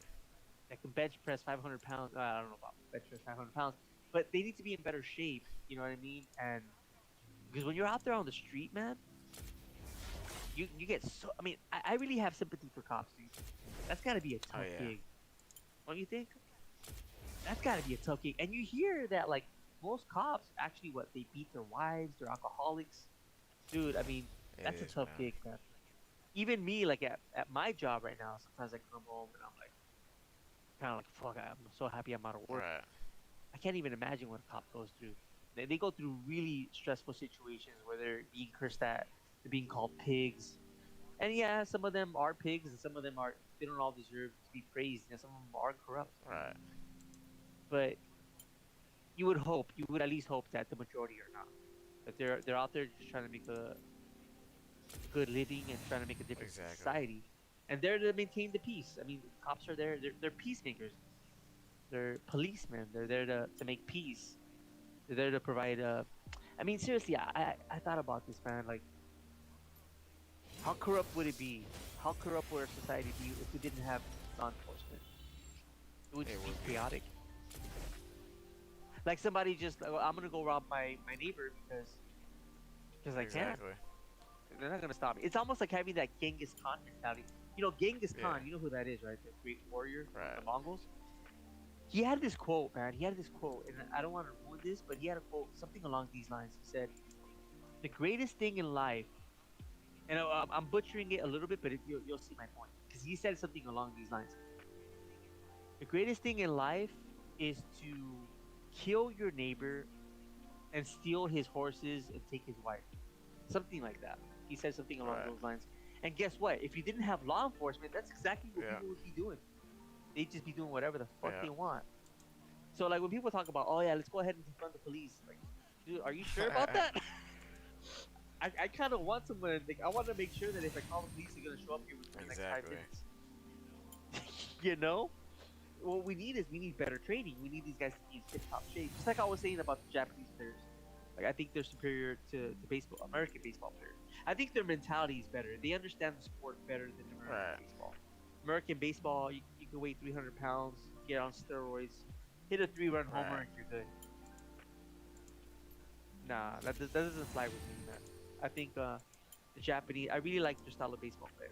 that can bench press 500 pounds. I don't know about bench press 500 pounds, but they need to be in better shape. You know what I mean? And because when you're out there on the street, man, you get so. I mean, I really have sympathy for cops, dude. That's got to be a Oh tough yeah. gig, don't you think? That's got to be a tough gig. And you hear that like most cops actually what they beat their wives, they're alcoholics, dude. I mean, It that's a is, tough man. gig, man. Even me, like at my job right now, sometimes I come home and I'm like, kind of like, fuck, I'm so happy I'm out of work. Right. I can't even imagine what a cop goes through. They go through really stressful situations where they're being cursed at, they're being called pigs. And yeah, some of them are pigs, and some of them are. They don't all deserve to be praised, and some of them are corrupt. Right. But you would at least hope that the majority are not. That they're out there just trying to make a good living and trying to make a difference in Exactly. society, and they're to maintain the peace. I mean, cops are there. They're peacemakers. They're policemen. They're there to make peace. They're there to provide. I mean, seriously, I thought about this, man. Like, how corrupt would it be? How corrupt would our society be if we didn't have law enforcement? It would It just be would be. chaotic. Like somebody just, like, I'm gonna go rob my neighbor because I can. Exactly. They're not gonna stop me. It's almost like having that Genghis Khan mentality. You know, Genghis Yeah. Khan. You know who that is, right? The great warrior from Right. the Mongols. He had this quote, man. He had this quote, and I don't want to ruin this, but he had a quote, something along these lines. He said, "The greatest thing in life," and I'm butchering it a little bit, but you'll see my point, because he said something along these lines. The greatest thing in life is to kill your neighbor and steal his horses and take his wife. Something like that. He said something along Right. those lines. And guess what? If you didn't have law enforcement, that's exactly what Yeah. people would be doing. They'd just be doing whatever the fuck Yeah. they want. So like when people talk about, oh yeah, let's go ahead and defund the police, like, dude, are you sure about that? I kind of want someone. Like, I want to make sure that if I call the police, they're gonna show up here within the next 5 Exactly. minutes. You know, what we need is we need better training. We need these guys to be in tip-top shape. Just like I was saying about the Japanese players. Like I think they're superior to baseball, American baseball players. I think their mentality is better. They understand the sport better than American Right. baseball. American baseball, you can weigh 300 pounds, get on steroids, hit a 3-run homer, Right. and you're good. Nah, that doesn't fly with me, man. I think the Japanese. I really like their style of baseball player.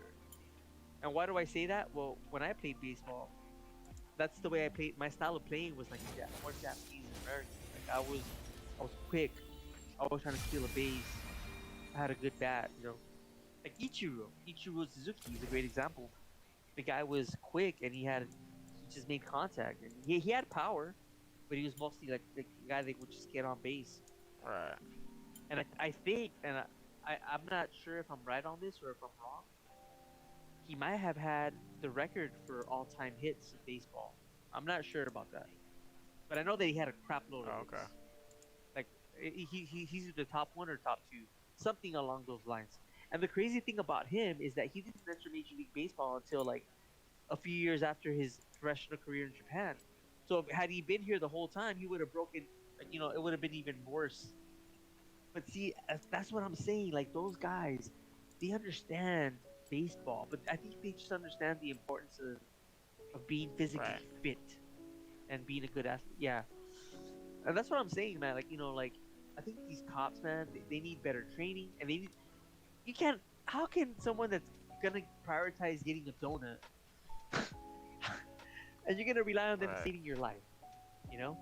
And why do I say that? Well, when I played baseball, that's the way I played. My style of playing was like more Japanese and American. Like I was quick. I was trying to steal a base. I had a good bat, you know. Like Ichiro Suzuki is a great example. The guy was quick and he just made contact and he had power, but he was mostly like the guy that would just get on base. Right. And I think, and I'm not sure if I'm right on this or if I'm wrong. He might have had the record for all-time hits in baseball. I'm not sure about that, but I know that he had a crap load of Oh, hits. okay. Like he's either top one or top two, something along those lines. And the crazy thing about him is that he didn't enter Major League Baseball until like a few years after his professional career in Japan. So had he been here the whole time, he would have broken. Like, you know, it would have been even worse. But see, that's what I'm saying. Like those guys, they understand baseball, but I think they just understand the importance of being physically Right. fit and being a good athlete. Yeah, and that's what I'm saying, man. Like, you know, like I think these cops, man, they need better training, and they need. You can't. How can someone that's gonna prioritize getting a donut, and you're gonna rely on them Right. saving your life? You know,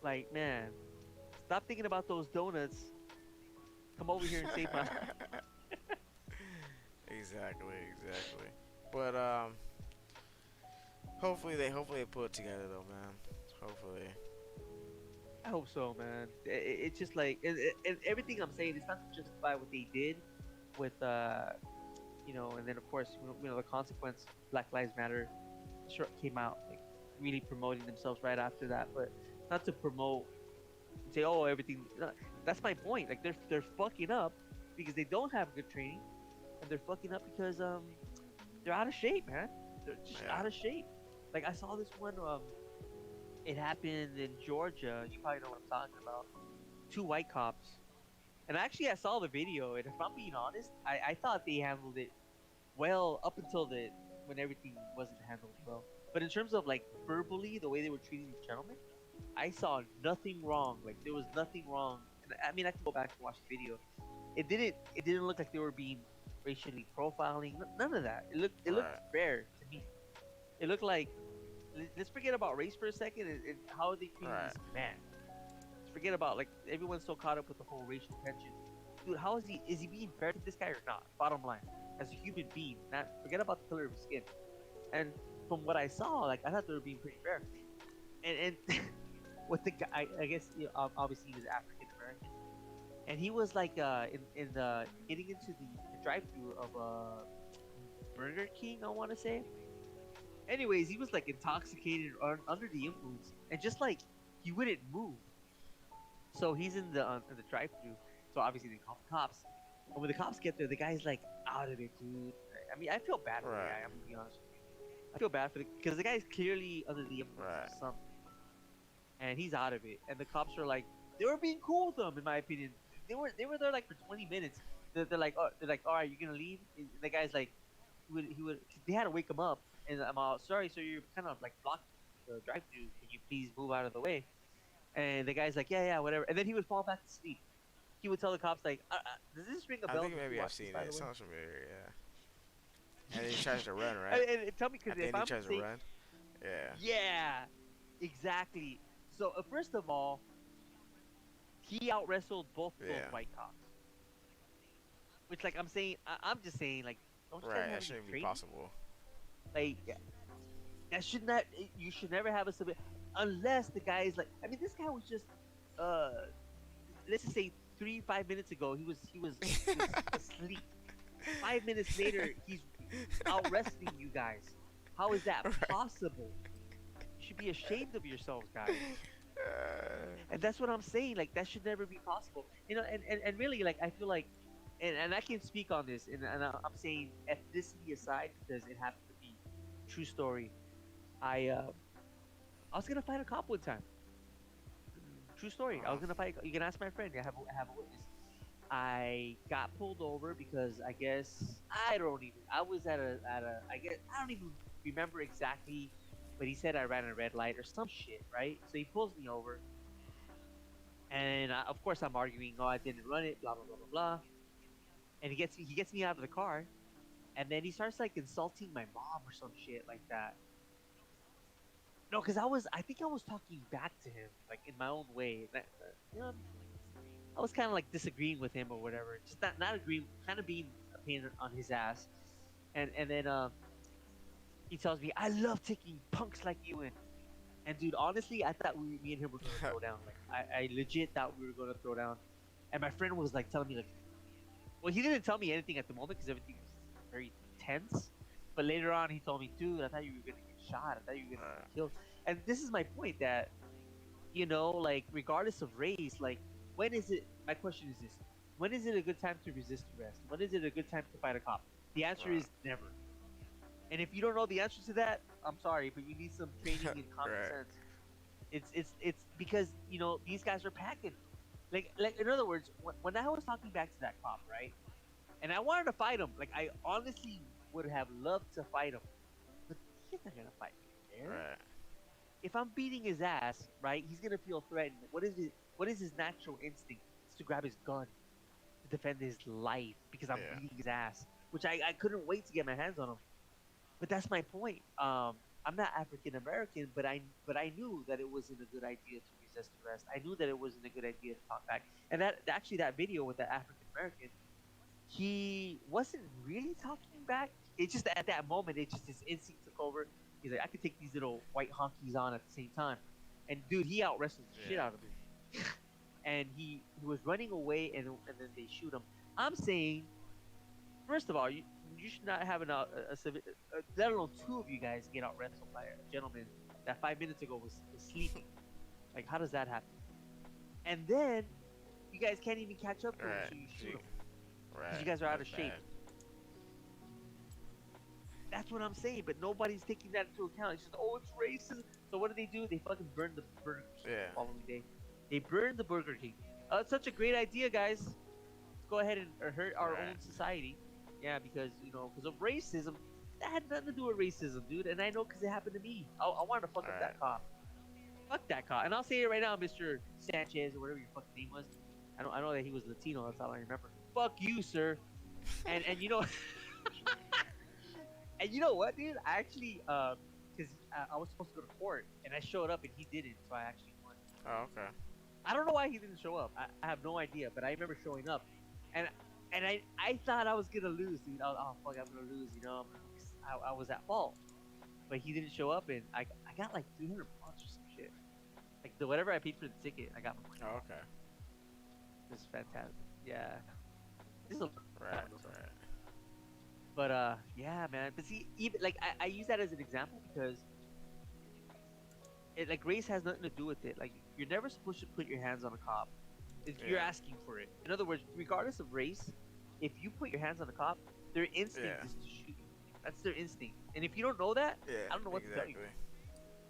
like, man, stop thinking about those donuts. Come over here and save my. Exactly. Exactly. But hopefully they put it together though, man. Hopefully. I hope so, man. It's just like and everything I'm saying. It's not to justify what they did with you know, and then of course you know the consequence. Black Lives Matter short came out like really promoting themselves right after that, but not to promote and say oh everything. No, that's my point. Like they're fucking up because they don't have good training, and they're fucking up because they're out of shape, man. They're just Yeah. out of shape. Like I saw this one it happened in Georgia. You probably know what I'm talking about. Two white cops. And actually, I saw the video, and if I'm being honest, I thought they handled it well up until the when everything wasn't handled well. But in terms of like verbally, the way they were treating these gentlemen, I saw nothing wrong. Like there was nothing wrong. And I mean, I can go back and watch the video. It didn't look like they were being racially profiling. None of that. It looked Right. fair to me. It looked like let's forget about race for a second and how are they treating Right. this man. Let's forget about like everyone's so caught up with the whole racial tension. Dude, how is he being fair to this guy or not? Bottom line, as a human being, not forget about the color of his skin. And from what I saw, like I thought they were being pretty fair. And with the guy, I guess you know, obviously he was African American, and he was like in the getting into the drive-through of Burger King, I want to say. Anyways, he was like intoxicated or under the influence, and just like he wouldn't move. So he's in the drive-through. So obviously they call the cops. And when the cops get there, the guy's like out of it, dude. I mean, I feel bad for the Right. guy. I'm gonna be honest with you. I feel bad for the because the guy's clearly under the influence Right. of something, and he's out of it. And the cops are like, they were being cool with him, in my opinion. They were there like for 20 minutes. They're like, all right, you're gonna leave. And the guy's like, he would. They had to wake him up, and I'm all sorry, so you're kind of like blocking the drive-through. Can you please move out of the way? And the guy's like, yeah, yeah, whatever. And then he would fall back to sleep. He would tell the cops like, does this ring a I bell? think Did you maybe I've watch this, seen by it. the It way? sounds familiar. Yeah. And then he tries to run, And, right? and tell me, At because the if end, he I'm tries to saying, run. Yeah. yeah, exactly. So first of all, he out wrestled both of those Yeah. white cops. Which, like, I'm saying, I'm just saying, like, don't you guys Right. have That any shouldn't be training? possible. Like, that should not. You should never have a civil unless the guy is like. I mean, this guy was just, uh, let's just say 5 minutes ago he was asleep. 5 minutes later he's out wrestling you guys. How is that Right. possible? You should be ashamed of yourselves, guys. Uh, And that's what I'm saying. Like that should never be possible. You know, and really, like I feel like, and I can speak on this, and I'm saying ethnicity aside because it happened to be true story. I was gonna fight a cop one time. True story. I was gonna fight. You can ask my friend. I have a witness. I got pulled over because I guess I don't even. I was at a. I guess I don't even remember exactly, but he said I ran a red light or some shit, right? So he pulls me over, And of course, I'm arguing, oh, I didn't run it, blah blah blah blah blah. And he gets me out of the car, and then he starts like insulting my mom or some shit like that. No, because I think I was talking back to him like in my own way. You know, I was kind of like disagreeing with him or whatever, just not agreeing, kind of being a pain on his ass. And then he tells me, I love taking punks like you in. And dude, honestly, I thought me and him were gonna throw down. Like I legit thought we were gonna throw down. And my friend was like telling me like, well, he didn't tell me anything at the moment because everything was very tense. But later on, he told me, dude, I thought you were gonna get shot. I thought you were gonna get killed. And this is my point that like regardless of race, like when is it? My question is this: when is it a good time to resist arrest? When is it a good time to fight a cop? The answer Right. is never. And if you don't know the answer to that, I'm sorry, but you need some training in common Right. sense. It's because these guys are packing. Like in other words, when I was talking back to that cop, right, and I wanted to fight him, like I honestly would have loved to fight him, but he's not gonna fight me there. Right. If I'm beating his ass, right, he's gonna feel threatened. What is his natural instinct? It's to grab his gun to defend his life because I'm Yeah. beating his ass, which I couldn't wait to get my hands on him. But that's my point. I'm not African American, but I knew that it wasn't a good idea to resist arrest. I knew that it wasn't a good idea to talk back. And that actually that video with the African American, he wasn't really talking back. It's just that at that moment, it just his instinct took over. He's like, I could take these little white honkies on at the same time. And dude, he out wrestled the shit Yeah. out of me. And he was running away, and then they shoot him. I'm saying, first of all, you should not have let alone two of you guys get out wrestled by a gentleman that 5 minutes ago was sleeping. Like, how does that happen? And then you guys can't even catch up to him, Right. so you shoot him Right. because you guys are out of That's shape. bad. That's what I'm saying, but nobody's taking that into account. It's just, oh, it's racist. So what do? They fucking burn the Burger King Yeah. the following day. They burned the Burger King. It's such a great idea, guys. Let's go ahead and hurt our Right. own society. Yeah, because because of racism. That had nothing to do with racism, dude. And I know because it happened to me. I wanted to fuck up Right. that cop. Fuck that cop. And I'll say it right now, Mr. Sanchez or whatever your fucking name was. I know that he was Latino. That's all I remember. Fuck you, sir. And you know. And you know what, dude? I actually, because I was supposed to go to court, and I showed up, and he didn't, so I actually won. Oh, okay. I don't know why he didn't show up. I have no idea, but I remember showing up, and I thought I was gonna lose, dude. I was, oh fuck, I'm gonna lose, I was at fault, but he didn't show up, and I got like $300 or some shit. Like whatever I paid for the ticket, I got my money. Oh, okay. This is fantastic. Yeah. This is a Right. Right. But yeah, man. But see, even like I use that as an example because like race has nothing to do with it. Like you're never supposed to put your hands on a cop if you're Yeah. asking for it. In other words, regardless of race, if you put your hands on a cop, their instinct Yeah. is to shoot you. That's their instinct. And if you don't know that, Yeah. I don't know what to tell you. Exactly.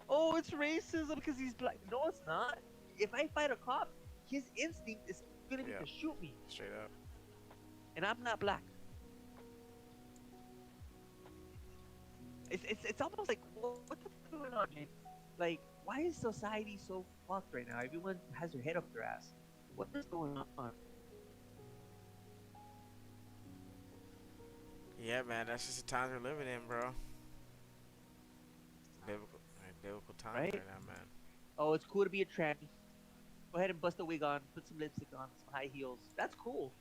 Oh, it's racism because he's black. No, it's not. If I fight a cop, his instinct is gonna be Yeah. to shoot me, Straight up. and I'm not black. It's almost like what the fuck going on, James? Like, why is society so fucked right now? Everyone has their head up their ass. What is going on? Yeah, man. That's just the times we're living in, bro. Biblical times Right? right now, man. Oh, it's cool to be a tranny. Go ahead and bust a wig on, put some lipstick on, some high heels. That's cool.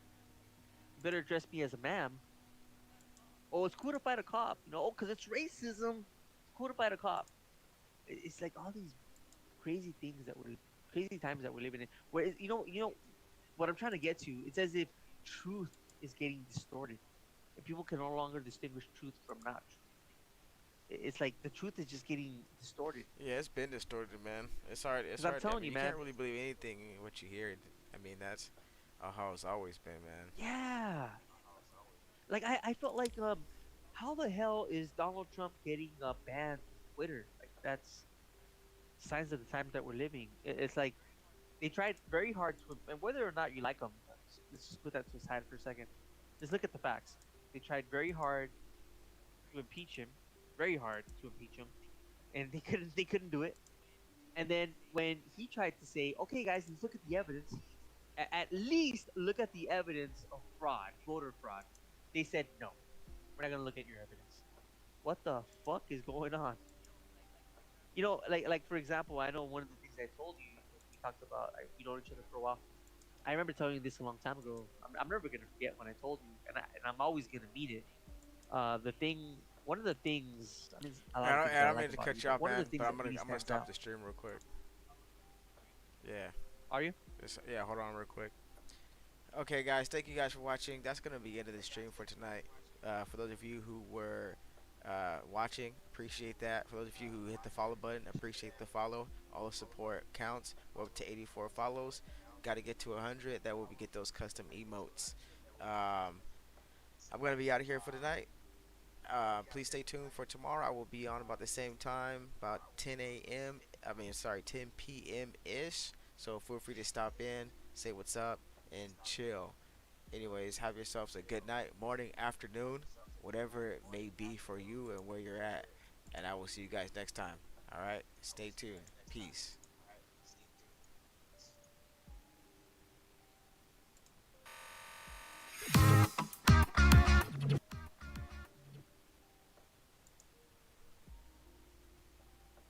You better dress me as a ma'am. Oh, it's cool to fight a cop. Oh, because it's racism. It's cool to fight a cop. It's like all these crazy things crazy times that we're living in. Where what I'm trying to get to. It's as if truth is getting distorted, and people can no longer distinguish truth from not truth. It's like the truth is just getting distorted. Yeah, it's been distorted, man. It's hard. It's 'Cause I'm hard. telling you, you man. can't really believe anything what you hear. I mean, that's how it's always been, man. Yeah. Like I felt like how the hell is Donald Trump getting banned from Twitter? Like that's signs of the times that we're living. It's like they tried very hard to, and whether or not you like them, let's just put that to the side for a second. Just look at the facts. They tried very hard to impeach him, and they couldn't do it. And then when he tried to say, "Okay, guys, let's look at the evidence. At least look at the evidence of fraud, voter fraud," they said, "No, we're not gonna look at your evidence." What the fuck is going on? Like for example, I know one of the things I told you when we talked about we know each other for a while. I remember telling you this a long time ago. I'm never gonna forget when I told you, and I'm always gonna mean it. One of the things, I mean, a lot of things I that I don't like mean to about you, cut you but off, one of the man. But things that really I'm gonna stands stop out. the stream real quick. Yeah. Are you? Yeah. Hold on real quick. Okay, guys. Thank you guys for watching. That's gonna be the end of the stream for tonight. For those of you who were watching, appreciate that. For those of you who hit the follow button, appreciate the follow. All the support counts. We're up to 84 follows. Got to get to 100. That way we get those custom emotes. Um, I'm gonna be out of here for tonight. Please stay tuned for tomorrow. I will be on about the same time, about 10 a.m. I mean, sorry, 10 p.m. ish. So feel free to stop in, say what's up, and chill. Anyways, have yourselves a good night, morning, afternoon, whatever it may be for you and where you're at. And I will see you guys next time. All right, stay tuned. Peace.